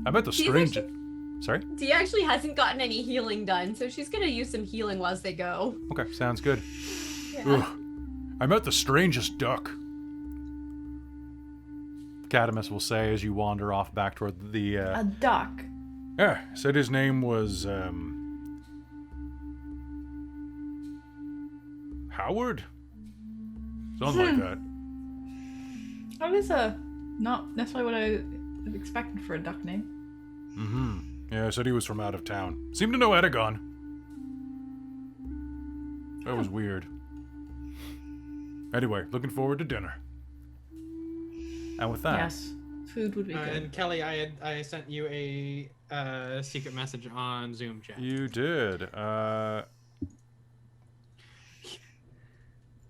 A: I bet the
B: She's
A: strange.
B: actually-
A: Sorry?
B: Dee actually hasn't gotten any healing done, so she's gonna use some healing whilst they go.
A: Okay, sounds good.
B: Yeah.
A: Ugh. I met the strangest duck. Cadamus will say as you wander off back toward the.
D: A duck.
A: Yeah, said his name was Howard. Something like that.
D: That is not necessarily what I have expected for a duck name.
A: Mm-hmm. Yeah, said he was from out of town. Seemed to know Edagon. That was weird. Anyway, looking forward to dinner. And with that,
D: Yes, food would be good.
C: And Kelly, I sent you a secret message on Zoom chat.
A: you did.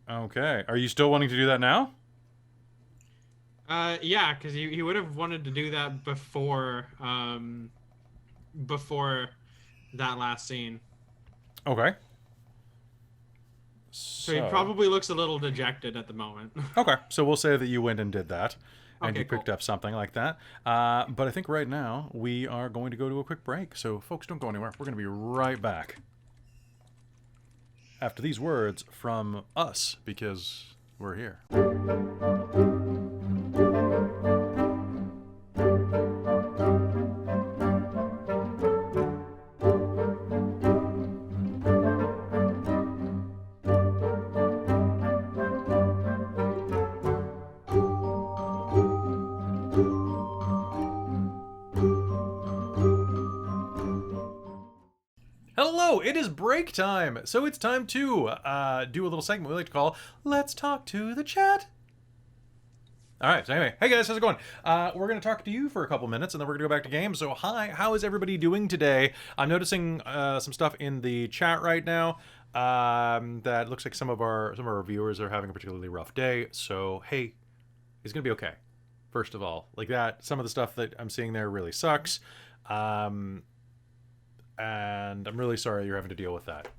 A: Okay. Are you still wanting to do that now?
C: Yeah, because he would have wanted to do that before that last scene.
A: Okay.
C: So he probably looks a little dejected at the moment.
A: Okay, so we'll say that you went and did that, and
C: Okay,
A: you picked
C: cool.
A: up something like that. But I think right now we are going to go to a quick break. So, folks, don't go anywhere. We're going to be right back after these words from us, because we're here. Hello, it is break time, so it's time to do a little segment we like to call Let's Talk to the Chat. All right, so anyway, hey guys, how's it going? We're going to talk to you for a couple minutes, and then we're going to go back to games. So hi, how is everybody doing today? I'm noticing some stuff in the chat right now that looks like some of our viewers are having a particularly rough day. So hey, it's going to be okay. First of all, like that, some of the stuff that I'm seeing there really sucks. And I'm really sorry you're having to deal with that.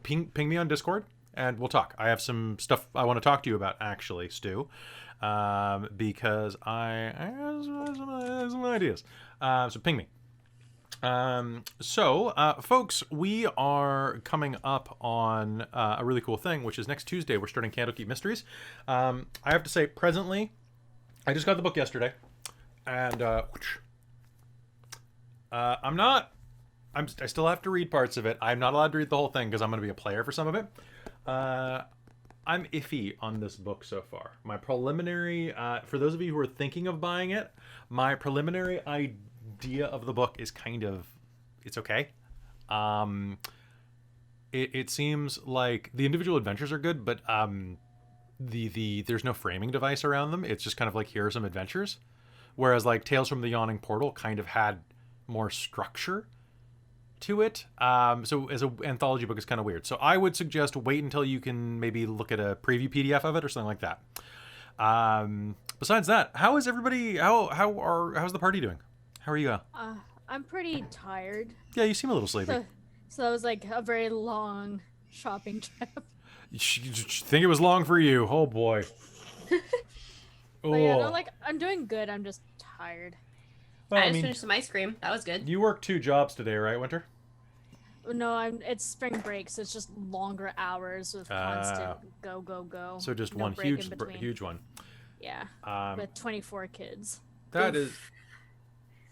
A: Ping me on Discord, and we'll talk. I have some stuff I want to talk to you about, actually, Stu, because I have some ideas. So ping me. Folks, we are coming up on a really cool thing, which is next Tuesday. We're starting Candlekeep Mysteries. I have to say, presently, I just got the book yesterday, and I still have to read parts of it. I'm not allowed to read the whole thing because I'm going to be a player for some of it. I'm iffy on this book so far. My preliminary, for those of you who are thinking of buying it, my preliminary idea of the book is kind of, it's okay. It seems like the individual adventures are good, but there's no framing device around them. It's just kind of like, here are some adventures. Whereas like Tales from the Yawning Portal kind of had more structure to it. So as an anthology book, it's kind of weird. So I would suggest wait until you can maybe look at a preview PDF of it or something like that. Besides that, how is everybody? How's the party doing? How are you?
E: I'm pretty tired.
A: Yeah, you seem a little sleepy.
E: So that was like a very long shopping trip.
A: You think it was long for you? Oh boy.
E: But yeah, no, like I'm doing good. I'm just tired.
A: Well,
B: I just finished some ice cream. That was good.
A: You worked 2 jobs today, right, Winter?
E: No, it's spring break, so it's just longer hours with constant go.
A: So just
E: No
A: one
E: break in between.
A: huge one.
E: Yeah. With 24 kids.
A: That is.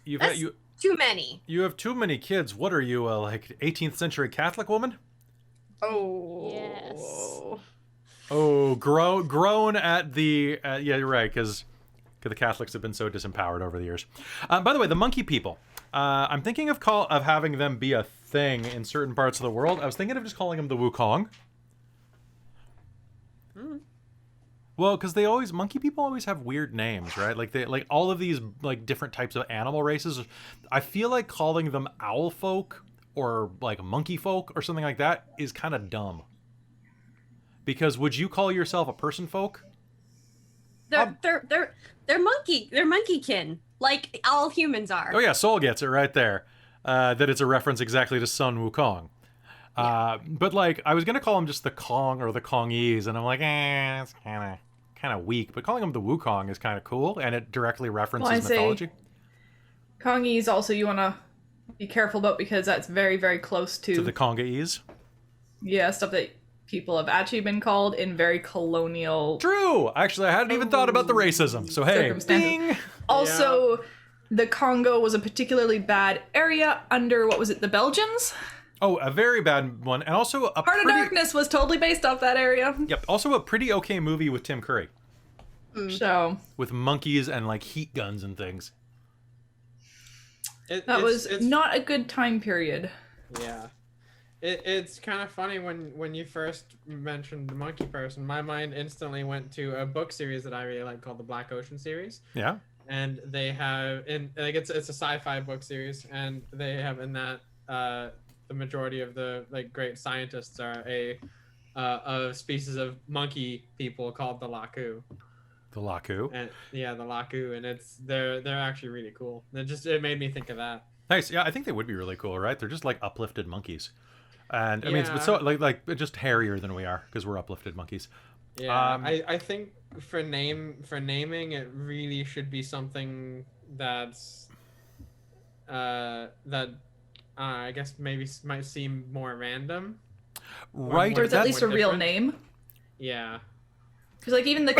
B: That's too many.
A: You have too many kids. What are you, like 18th century Catholic woman?
B: Oh.
E: Yes.
A: Oh, grown at the. Yeah, you're right, because the Catholics have been so disempowered over the years. By the way, the monkey people. I'm thinking of having them be a thing in certain parts of the world. I was thinking of just calling them the Wukong. Well, because monkey people always have weird names, right? Like all of these like different types of animal races. I feel like calling them owl folk or like monkey folk or something like that is kind of dumb. Because would you call yourself a person folk?
B: They're monkeykin, like all humans are.
A: Oh yeah, Soul gets it right there. That it's a reference exactly to Sun Wukong. But like, I was gonna call them just the Kong or the Kongese, and I'm like, it's kind of weak. But calling them the Wukong is kind of cool, and it directly references mythology.
D: Kongese also you want to be careful about because that's very, very close to
A: the Congaese.
D: Yeah, stuff that people have actually been called in very colonial.
A: True. Actually, I hadn't even thought about the racism. So hey, ding.
D: Also, the Congo was a particularly bad area under what was it, the Belgians?
A: Oh, a very bad one, and also a
D: Heart of Darkness was totally based off that area.
A: Yep. Also, a pretty okay movie with Tim Curry.
D: So
A: with monkeys and like heat guns and things.
D: That was not a good time period.
C: Yeah. It's kind of funny when you first mentioned the monkey person, my mind instantly went to a book series that I really like called the Black Ocean series.
A: Yeah.
C: And they have it's a sci-fi book series, and they have in that the majority of the like great scientists are a species of monkey people called the Laku.
A: The Laku.
C: And yeah, the Laku, and they're actually really cool. It made me think of that.
A: Nice. Yeah, I think they would be really cool, right? They're just like uplifted monkeys. And I mean, it's
C: Yeah.
A: so like just hairier than we are because we're uplifted monkeys.
C: Yeah, I think for naming it really should be something that's I guess maybe might seem more random.
A: Right.
C: Or
D: Or it's at
C: that-
D: least a real
C: different.
D: name.
C: Yeah.
D: Because like even the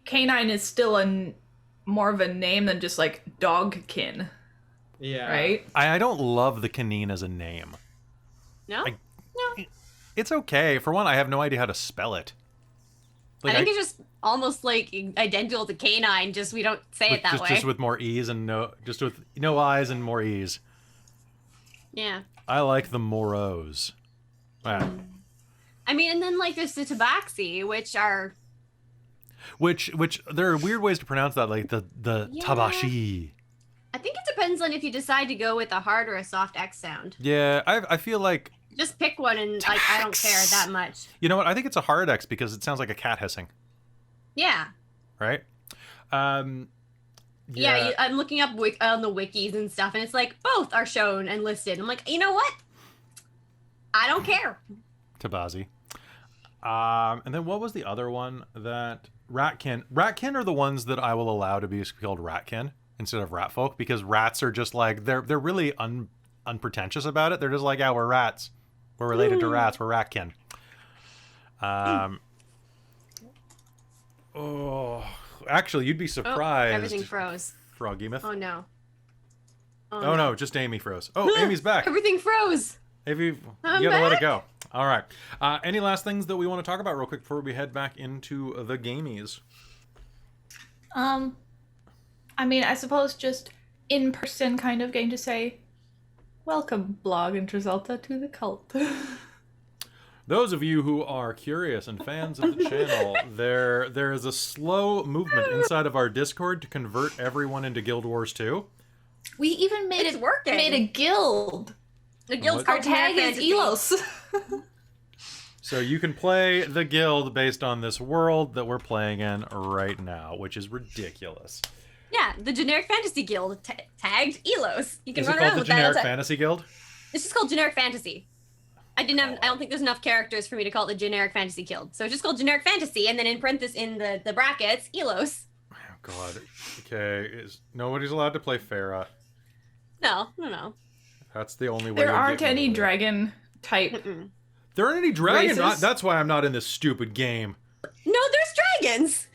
D: canine is still more of a name than just like dogkin,
C: Yeah.
D: right?
A: I don't love the canine as a name.
B: No?
A: It's okay. For one, I have no idea how to spell it.
B: I think it's just almost like identical to canine, just we don't say it that way.
A: Just with more ease and just with no eyes and more ease.
B: Yeah.
A: I like the Moros. Wow.
B: I mean, and then like there's the tabaxi, which are
A: Which there are weird ways to pronounce that, like the
B: Yeah.
A: tabashi.
B: I think it depends on if you decide to go with a hard or a soft X sound.
A: Yeah, I feel like,
B: Just pick one and like I don't care that much.
A: you know what? I think it's a hard X because it sounds like a cat hissing,
B: Yeah.
A: right?
B: Yeah, I'm looking up on the wikis and stuff, and it's like both are shown and listed. I'm like, you know what? I don't care.
A: Tabazi. And then what was the other one that Ratkin? Ratkin are the ones that I will allow to be called Ratkin instead of Ratfolk because rats are just like they're really unpretentious about it. They're just like, yeah, we're rats. We're related to rats. We're Ratkin. Oh, actually, you'd be surprised.
B: Everything froze.
A: Froggy-myth.
B: Oh no.
A: Oh no, just Amy froze. Oh, Amy's back.
B: Everything froze.
A: Amy, you
B: I'm
A: gotta let it
B: back.
A: go. All right. Any last things that we want to talk about real quick before we head back into the gamies?
D: I mean, I suppose just in person kind of getting to say, welcome, Blog and Trizalta, to the cult.
A: Those of you who are curious and fans of the channel, there is a slow movement inside of our Discord to convert everyone into Guild Wars 2.
D: We even made
B: It's working.
D: made a guild.
B: The guild's
A: What?
B: called
D: Our tag
B: Generic
D: is
B: Fantasy.
D: Elos.
A: So you can play the guild based on this world that we're playing in right now, which is ridiculous.
B: Yeah, the Generic Fantasy Guild tagged Elos. You can
A: Is it
B: run
A: called
B: around
A: the
B: with that.
A: Generic
B: outside.
A: Fantasy Guild?
B: It's just called Generic Fantasy. I don't think there's enough characters for me to call it the Generic Fantasy Guild. So it's just called Generic Fantasy, and then in parentheses in the brackets, Elos.
A: Oh God. Okay, nobody's allowed to play Farah.
B: No.
A: That's the only way.
D: There
A: you'll
D: aren't
A: get me
D: any
A: over it.
D: dragon type.
B: Mm-mm.
A: There aren't any dragons.
D: Races?
A: That's why I'm not in this stupid game.
B: No, there's dragons.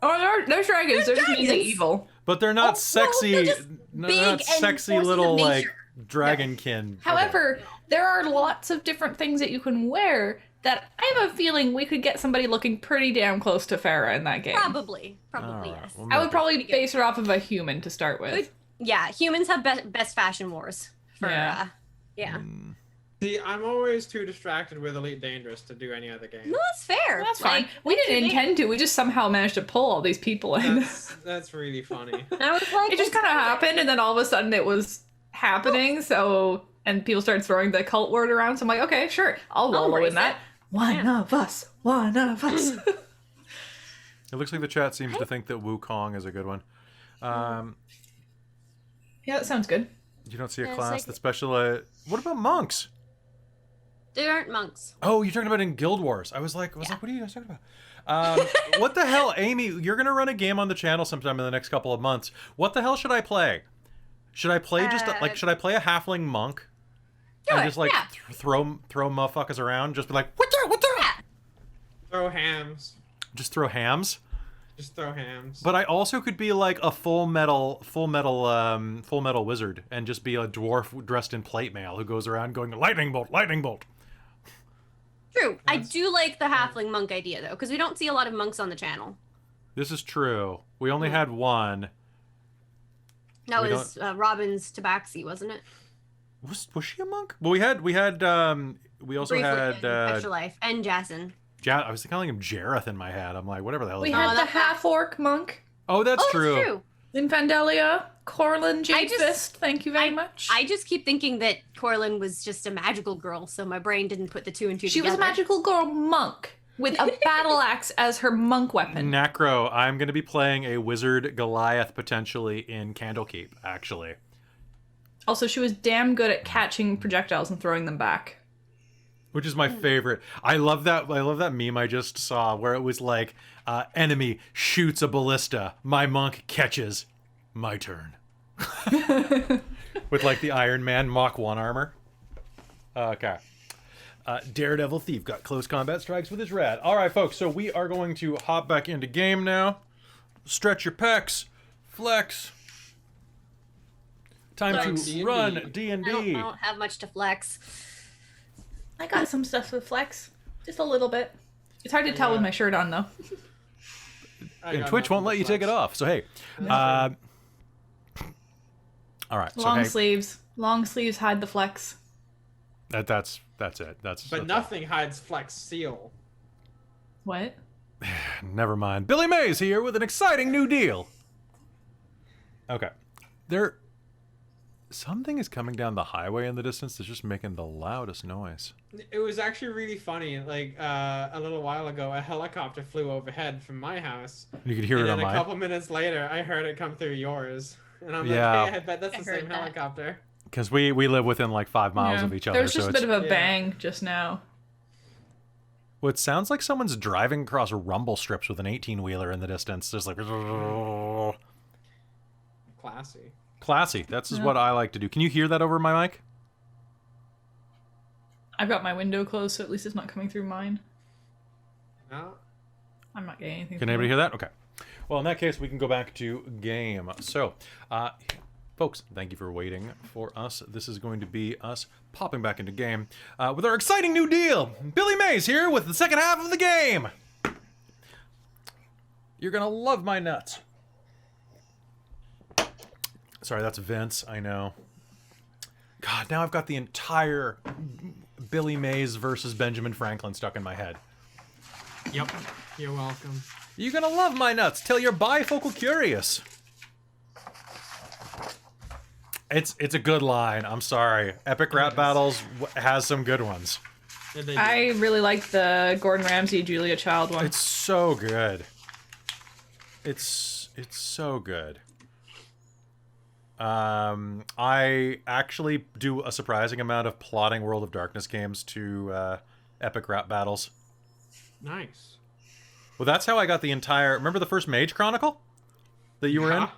D: Oh, there's dragons. They're just mean they're
B: dragons.
D: evil.
A: But they're not sexy.
B: they're just
A: not
B: big and
A: sexy
B: forces
A: little
B: of
A: like
B: nature.
A: dragonkin.
D: However, there are lots of different things that you can wear that I have a feeling we could get somebody looking pretty damn close to Farah in that game.
B: Probably
A: All right,
B: yes.
A: well,
D: I would
A: maybe.
D: probably base her off of a human to start with.
B: Yeah, humans have best fashion wars. For,
D: Yeah.
B: yeah.
C: See, I'm always too distracted with Elite Dangerous to do any other game.
B: No, that's fair.
D: That's fine.
B: Like,
D: We
B: that's
D: didn't
B: your
D: intend to. We just somehow managed to pull all these people in.
C: That's really funny.
B: name. I was like,
D: It just kind of happened, and then all of a sudden it was happening. So, and people started throwing the cult word around. So I'm like, okay, sure, I'll wallow
B: embrace
D: in that.
B: it.
D: One of us. One of us.
A: It looks like the chat seems to think that Wukong is a good one.
D: Yeah, that sounds good.
A: You don't see a
E: Yeah, it's
A: class
E: like-
A: that specializes. What about monks?
B: There aren't monks.
A: Oh, you're talking about in Guild Wars. I was like, what are you guys talking about? What the hell, Amy? You're gonna run a game on the channel sometime in the next couple of months. What the hell should I play? Should I play should I play a halfling monk? And
B: it,
A: just like
B: yeah.
A: throw motherfuckers around? Just be like, what the?
B: Yeah.
C: Throw hams.
A: Just throw hams.
C: Just throw hams.
A: But I also could be like a full metal wizard and just be a dwarf dressed in plate mail who goes around going lightning bolt, lightning bolt.
B: True. I
C: Yes.
B: do like the halfling monk idea though, because we don't see a lot of monks on the channel.
A: This is true. We only had one.
B: That
A: We
B: was Robin's Tabaxi, wasn't it?
A: Was she a monk? Well, we also
B: Briefly
A: had
B: in Extra Life and Jason.
A: I was calling him Jareth in my head. I'm like, whatever the hell.
D: We
A: his
D: had
A: name
D: the
B: that's-
D: half-orc monk
A: Oh, that's
B: Oh,
A: true.
B: that's true.
D: in Vandalia. Corlin Jade
B: just-
D: Fist. Thank you very much.
B: I just keep thinking that Corlin was just a magical girl, so my brain didn't put the two and two
D: She
B: together.
D: was a magical girl monk. with a battle axe as her monk weapon.
A: Necro, I'm going to be playing a wizard Goliath potentially in Candlekeep, actually.
D: Also, she was damn good at catching projectiles and throwing them back.
A: Which is my favorite. I love that meme I just saw where it was like, enemy shoots a ballista, my monk catches, my turn. With like the Iron Man Mach 1 armor. Okay. Daredevil Thief got close combat strikes with his rad. All right, folks, so we are going to hop back into game now. Stretch your pecs. Flex. Time
C: Flex.
A: to
C: D&D.
A: run D&D.
B: I don't have much to flex.
D: I got some stuff with flex. Just a little bit. It's hard to tell with my shirt on, though.
A: And Twitch won't let you take it off. So, hey. All right.
D: Long
A: so,
D: sleeves. Long sleeves hide the flex.
A: That's it.
C: But nothing hides Flex seal.
D: What?
A: Never mind. Billy Mays here with an exciting new deal. Okay. Something is coming down the highway in the distance that's just making the loudest noise.
C: It was actually really funny. Like a little while ago, a helicopter flew overhead from my house.
A: You could hear
C: And
A: it on
C: then a
A: mine.
C: couple minutes later, I heard it come through yours. And I'm
A: Yeah.
C: like, hey, I bet that's
B: I
C: the
B: heard
C: same
B: that.
C: helicopter.
A: Because we live within like 5 miles of each other.
D: There was just
A: so
D: a bit of a
C: Yeah.
D: bang just now.
A: Well, it sounds like someone's driving across rumble strips with an 18-wheeler in the distance. There's like...
C: Classy.
A: Classy. That's what I like to do. Can you hear that over my mic?
D: I've got my window closed, so at least it's not coming through mine.
C: No?
D: I'm not getting anything.
A: Can
D: from
A: anybody
D: it.
A: hear that? Okay. Well, in that case, we can go back to game. So, folks, thank you for waiting for us. This is going to be us popping back into game with our exciting new deal. Billy Mays here with the second half of the game. You're going to love my nuts. Sorry, that's Vince. I know. God, now I've got the entire Billy Mays versus Benjamin Franklin stuck in my head.
C: Yep. You're welcome.
A: You're gonna love my nuts till you're bifocal curious. It's a good line. I'm sorry. Epic Rap Battles has some good ones.
C: Yeah, they do.
D: I really like the Gordon Ramsay, Julia Child one.
A: It's so good. It's so good. I actually do a surprising amount of plotting World of Darkness games to Epic Rap Battles.
C: Nice.
A: Well, that's how I got the entire... Remember the first Mage Chronicle that you were in?
C: Yeah.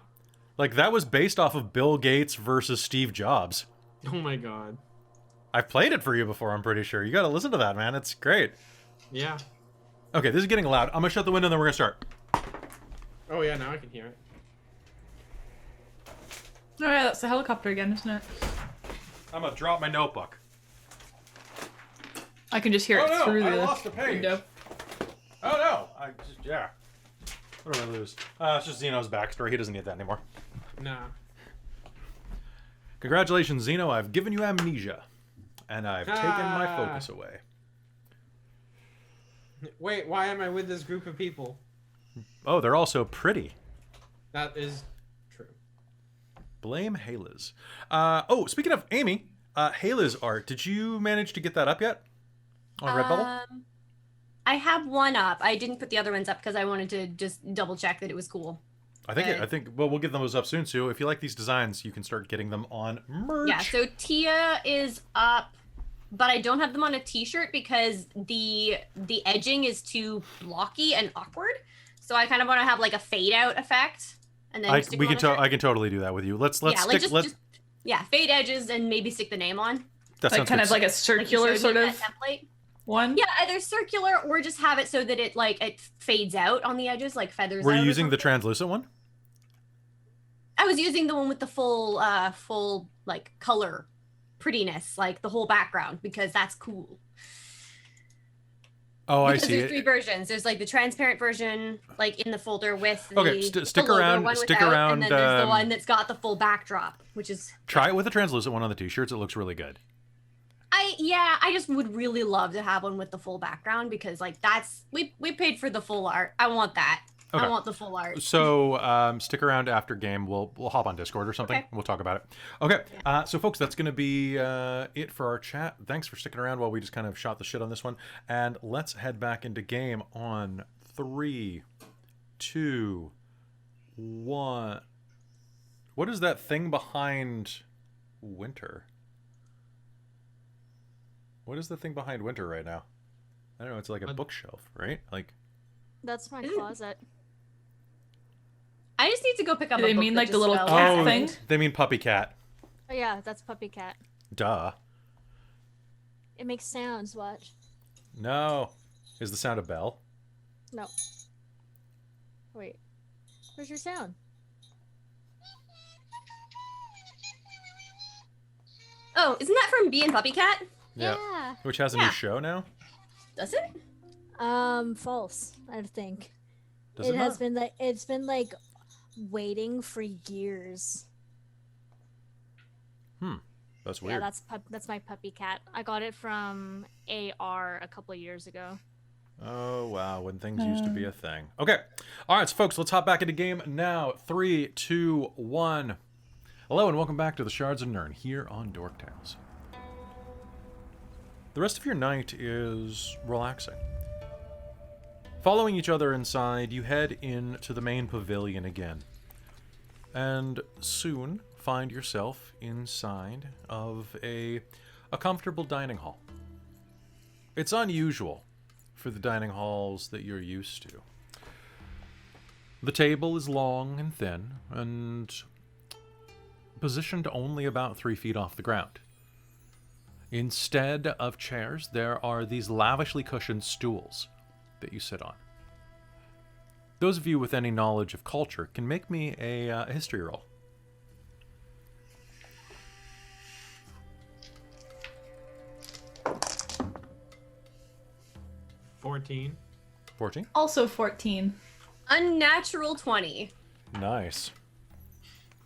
A: Like, that was based off of Bill Gates versus Steve Jobs.
C: Oh my god.
A: I've played it for you before, I'm pretty sure. You gotta listen to that, man. It's great.
C: Yeah.
A: Okay, this is getting loud. I'm gonna shut the window and then we're gonna start.
C: Oh yeah, now I can hear it.
D: Oh yeah, that's the helicopter again, isn't it?
A: I'm gonna drop my notebook.
D: I can just hear
A: Oh,
D: it
A: no,
D: through
A: I
D: the
A: lost a page.
D: window.
A: Oh no! Yeah. What did I lose? It's just Zeno's backstory. He doesn't need that anymore.
C: Nah.
A: Congratulations, Zeno. I've given you amnesia. And I've taken my focus away.
C: Wait, why am I with this group of people?
A: Oh, they're all so pretty.
C: That is true.
A: Blame Hailiiz. Oh, speaking of Amy, Hailiiz art. Did you manage to get that up yet? On Redbubble?
B: I have one up. I didn't put the other ones up because I wanted to just double check that it was cool.
A: I think well, we'll get those up soon. So if you like these designs, you can start getting them on merch.
B: Yeah, so Tia is up, but I don't have them on a t-shirt because the edging is too blocky and awkward. So I kind of want to have like a fade out effect, and then
A: I
B: stick them on a shirt.
A: can totally do that with you. Let's
B: yeah,
A: stick.
B: like just fade edges and maybe stick the name on.
A: That
D: Like
A: sounds
D: kind
A: good.
D: of like a
B: Like you
D: circular
B: showed me
D: sort
B: in
D: of
B: that template.
D: one.
B: Yeah, either circular or just have it so that it fades out on the edges, like feathers.
A: Were
B: out
A: you
B: or
A: using the
B: something.
A: translucent one?
B: I was using the one with the full like color prettiness, like the whole background, because that's cool.
A: Oh,
B: Because
A: I see.
B: there's 3 versions. There's like the transparent version, like in the folder with the,
A: Okay, stick
B: the logo
A: around-
B: one
A: stick
B: without,
A: around,
B: and then there's the
A: um,
B: one that's got the full backdrop, which is
A: Try it with the translucent one on the t-shirts. It looks really good.
B: I just would really love to have one with the full background because like that's we paid for the full art. I want that.
A: Okay.
B: I want the full art.
A: So stick around after game. We'll hop on Discord or something.
B: Okay.
A: We'll talk about it. Okay. So folks, that's going to be it for our chat. Thanks for sticking around while we just kind of shot the shit on this one. And let's head back into game on 3, 2, 1. What is that thing behind Winter? What is the thing behind Winter right now? I don't know. It's like a bookshelf, right? Like.
E: That's my closet.
B: I just need to go pick up
D: Do
B: a
D: they
B: book
D: mean,
B: that
D: like, the
B: just
D: little
B: fell.
D: cat
A: Oh,
D: thing?
A: they mean puppy cat.
E: Oh yeah, that's puppy cat.
A: Duh.
E: It makes sounds. Watch.
A: No. Is the sound a bell?
E: No. Wait. Where's your sound?
B: Oh, isn't that from Bee and Puppy Cat?
E: Yeah.
A: Which has a
B: Yeah.
A: new show now?
B: Does it?
E: False. I think
A: Does
E: it
A: it
E: has
A: not?
E: been like it's been like waiting for years.
A: That's
E: Yeah,
A: weird.
E: that's my puppy cat. I got it from AR a couple of years ago.
A: Oh, wow. When things used to be a thing. Okay. All right, so folks, let's hop back into game now. 3, 2, 1. Hello, and welcome back to the Shards of Nyrn here on Dork Tales. The rest of your night is relaxing. Following each other inside, you head into the main pavilion again. And soon find yourself inside of a comfortable dining hall. It's unusual for the dining halls that you're used to. The table is long and thin, and positioned only about 3 feet off the ground. Instead of chairs, there are these lavishly cushioned stools that you sit on. Those of you with any knowledge of culture can make me a history roll.
C: 14.
A: 14?
D: Also 14.
B: Unnatural 20.
A: Nice.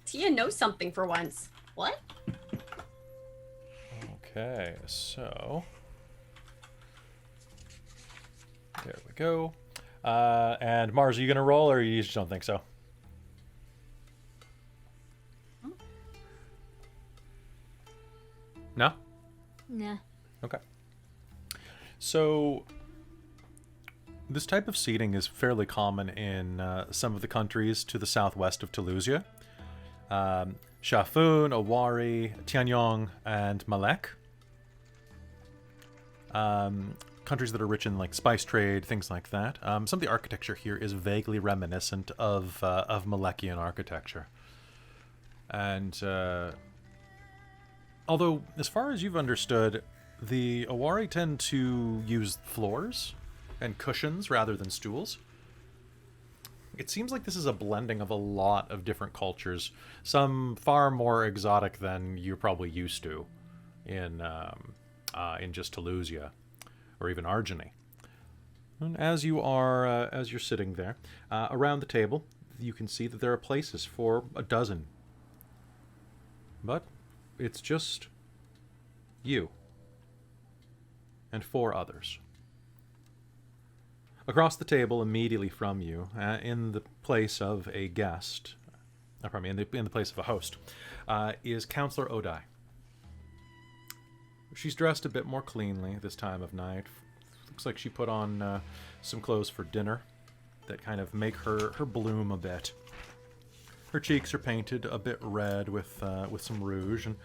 B: Tia knows something for once. What?
A: Okay, so there we go. And Mars, are you gonna roll, or you just don't think so? No?
E: Nah.
A: Okay. So this type of seating is fairly common in some of the countries to the southwest of Toulouse. Shafun, Awari, Tianyong, and Malek. Countries that are rich in like spice trade, things like that. Some of the architecture here is vaguely reminiscent of Malekian architecture. And although, as far as you've understood, the Awari tend to use floors and cushions rather than stools. It seems like this is a blending of a lot of different cultures, some far more exotic than you're probably used to in just Toulouse or even Argeny. And as you're sitting there around the table, you can see that there are places for a dozen, but it's just you and 4 others. Across the table, immediately from you, in the place of a guest, in the place of a host, is Counselor Odai. She's dressed a bit more cleanly this time of night. Looks like she put on some clothes for dinner that kind of make her bloom a bit. Her cheeks are painted a bit red with some rouge, and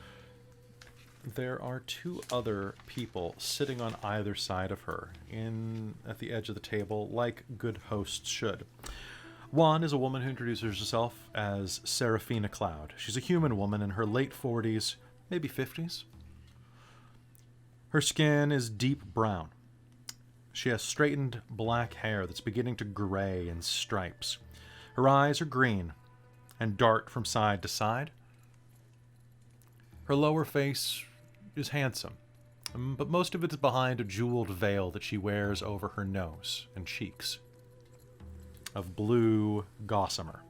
A: there are 2 other people sitting on either side of her, at the edge of the table, like good hosts should. One is a woman who introduces herself as Seraphina Cloud. She's a human woman in her late 40s, maybe 50s. Her skin is deep brown. She has straightened black hair that's beginning to gray in stripes. Her eyes are green and dart from side to side. Her lower face is handsome, but most of it is behind a jeweled veil that she wears over her nose and cheeks of blue gossamer.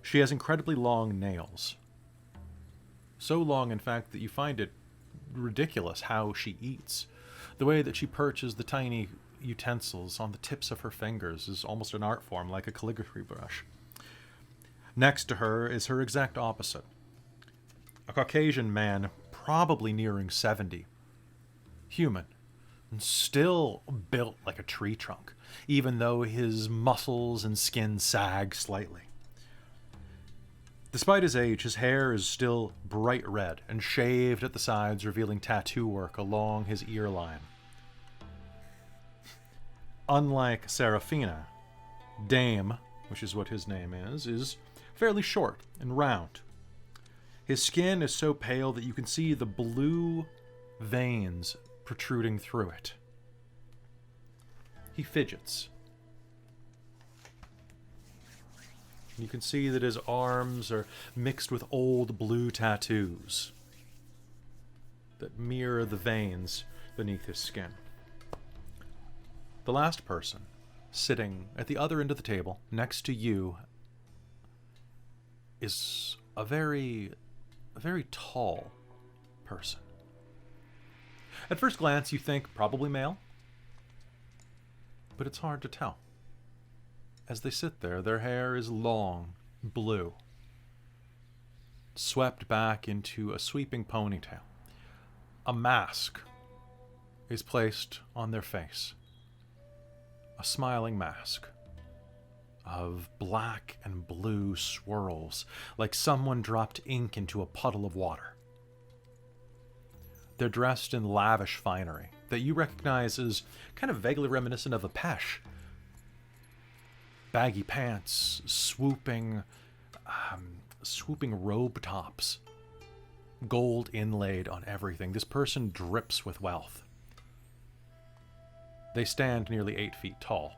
A: She has incredibly long nails. So long, in fact, that you find it ridiculous how she eats. The way that she perches the tiny utensils on the tips of her fingers is almost an art form, like a calligraphy brush. Next to her is her exact opposite. A Caucasian man, probably nearing 70. Human, and still built like a tree trunk, even though his muscles and skin sag slightly. Despite his age, his hair is still bright red and shaved at the sides, revealing tattoo work along his ear line. Unlike Serafina, Dame, which is what his name is fairly short and round. His skin is so pale that you can see the blue veins protruding through it. He fidgets. You can see that his arms are mixed with old blue tattoos that mirror the veins beneath his skin. The last person, sitting at the other end of the table, next to you, is a very tall person. At first glance, you think probably male, but it's hard to tell. As they sit there, their hair is long, blue, swept back into a sweeping ponytail. A mask is placed on their face. A smiling mask of black and blue swirls, like someone dropped ink into a puddle of water. They're dressed in lavish finery that you recognize as kind of vaguely reminiscent of a pesh. Baggy pants, swooping robe tops, gold inlaid on everything. This person drips with wealth. They stand nearly 8 feet tall.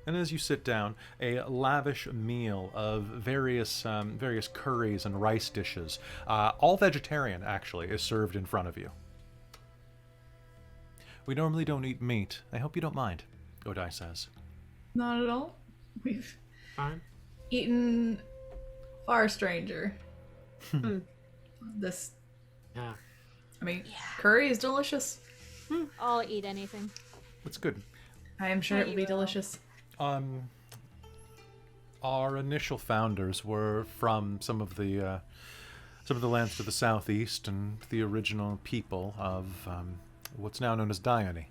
A: And as you sit down, a lavish meal of various curries and rice dishes, all vegetarian actually, is served in front of you. We normally don't eat meat. I hope you don't mind, Odai says.
D: Not at all. We've
C: Fine.
D: eaten far stranger. This,
C: Yeah.
D: I mean, curry is delicious.
E: I'll eat anything.
A: It's good.
D: I am sure
E: Yeah,
D: it will
E: you
D: be
E: will.
D: delicious.
A: Our initial founders were from some of the lands to the southeast, and the original people of what's now known as Dione.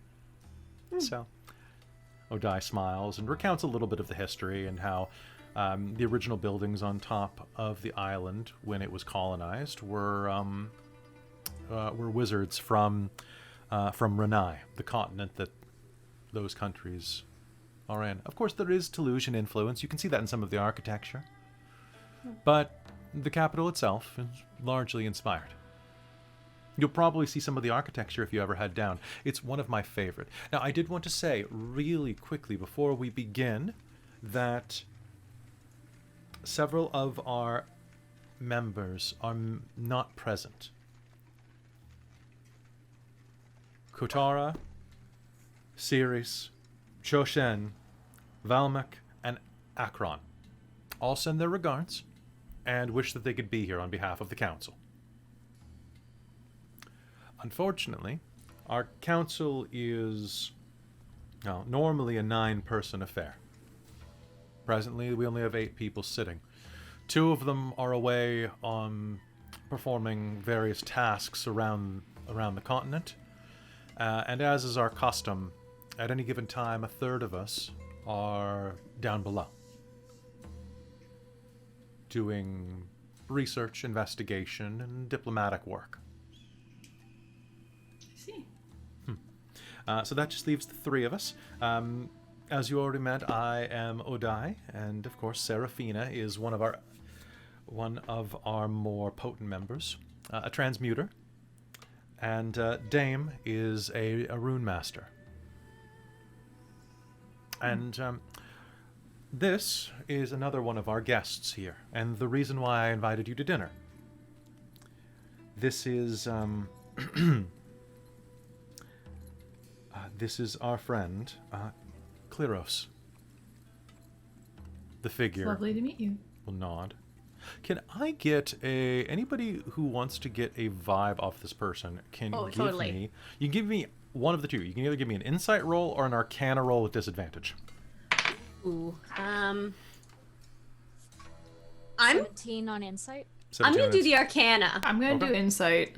A: So, Odai smiles and recounts a little bit of the history and how the original buildings on top of the island, when it was colonized, were wizards from Renai, the continent that those countries are in. Of course, there is Telesian influence. You can see that in some of the architecture. But the capital itself is largely inspired. You'll probably see some of the architecture if you ever head down. It's one of my favorite. Now, I did want to say really quickly before we begin that several of our members are not present. Kotara, Ceres, Choshen, Valmek, and Akron all send their regards and wish that they could be here on behalf of the council. Unfortunately, our council is normally a 9-person affair. Presently, we only have 8 people sitting. 2 of them are away on performing various tasks around the continent. And as is our custom, at any given time, a third of us are down below, doing research, investigation, and diplomatic work.
D: I see.
A: So that just leaves the 3 of us. As you already met, I am Odai, and of course Serafina is one of our more potent members, a transmuter, and Dame is a rune master. And this is another one of our guests here, and the reason why I invited you to dinner. This is this is our friend, Kleros. The figure
D: Lovely to meet you.
A: will nod. Can I get anybody who wants to get a vibe off this person can give
B: totally.
A: me, you can give me one of the two. You can either give me an insight roll or an arcana roll with disadvantage.
B: Ooh. I'm
E: 17 on insight.
B: gonna do the Arcana.
D: I'm gonna do insight.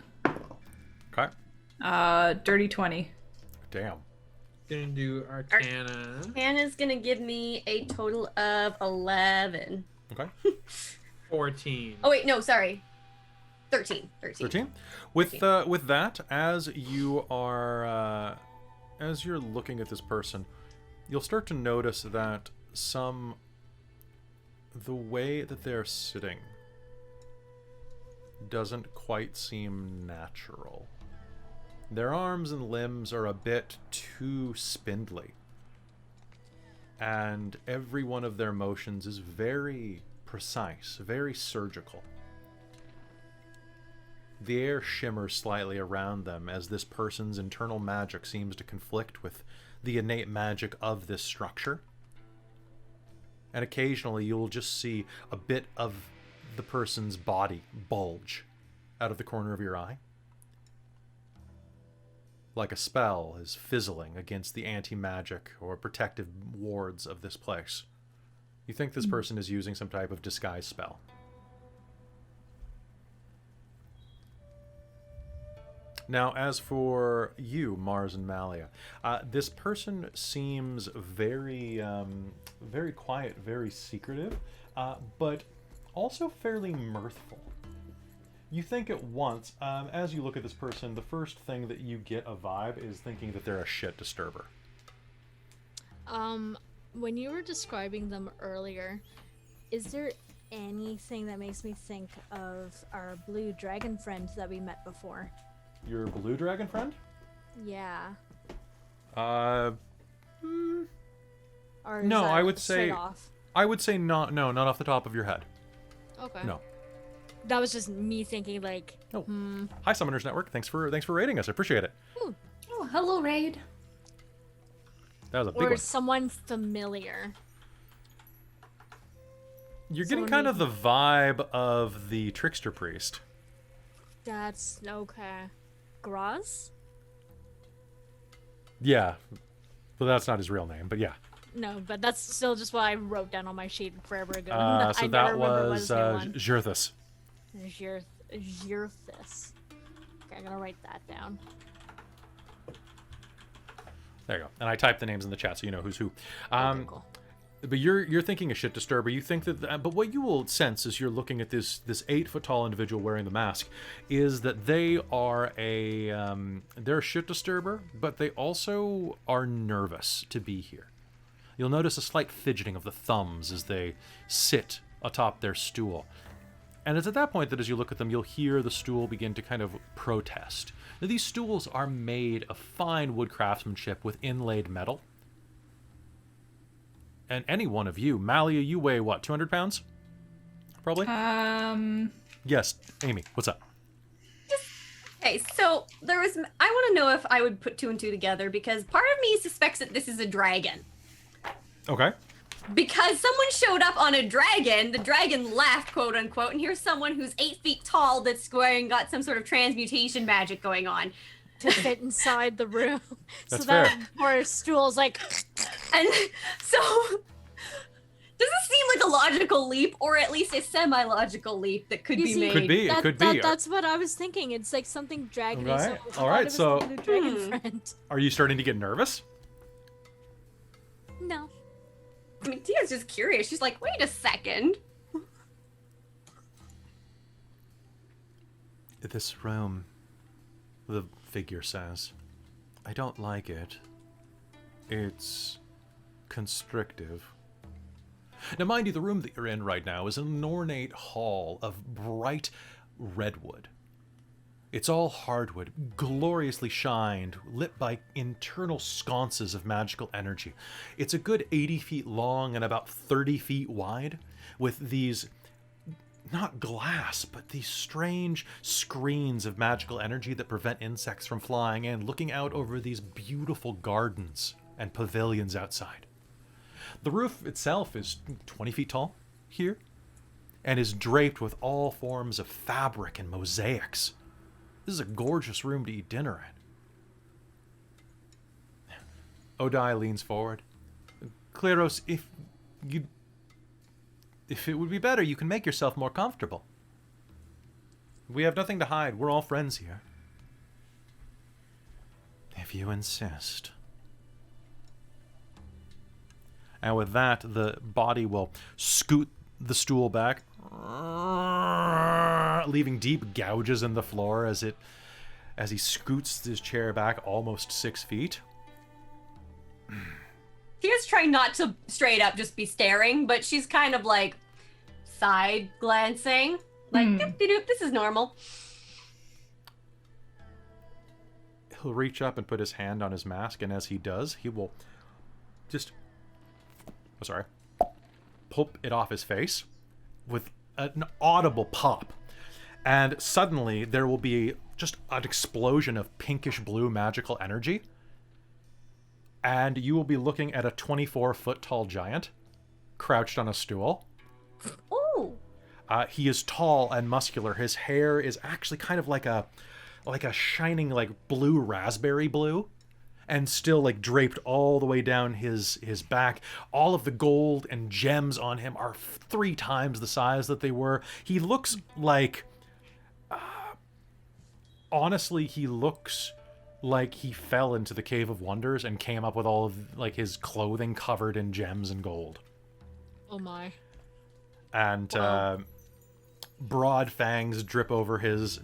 A: Okay.
D: Dirty 20.
A: Damn.
C: Gonna do Arcana.
B: Arcana's gonna give me a total of 11.
A: Okay.
C: 14.
B: Oh wait, no, sorry. 13.
A: 13. With that, as you are as you're looking at this person, you'll start to notice that the way that they're sitting doesn't quite seem natural. Their arms and limbs are a bit too spindly. And every one of their motions is very precise, very surgical. The air shimmers slightly around them as this person's internal magic seems to conflict with the innate magic of this structure. And occasionally you'll just see a bit of the person's body bulge out of the corner of your eye. Like a spell is fizzling against the anti-magic or protective wards of this place. You think this person is using some type of disguise spell. Now, as for you, Mars and Malia, this person seems very, very quiet, very secretive, but also fairly mirthful. You think at once, as you look at this person, the first thing that you get a vibe is thinking that they're a shit disturber.
E: When you were describing them earlier, is there anything that makes me think of our blue dragon friend that we met before?
A: Your blue dragon friend?
E: Yeah.
A: Or
E: Or
A: no,
E: is that
A: I would
E: straight
A: say
E: off?
A: I would say not. No, not off the top of your head.
E: Okay.
A: No.
E: That was just me thinking like,
A: Oh. Hi, Summoners Network. Thanks for rating us. I appreciate it.
D: Oh, hello, Raid.
A: That was a big
E: or
A: one.
E: someone familiar.
A: You're getting
E: someone
A: kind
E: you-
A: of the vibe of the trickster priest.
E: That's okay. Graz?
A: Yeah, well, that's not his real name, but yeah.
E: No, but that's still just what I wrote down on my sheet forever ago.
A: So
E: I
A: that
E: never remember what
A: was
E: his name was.
A: Jirthus.
E: Jirthus. Okay, I'm gonna write that down.
A: There you go. And I typed the names in the chat so you know who's who.
E: Okay, cool.
A: But you're thinking a shit disturber. You think that, but what you will sense as you're looking at this 8-foot tall individual wearing the mask is that they are they're a shit disturber, but they also are nervous to be here. You'll notice a slight fidgeting of the thumbs as they sit atop their stool. And it's at that point that as you look at them, you'll hear the stool begin to kind of protest. Now, these stools are made of fine wood craftsmanship with inlaid metal. And any one of you, Malia, you weigh what, 200 pounds? Probably? Yes, Amy, what's up?
B: Okay, so I want to know if I would put 2 and 2 together because part of me suspects that this is a dragon.
A: Okay.
B: Because someone showed up on a dragon, the dragon left, quote unquote, and here's someone who's 8 feet tall that's got some sort of transmutation magic going on.
E: To fit inside the room.
A: That's
E: so that
A: fair.
E: poor stool's like
B: And so, does this seem like a logical leap, or at least a semi-logical leap that could
E: You
B: be
E: see,
B: made?
A: Could be, it could be.
E: That's what I was thinking. It's like something dragony.
A: Okay,
E: So
A: all right, so-
E: the dragon friend.
A: Are you starting to get nervous?
E: No.
B: I mean, Tia's just curious. She's like, wait a second.
A: This room, the figure says, I don't like it. It's constrictive. Now, mind you, the room that you're in right now is an ornate hall of bright redwood. It's all hardwood, gloriously shined, lit by internal sconces of magical energy. It's a good 80 feet long and about 30 feet wide, with these, not glass, but these strange screens of magical energy that prevent insects from flying in, looking out over these beautiful gardens and pavilions outside. The roof itself is 20 feet tall here, and is draped with all forms of fabric and mosaics. This is a gorgeous room to eat dinner in. Odai leans forward. Kleros, if it would be better, you can make yourself more comfortable. We have nothing to hide. We're all friends here. If you insist. And with that, the body will scoot the stool back, leaving deep gouges in the floor as he scoots his chair back almost 6 feet.
B: Tia's trying not to straight up just be staring, but she's kind of like side glancing. Like, doop-de-doop, this is normal.
A: He'll reach up and put his hand on his mask, and as he does, he will just... pull it off his face with an audible pop. And suddenly, there will be just an explosion of pinkish blue magical energy. And you will be looking at a 24-foot tall giant crouched on a stool.
B: Ooh.
A: He is tall and muscular. His hair is actually kind of like a shining like blue raspberry blue, and still like draped all the way down his back. All of the gold and gems on him are 3 times the size that they were. He looks like, honestly, he looks like he fell into the Cave of Wonders and came up with all of like his clothing covered in gems and gold.
E: Oh my.
A: And broad fangs drip over his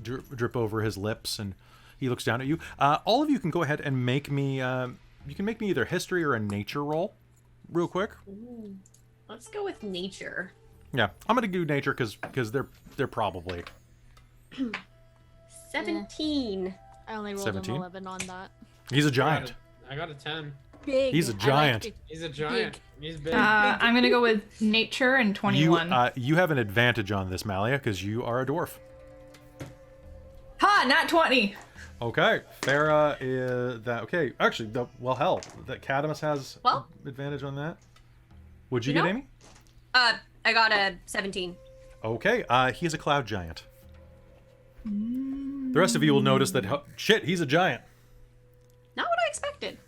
A: lips, and he looks down at you. All of you can go ahead and make me you can make me either history or a nature roll real quick.
B: Ooh. Let's go with nature.
A: Yeah, I'm gonna do nature because they're probably
B: 17.
E: I only rolled
A: 17?
E: an 11 on that.
A: He's a giant.
C: I got a 10.
E: Big.
A: He's a
E: I like
A: giant.
E: big.
C: He's a giant. He's big.
D: I'm gonna go with nature and 21.
A: You have an advantage on this, Malia, because you are a dwarf.
D: Ha! Not 20.
A: Okay, Farah is that. Okay, actually, hell, that Cadamus has advantage on that. Would you get,
B: know?
A: Amy?
B: I got a 17.
A: Okay, he's a cloud giant. The rest of you will notice that, shit, he's a giant.
B: Not what I expected.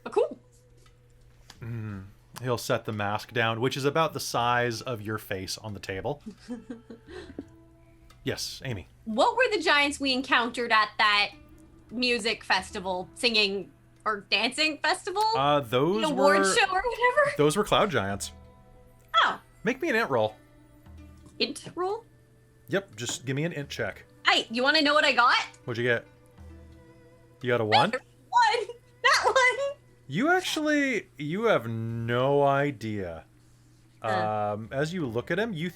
B: But cool.
A: He'll set the mask down, which is about the size of your face on the table. Yes, Amy.
B: What were the giants we encountered at that music festival, singing or dancing festival?
A: Those
B: award
A: were
B: show or whatever?
A: those were cloud giants.
B: Oh.
A: Make me an int roll.
B: Int roll?
A: Yep, just give me an int check.
B: Hey, you want to know what I got?
A: What'd you get? You got a 1?
B: 1. That one.
A: You have no idea. As you look at him, you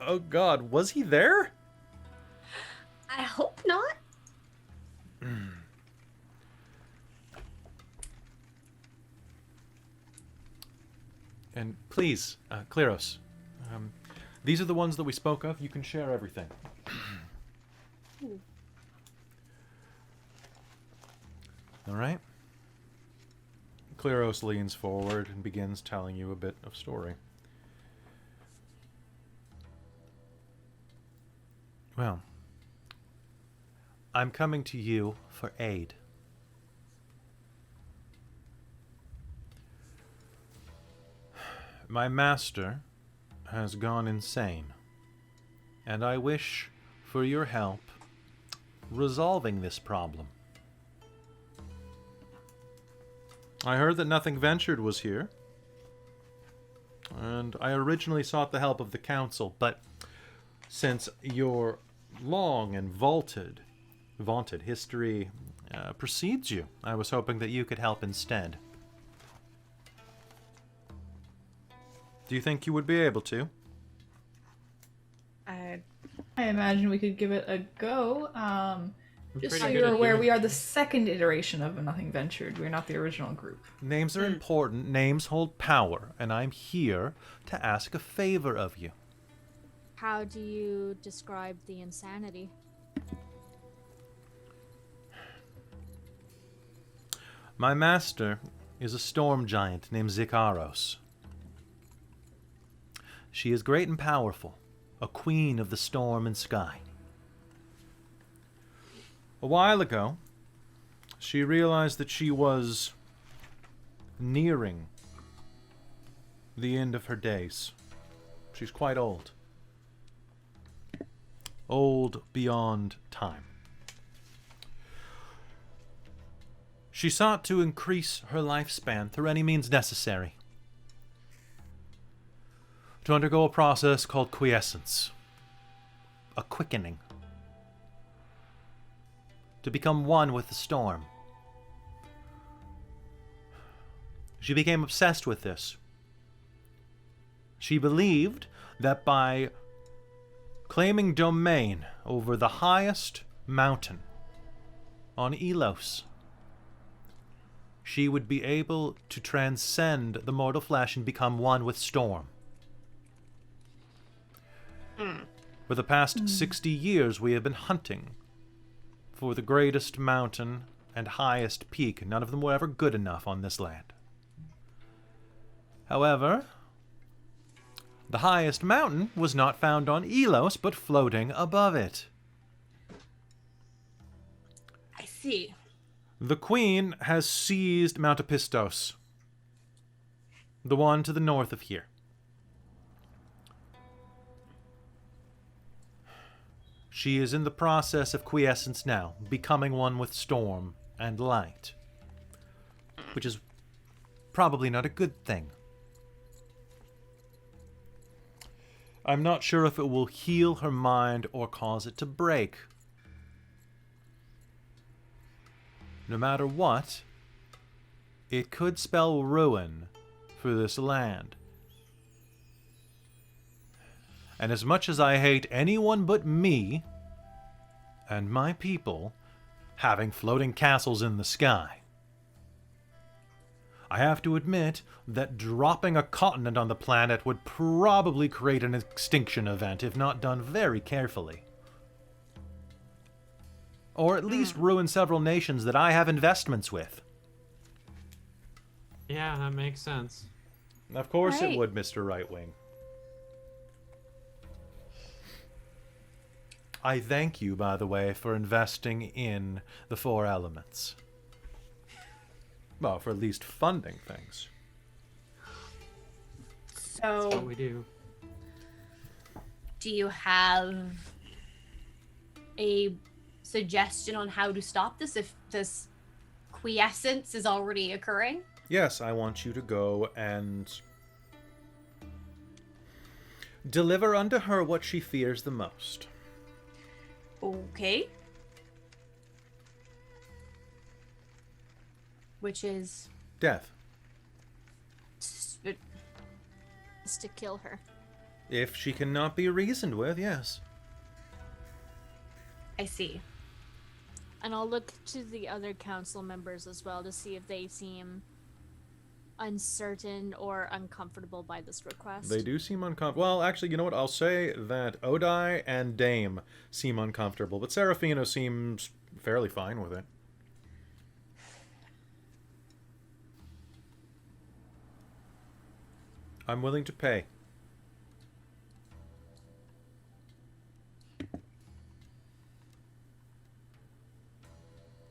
A: oh god, was he there?
B: I hope not.
A: And please, Kleros, these are the ones that we spoke of. You can share everything. All right. Kleros leans forward and begins telling you a bit of story. Well, I'm coming to you for aid. My master has gone insane, and I wish for your help resolving this problem. I heard that Nothing Ventured was here, and I originally sought the help of the council, but since your long and vaunted history precedes you, I was hoping that you could help instead. Do you think you would be able to?
D: I imagine we could give it a go. Just so
C: pretty
D: you're
C: good at
D: aware,
C: doing
D: we are the second iteration of Nothing Ventured. We're not the original group.
A: Names are important, names hold power, and I'm here to ask a favor of you.
E: How do you describe the insanity?
A: My master is a storm giant named Zikaros. She is great and powerful, a queen of the storm and sky. A while ago, she realized that she was nearing the end of her days. She's quite old. Old beyond time. She sought to increase her lifespan through any means necessary. To undergo a process called quiescence. A quickening. To become one with the storm. She became obsessed with this. She believed that by claiming domain over the highest mountain on Elos, she would be able to transcend the mortal flesh and become one with storm. For the past 60 years, we have been hunting for the greatest mountain and highest peak. None of them were ever good enough on this land. However, the highest mountain was not found on Elos, but floating above it.
B: I see.
A: The Queen has seized Mount Epistos, the one to the north of here. She is in the process of quiescence now, becoming one with storm and light, which is probably not a good thing. I'm not sure if it will heal her mind or cause it to break. No matter what, it could spell ruin for this land. And as much as I hate anyone but me and my people having floating castles in the sky, I have to admit that dropping a continent on the planet would probably create an extinction event if not done very carefully. Or at least ruin several nations that I have investments with.
C: Yeah, that makes sense.
A: Of course
B: Right.
A: it would, Mr. Right Wing. I thank you, by the way, for investing in the four elements. Well, for at least funding things.
C: That's what
B: So,
C: we do.
B: do you have a suggestion on how to stop this if this quiescence is already occurring?
A: Yes, I want you to go and deliver unto her what she fears the most.
B: Okay. Which is
A: Death.
E: Is to kill her.
A: If she cannot be reasoned with, yes.
B: I see.
E: And I'll look to the other council members as well to see if they seem uncertain or uncomfortable by this request.
A: They do seem uncomfortable. Well, actually, you know what? I'll say that Odai and Dame seem uncomfortable, but Serafino seems fairly fine with it. I'm willing to pay.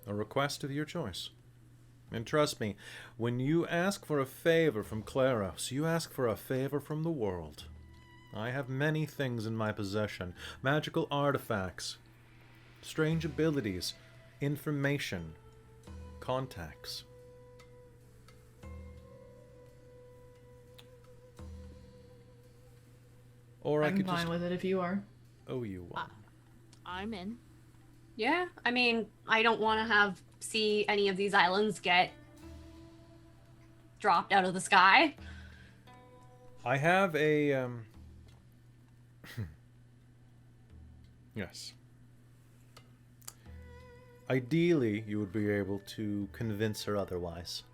A: A request of your choice. And trust me, when you ask for a favor from Claros, you ask for a favor from the world. I have many things in my possession. Magical artifacts, strange abilities, information, contacts. Or I
D: I'm
A: could
D: fine
A: just
D: with it if you are.
A: owe you one.
E: I'm in.
B: Yeah, I mean, I don't want to see any of these islands get dropped out of the sky.
A: I have a yes. Ideally, you would be able to convince her otherwise.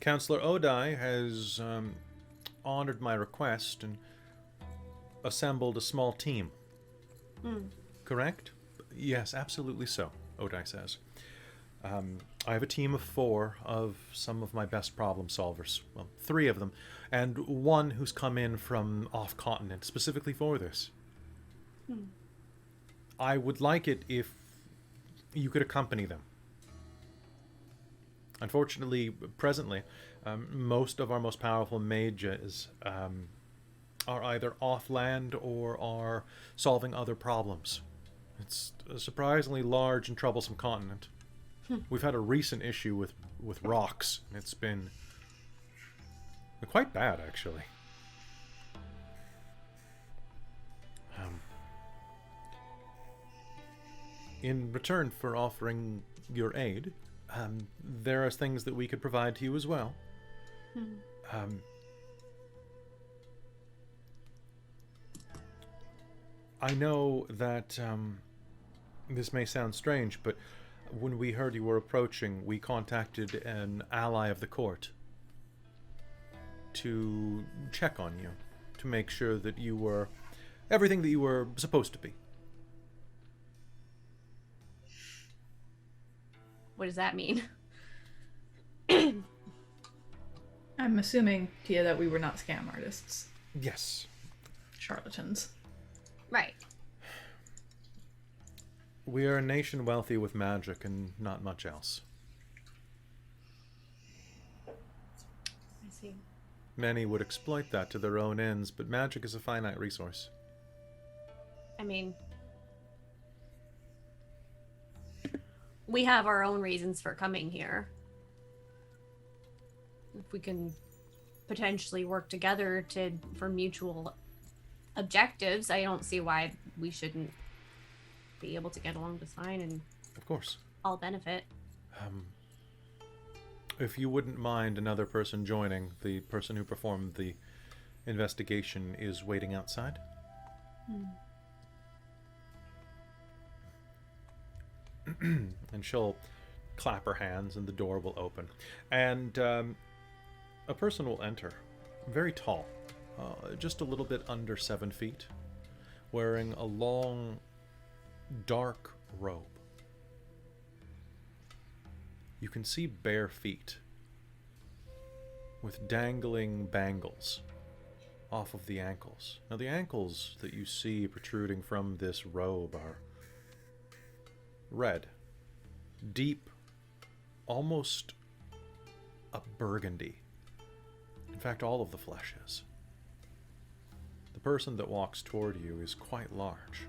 A: Counselor Odai has honored my request and assembled a small team. Correct? Yes, absolutely so, Odai says. I have a team of 4 of some of my best problem solvers. Well, 3 of them, and 1 who's come in from off-continent specifically for this. I would like it if you could accompany them. Unfortunately, presently, most of our most powerful mages are either off-land or are solving other problems. It's a surprisingly large and troublesome continent. We've had a recent issue with rocks. It's been quite bad, actually. In return for offering your aid, there are things that we could provide to you as well. I know that this may sound strange, but when we heard you were approaching, we contacted an ally of the court to check on you, to make sure that you were everything that you were supposed to be.
B: What does that mean?
D: I'm assuming, Tia, that we were not scam artists.
A: Yes.
D: Charlatans.
B: Right.
A: We are a nation wealthy with magic and not much else.
B: I see.
A: Many would exploit that to their own ends, but magic is a finite resource.
B: I mean, we have our own reasons for coming here. If we can potentially work together for mutual objectives, I don't see why we shouldn't be able to get along just fine and
A: Of course.
B: all benefit.
A: If you wouldn't mind another person joining, the person who performed the investigation is waiting outside. And she'll clap her hands and the door will open. And a person will enter, very tall, just a little bit under 7 feet, wearing a long, dark robe. You can see bare feet with dangling bangles off of the ankles. Now, the ankles that you see protruding from this robe are red, deep, almost a burgundy. In fact, all of the flesh is. The person that walks toward you is quite large.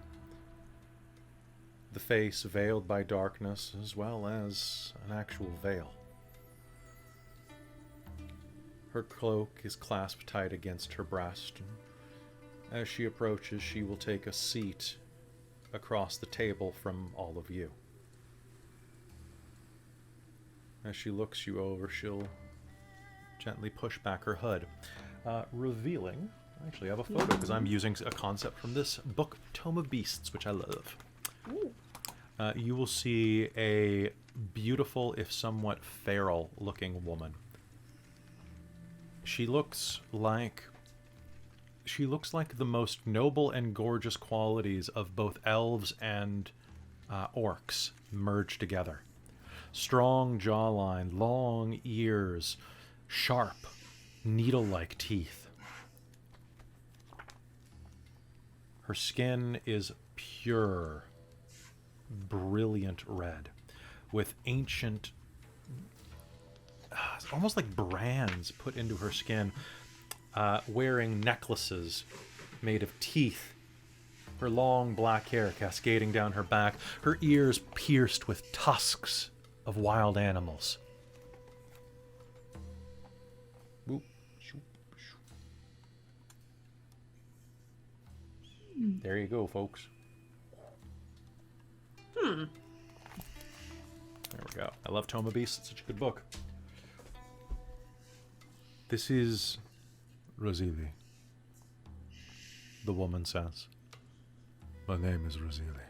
A: The face veiled by darkness, as well as an actual veil. Her cloak is clasped tight against her breast, and as she approaches, she will take a seat across the table from all of you. As she looks you over, she'll gently push back her hood, revealing... Actually, I have a photo, because I'm using a concept from this book, Tome of Beasts, which I love. You will see a beautiful, if somewhat feral-looking woman. She looks like the most noble and gorgeous qualities of both elves and orcs merged together. Strong jawline, long ears, sharp, needle-like teeth. Her skin is pure, brilliant red, with ancient, almost like brands put into her skin, wearing necklaces made of teeth, her long black hair cascading down her back, her ears pierced with tusks of wild animals. There you go, folks. There we go. I love Tome of Beasts. It's such a good book. This is Rosili. The woman says. My name is Rosili.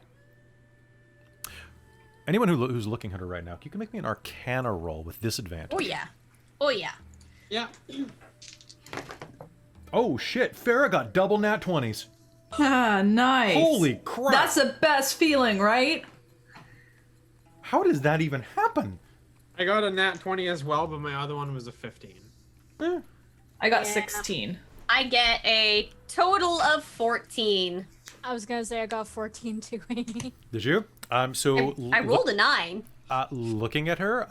A: Anyone who's looking at her right now, you can make me an Arcana roll with disadvantage.
B: Oh yeah. Oh yeah.
C: Yeah.
A: Oh shit! Farrah got double nat 20s.
D: Ah, nice.
A: Holy crap!
D: That's the best feeling, right?
A: How does that even happen?
C: I got a nat 20 as well, but my other one was a 15.
D: I got
B: Yeah.
D: 16.
B: I get a total of 14.
E: I was gonna say I got 14 too, Amy.
A: Did you? So
B: I rolled a 9.
A: looking at her,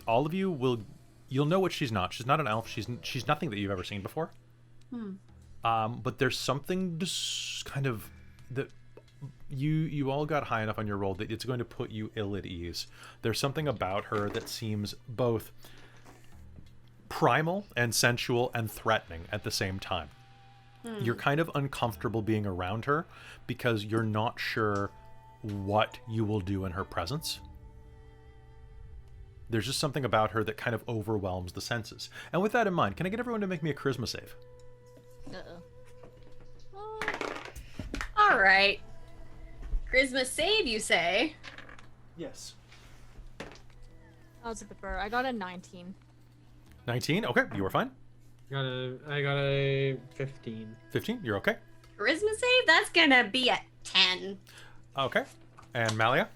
A: all of you'll know what she's not. She's not an elf. She's nothing that you've ever seen before. But there's something just kind of that you all got high enough on your roll that it's going to put you ill at ease. There's something about her that seems both primal and sensual and threatening at the same time. You're kind of uncomfortable being around her because you're not sure what you will do in her presence. There's just something about her that kind of overwhelms the senses. And with that in mind, can I get everyone to make me a charisma save?
B: All right. Charisma save, you say?
A: Yes.
E: I was a bit better. I got a 19.
A: 19? Okay, you were fine.
C: I got a 15.
A: 15? You're okay?
B: Charisma save? That's gonna be a 10.
A: Okay. And Malia?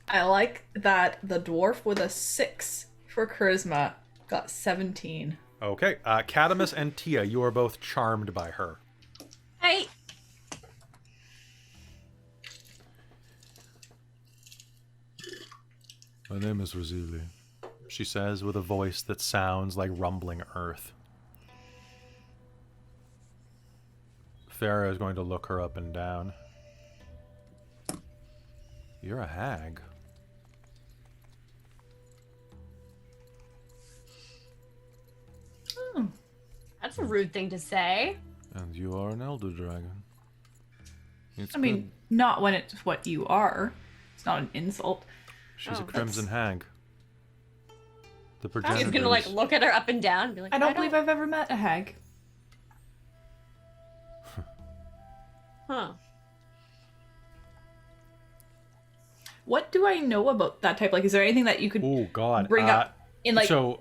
D: I like that the dwarf with a 6 for charisma got 17.
A: Okay. Cadamus and Tia, you are both charmed by her.
B: Hey.
A: My name is Razili, she says with a voice that sounds like rumbling earth. Farah is going to look her up and down. You're a hag.
B: That's a rude thing to say.
A: And you are an elder dragon. It's
D: I mean, not when it's what you are. It's not an insult.
A: she's a
B: Oh,
A: crimson hag. The
B: He's
A: progenitors.
B: gonna like look at her up and down and be like,
D: I don't believe I've ever met a hag.
B: Huh.
D: What do I know about that type? Like, is there anything that you could
A: Oh God!
D: bring up in like
A: so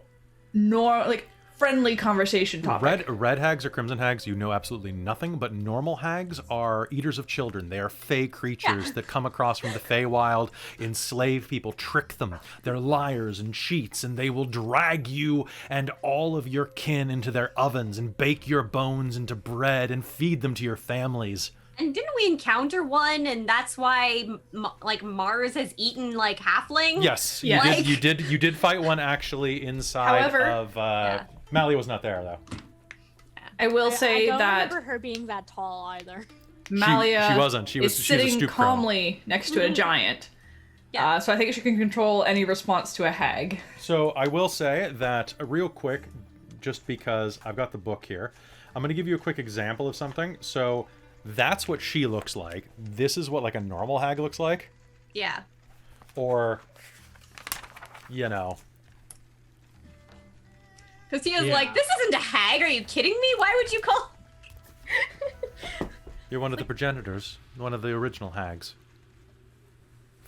D: friendly conversation topic?
A: red hags or crimson hags, you know absolutely nothing. But normal hags are eaters of children. They are fey creatures that come across from the Feywild, enslave people, trick them. They're liars and cheats, and they will drag you and all of your kin into their ovens and bake your bones into bread and feed them to your families.
B: And didn't we encounter one, and that's why like Mars has eaten like halfling?
A: Yes,
D: Yeah.
B: Like-
A: you did fight one actually inside
D: However-
A: of. Malia was not there though.
D: I will say
E: I don't
D: that
E: remember her being that tall either.
D: Malia
A: she wasn't. She was
D: is
A: she was a
D: sitting
A: stoop crone.
D: calmly next to a giant.
B: Yeah.
D: So I think she can control any response to a hag.
A: So I will say that real quick, just because I've got the book here, I'm going to give you a quick example of something. So that's what she looks like. This is what like a normal hag looks like.
B: Yeah.
A: Or, you know.
B: Because he was
C: Yeah.
B: like, this isn't a hag. Are you kidding me? Why would you call?
A: You're one of the progenitors. One of the original hags.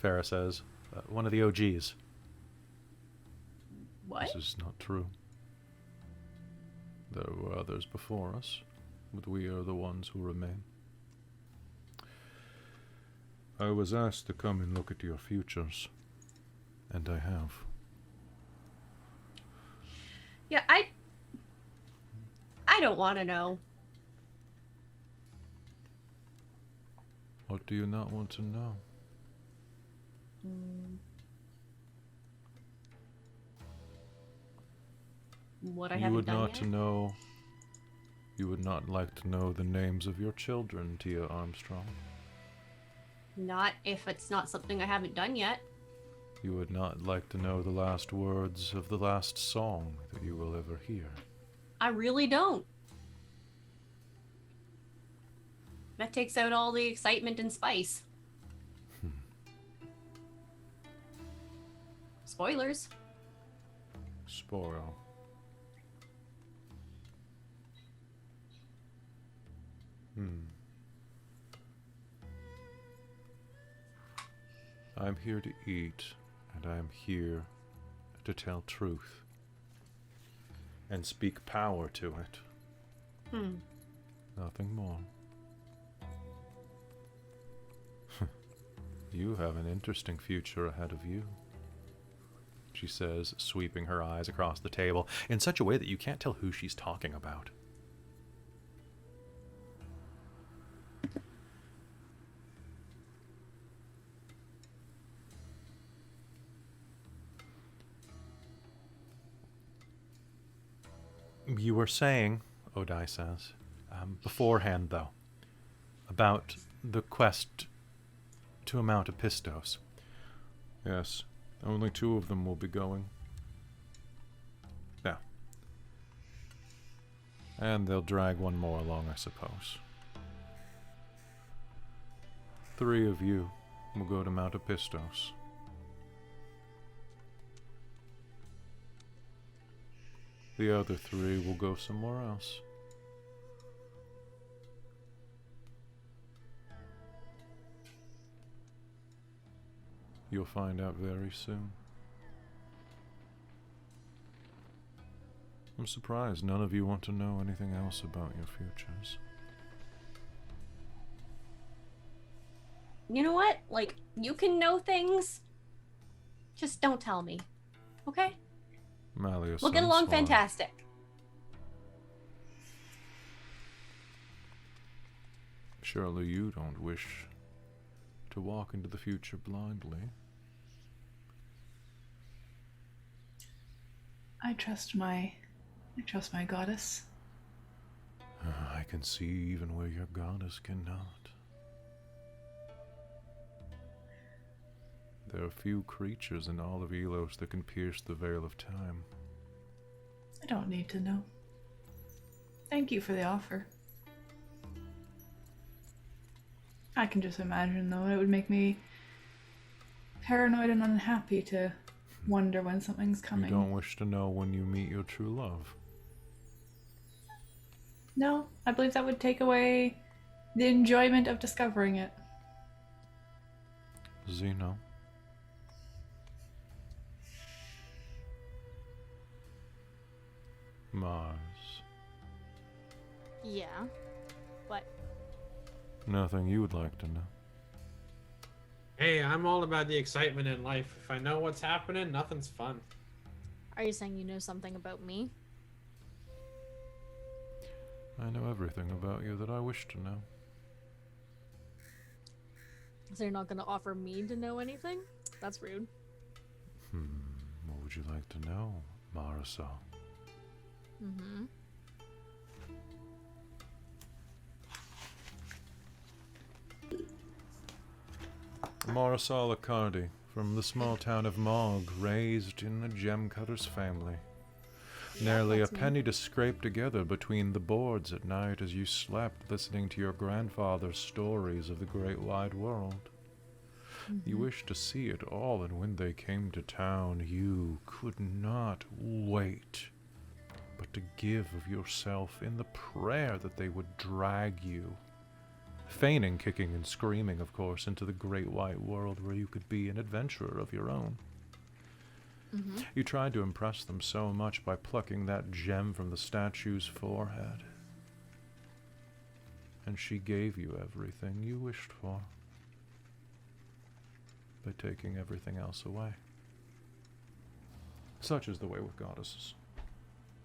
A: Farah says. One of the OGs.
B: What?
A: This is not true. There were others before us, but we are the ones who remain. I was asked to come and look at your futures, and I have.
B: Yeah, I don't want to know.
A: What do you not want to know?
B: What I
A: You
B: haven't
A: would
B: done
A: not
B: yet.
A: to know. You would not like to know the names of your children, Tia Armstrong.
B: Not if it's not something I haven't done yet.
A: You would not like to know the last words of the last song that you will ever hear.
B: I really don't. That takes out all the excitement and spice. Spoilers.
A: Spoil. I'm here to eat, and I am here to tell truth and speak power to it. Nothing more. You have an interesting future ahead of you. she says, sweeping her eyes across the table in such a way that you can't tell who she's talking about. You were saying, Odai says, beforehand, though, about the quest to Mount Epistos. Yes, only 2 of them will be going. Yeah. And they'll drag one more along, I suppose. 3 of you will go to Mount Epistos. The other 3 will go somewhere else. You'll find out very soon. I'm surprised none of you want to know anything else about your futures.
B: You know what? Like, you can know things. Just don't tell me. Okay?
A: Malia
B: We'll get along
A: Sunstorm.
B: fantastic.
A: Surely you don't wish to walk into the future blindly.
D: I trust my goddess.
A: I can see even where your goddess cannot. There are few creatures in all of Elos that can pierce the veil of time.
D: I don't need to know. Thank you for the offer. I can just imagine, though, it would make me paranoid and unhappy to wonder when something's coming.
A: You don't wish to know when you meet your true love.
D: No, I believe that would take away the enjoyment of discovering it.
A: Zeno. Mars.
E: Yeah. What?
A: Nothing you would like to know.
C: Hey, I'm all about the excitement in life. If I know what's happening, nothing's fun.
E: Are you saying you know something about me?
A: I know everything about you that I wish to know.
E: So you're not going to offer me to know anything? That's rude.
A: What would you like to know, Marisol?
E: Mm-hmm.
A: Marisol Accardi, from the small town of Mog, raised in a gemcutter's family. Nearly a
E: that's me.
A: penny to scrape together between the boards at night as you slept, listening to your grandfather's stories of the great wide world. You wished to see it all, and when they came to town, you could not wait but to give of yourself in the prayer that they would drag you, feigning kicking and screaming, of course, into the great white world where you could be an adventurer of your own. You tried to impress them so much by plucking that gem from the statue's forehead, and she gave you everything you wished for by taking everything else away. Such is the way with goddesses.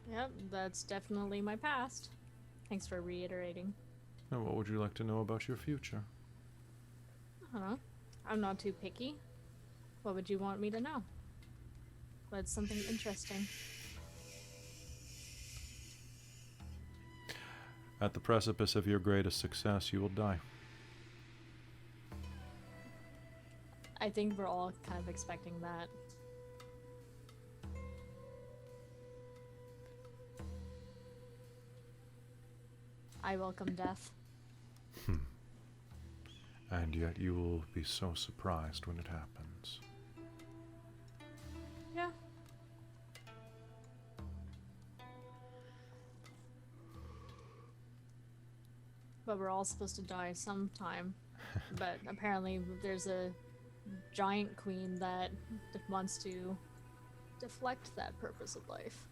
E: Yep, that's definitely my past. Thanks for reiterating.
A: Now, what would you like to know about your future?
E: I don't know. I'm not too picky. What would you want me to know? What's something interesting?
A: At the precipice of your greatest success, you will die.
E: I think we're all kind of expecting that. I welcome death.
A: And yet you will be so surprised when it happens.
E: Yeah. But we're all supposed to die sometime. But apparently there's a giant queen that wants to deflect that purpose of life.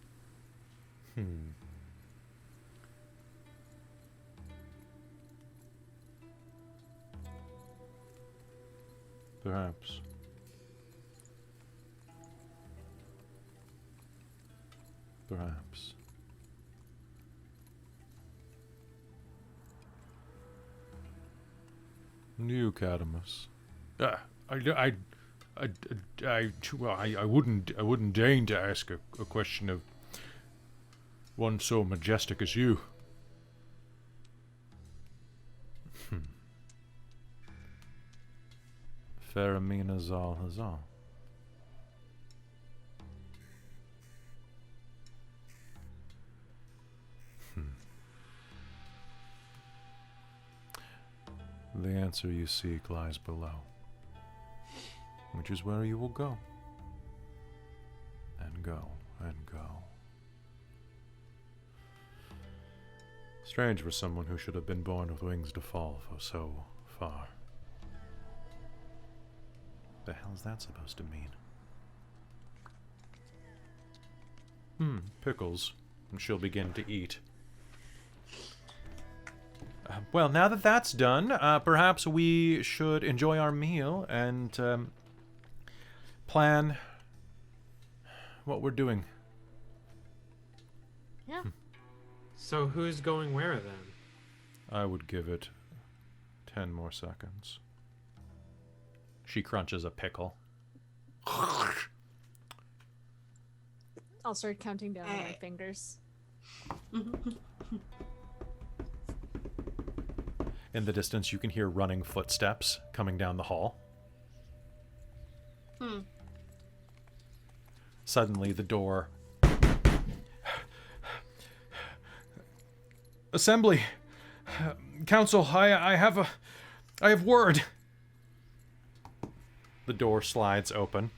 A: Perhaps. Perhaps. And you, Cadamus. I wouldn't deign to ask a question of one so majestic as you. Faramina Zal Hazal. The answer you seek lies below, which is where you will go, and go, and go. Strange for someone who should have been born with wings to fall for so far. The hell's that supposed to mean? Pickles. And she'll begin to eat. Well, now that that's done, perhaps we should enjoy our meal and plan what we're doing.
E: Yeah.
C: So who's going where then?
A: I would give it 10 more seconds. She crunches a pickle.
E: I'll start counting down on my fingers.
A: In the distance, you can hear running footsteps coming down the hall. Suddenly, the door... Assembly! Council, I have word! The door slides open,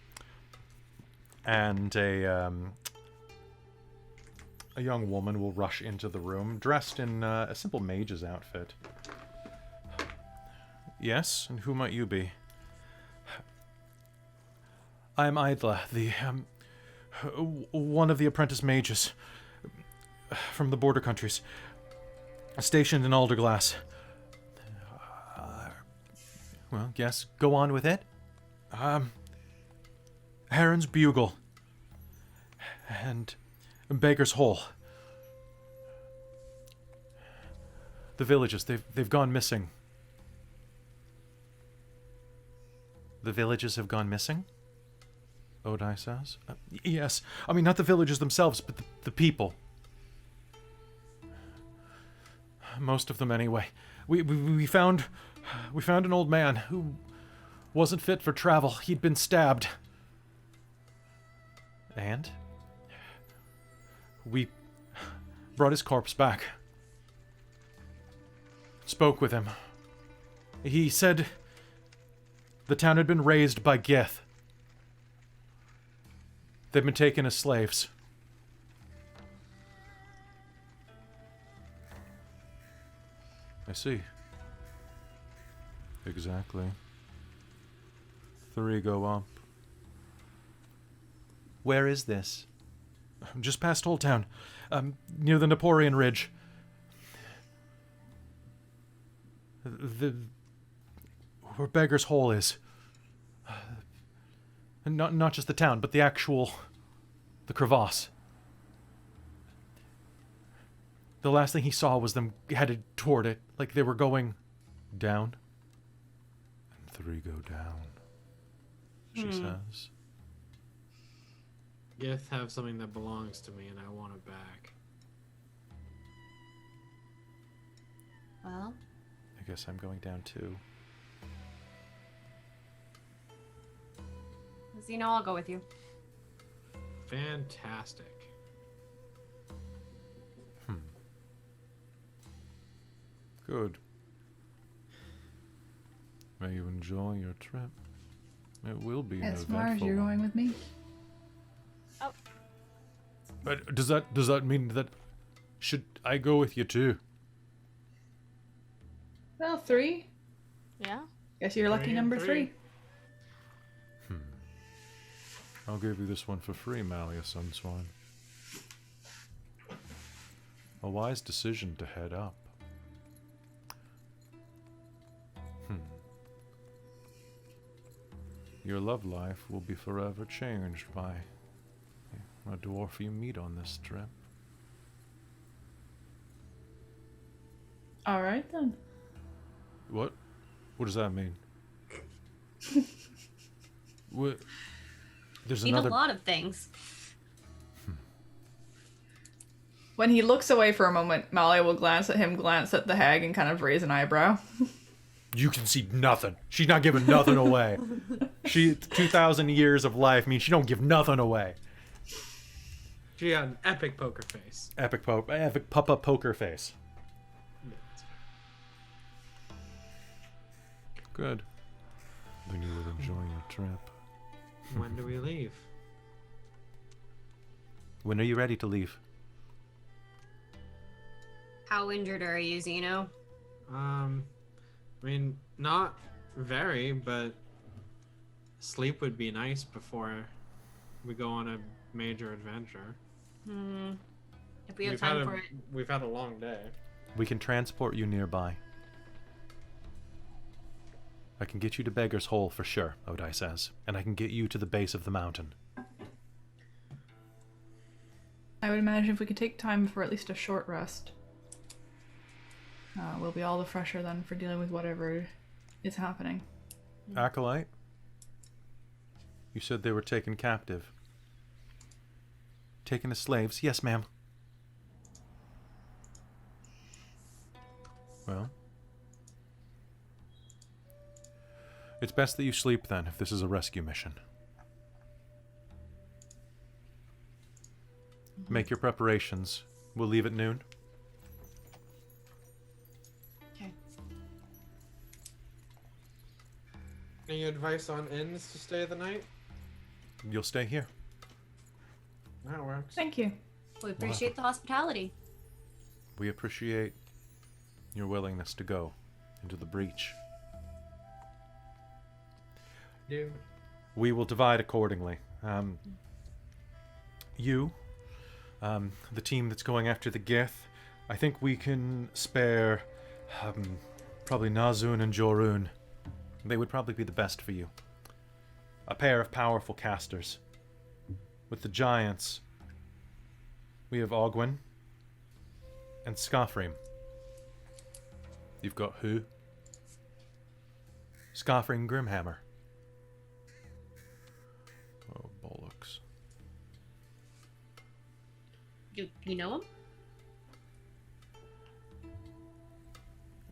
A: and a young woman will rush into the room, dressed in a simple mage's outfit. Yes, and who might you be? I am Idla, the one of the apprentice mages from the border countries, stationed in Alderglass. Well, yes, go on with it. Heron's Bugle and Baker's Hole. The villages, they've gone missing. The villages have gone missing? Odai says. Yes. I mean, not the villages themselves, but the people. Most of them, anyway. We found an old man who wasn't fit for travel. He'd been stabbed. And? We brought his corpse back. Spoke with him. He said the town had been razed by Gith. They'd been taken as slaves. I see. Exactly. 3 go up. Where is this? Just past Old Town, near the Naporian Ridge. Where Beggar's Hole is. And not just the town, but the crevasse. The last thing he saw was them headed toward it, like they were going down. And 3 go down, she says.
C: Gith have something that belongs to me and I want it back.
B: Well,
A: I guess I'm going down too.
B: as you know, I'll go with you.
C: Fantastic.
A: Good. May you enjoy your trip. It will be an
D: As
A: eventful
D: far as you're
A: one.
D: going with me?
A: But does that mean that should I go with you too?
D: Well, 3.
E: Yeah.
D: Guess you're lucky
C: 3 and
D: number
C: 3.
D: 3.
A: I'll give you this one for free, Malia Sunswan. A wise decision to head up. Your love life will be forever changed by a dwarf you meet on this trip.
D: All right then.
A: What? What does that mean? What? There's
B: Seen
A: another.
B: a lot of things.
D: When he looks away for a moment, Malia will glance at him, glance at the hag, and kind of raise an eyebrow.
A: You can see nothing. She's not giving nothing away. 2,000 years of life means she don't give nothing away.
C: She got an epic poker face.
A: Epic papa poker face. Good. Then you will enjoy your trip.
C: When do we leave?
A: When are you ready to leave?
B: How injured are you, Zeno?
C: I mean, not very, but sleep would be nice before we go on a major adventure.
B: If we have time for it.
C: We've had a long day.
A: We can transport you nearby. I can get you to Beggar's Hole for sure, Odai says, and I can get you to the base of the mountain.
D: I would imagine if we could take time for at least a short rest, we'll be all the fresher then for dealing with whatever is happening.
A: Acolyte? You said they were taken captive. Taken as slaves? Yes, ma'am. Well, it's best that you sleep then, if this is a rescue mission. Make your preparations. We'll leave at noon.
B: Okay.
C: Any advice on inns to stay the night?
A: You'll stay here.
C: That works.
D: Thank you.
B: We appreciate the hospitality.
A: We appreciate your willingness to go into the breach.
C: Dude.
A: We will divide accordingly. You, the team that's going after the Gith, I think we can spare probably Nazun and Jorun. They would probably be the best for you. A pair of powerful casters. With the giants, we have Ogwyn and Skafrim. You've got who? Skafrim Grimhammer. Oh, bollocks.
B: You know him?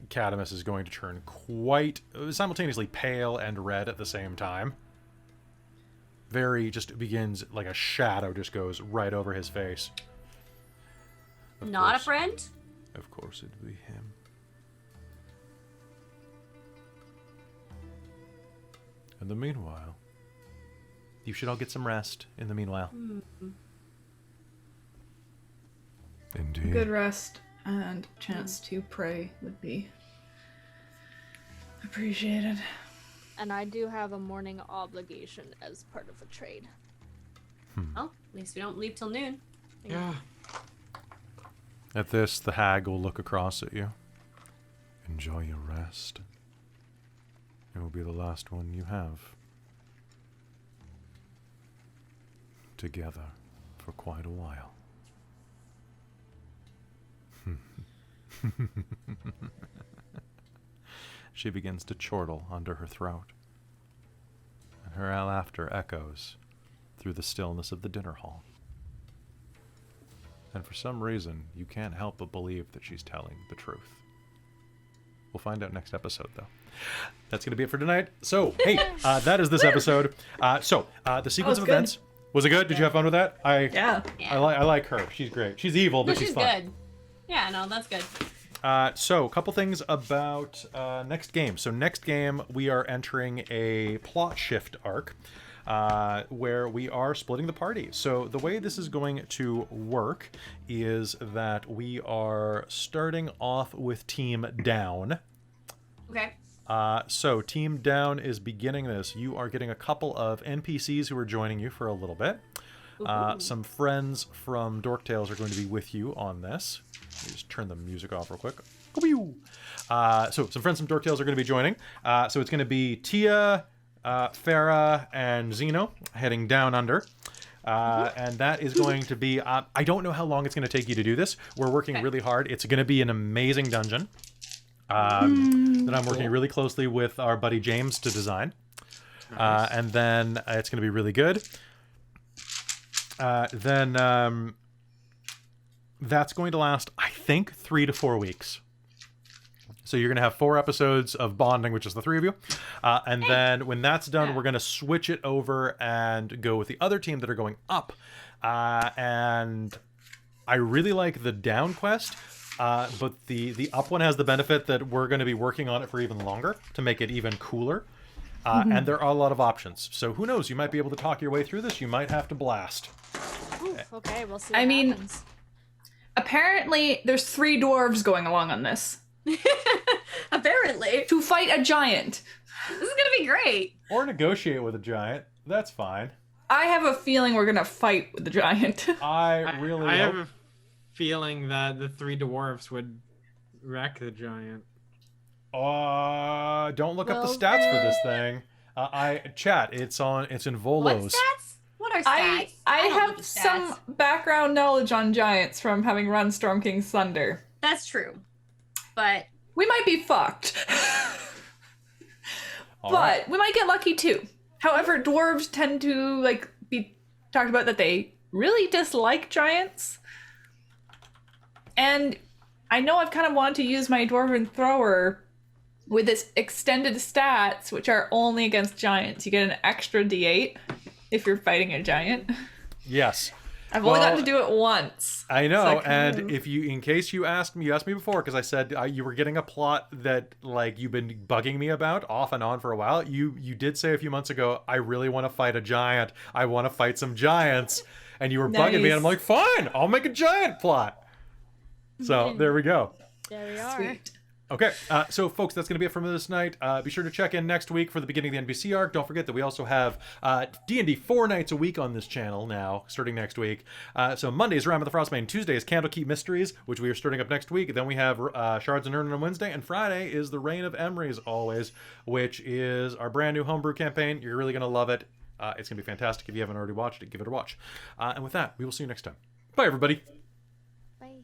A: Cadamus is going to turn quite simultaneously pale and red at the same time. Just begins like a shadow just goes right over his face.
B: Not a friend?
A: Of course it'd be him. In the meanwhile, you should all get some rest in the meanwhile. Indeed.
D: Good rest and chance to pray would be appreciated.
E: And I do have a morning obligation as part of a trade.
B: Well, at least we don't leave till noon.
C: Yeah.
A: At this, the hag will look across at you. Enjoy your rest. It will be the last one you have. Together for quite a while. She begins to chortle under her throat, and her laughter echoes through the stillness of the dinner hall. And for some reason, you can't help but believe that she's telling the truth. We'll find out next episode, though. That's going to be it for tonight. So, hey, that is this episode. The sequence of events. Was it good? Did you have fun with that?
D: Yeah.
A: I like her. She's great. She's evil, but
B: She's
A: fun.
B: good. Yeah, no, that's good.
A: So, a couple things about next game. So, next game, we are entering a plot shift arc where we are splitting the party. So, the way this is going to work is that we are starting off with Team Down.
B: Okay.
A: So, Team Down is beginning this. You are getting a couple of NPCs who are joining you for a little bit. Some friends from Dork Tales are going to be with you on this. Let me just turn the music off real quick. So some friends from Dork Tales are going to be joining. So it's going to be Tia, Farah, and Zeno heading down under. And that is going to be, I don't know how long it's going to take you to do this. We're working really hard. It's going to be an amazing dungeon that I'm working really closely with our buddy James to design.
C: Nice.
A: And then it's going to be really good. Then that's going to last, I think, 3 to 4 weeks. So you're going to have 4 episodes of bonding, which is the 3 of you. And then when that's done, we're going to switch it over and go with the other team that are going up. And I really like the down quest, but the up one has the benefit that we're going to be working on it for even longer to make it even cooler. And there are a lot of options. So who knows? You might be able to talk your way through this. You might have to blast.
E: Ooh, okay, we'll see.
D: I
E: What
D: mean-
E: happens.
D: Apparently, there's 3 dwarves going along on this
B: Apparently.
D: to fight a giant.
B: This is gonna be great.
A: Or negotiate with a giant. That's fine.
D: I have a feeling we're gonna fight with the giant.
A: I really
C: I
A: hope...
C: have a feeling that the 3 dwarves would wreck the giant.
A: Don't look up the
E: Well,
A: stats for this thing. Chat. It's in
B: What
A: Volos.
B: stats? What are
D: I
B: stats? don't know
D: have
B: the
D: some
B: stats.
D: background knowledge on giants from having run Storm King's Thunder.
B: That's true. But
D: We might be fucked.
A: All
D: But
A: right.
D: we might get lucky too. However, dwarves tend to be talked about that they really dislike giants. And I know I've kind of wanted to use my dwarven thrower with its extended stats, which are only against giants. You get an extra d8 if you're fighting a giant.
A: Yes.
D: I've only gotten
A: Well,
D: to do it once.
A: I know,
D: It's like,
A: and if you, in case you asked me before, because I said you were getting a plot that you've been bugging me about off and on for a while. You did say a few months ago, I really want to fight a giant. I want to fight some giants, and you were bugging me, and I'm like, fine, I'll make a giant plot. So there we go.
E: There we are.
D: Sweet.
A: Okay, so folks, that's going to be it from this night. Be sure to check in next week for the beginning of the NBC arc. Don't forget that we also have D&D 4 nights a week on this channel now, starting next week. So Monday is Ram of the Frostbane, Tuesday is Candlekeep Mysteries, which we are starting up next week. Then we have Shards of Nyrn on Wednesday, and Friday is the Reign of Emery as always, which is our brand new homebrew campaign. You're really going to love it. It's going to be fantastic. If you haven't already watched it, give it a watch. And with that, we will see you next time. Bye, everybody.
E: Bye.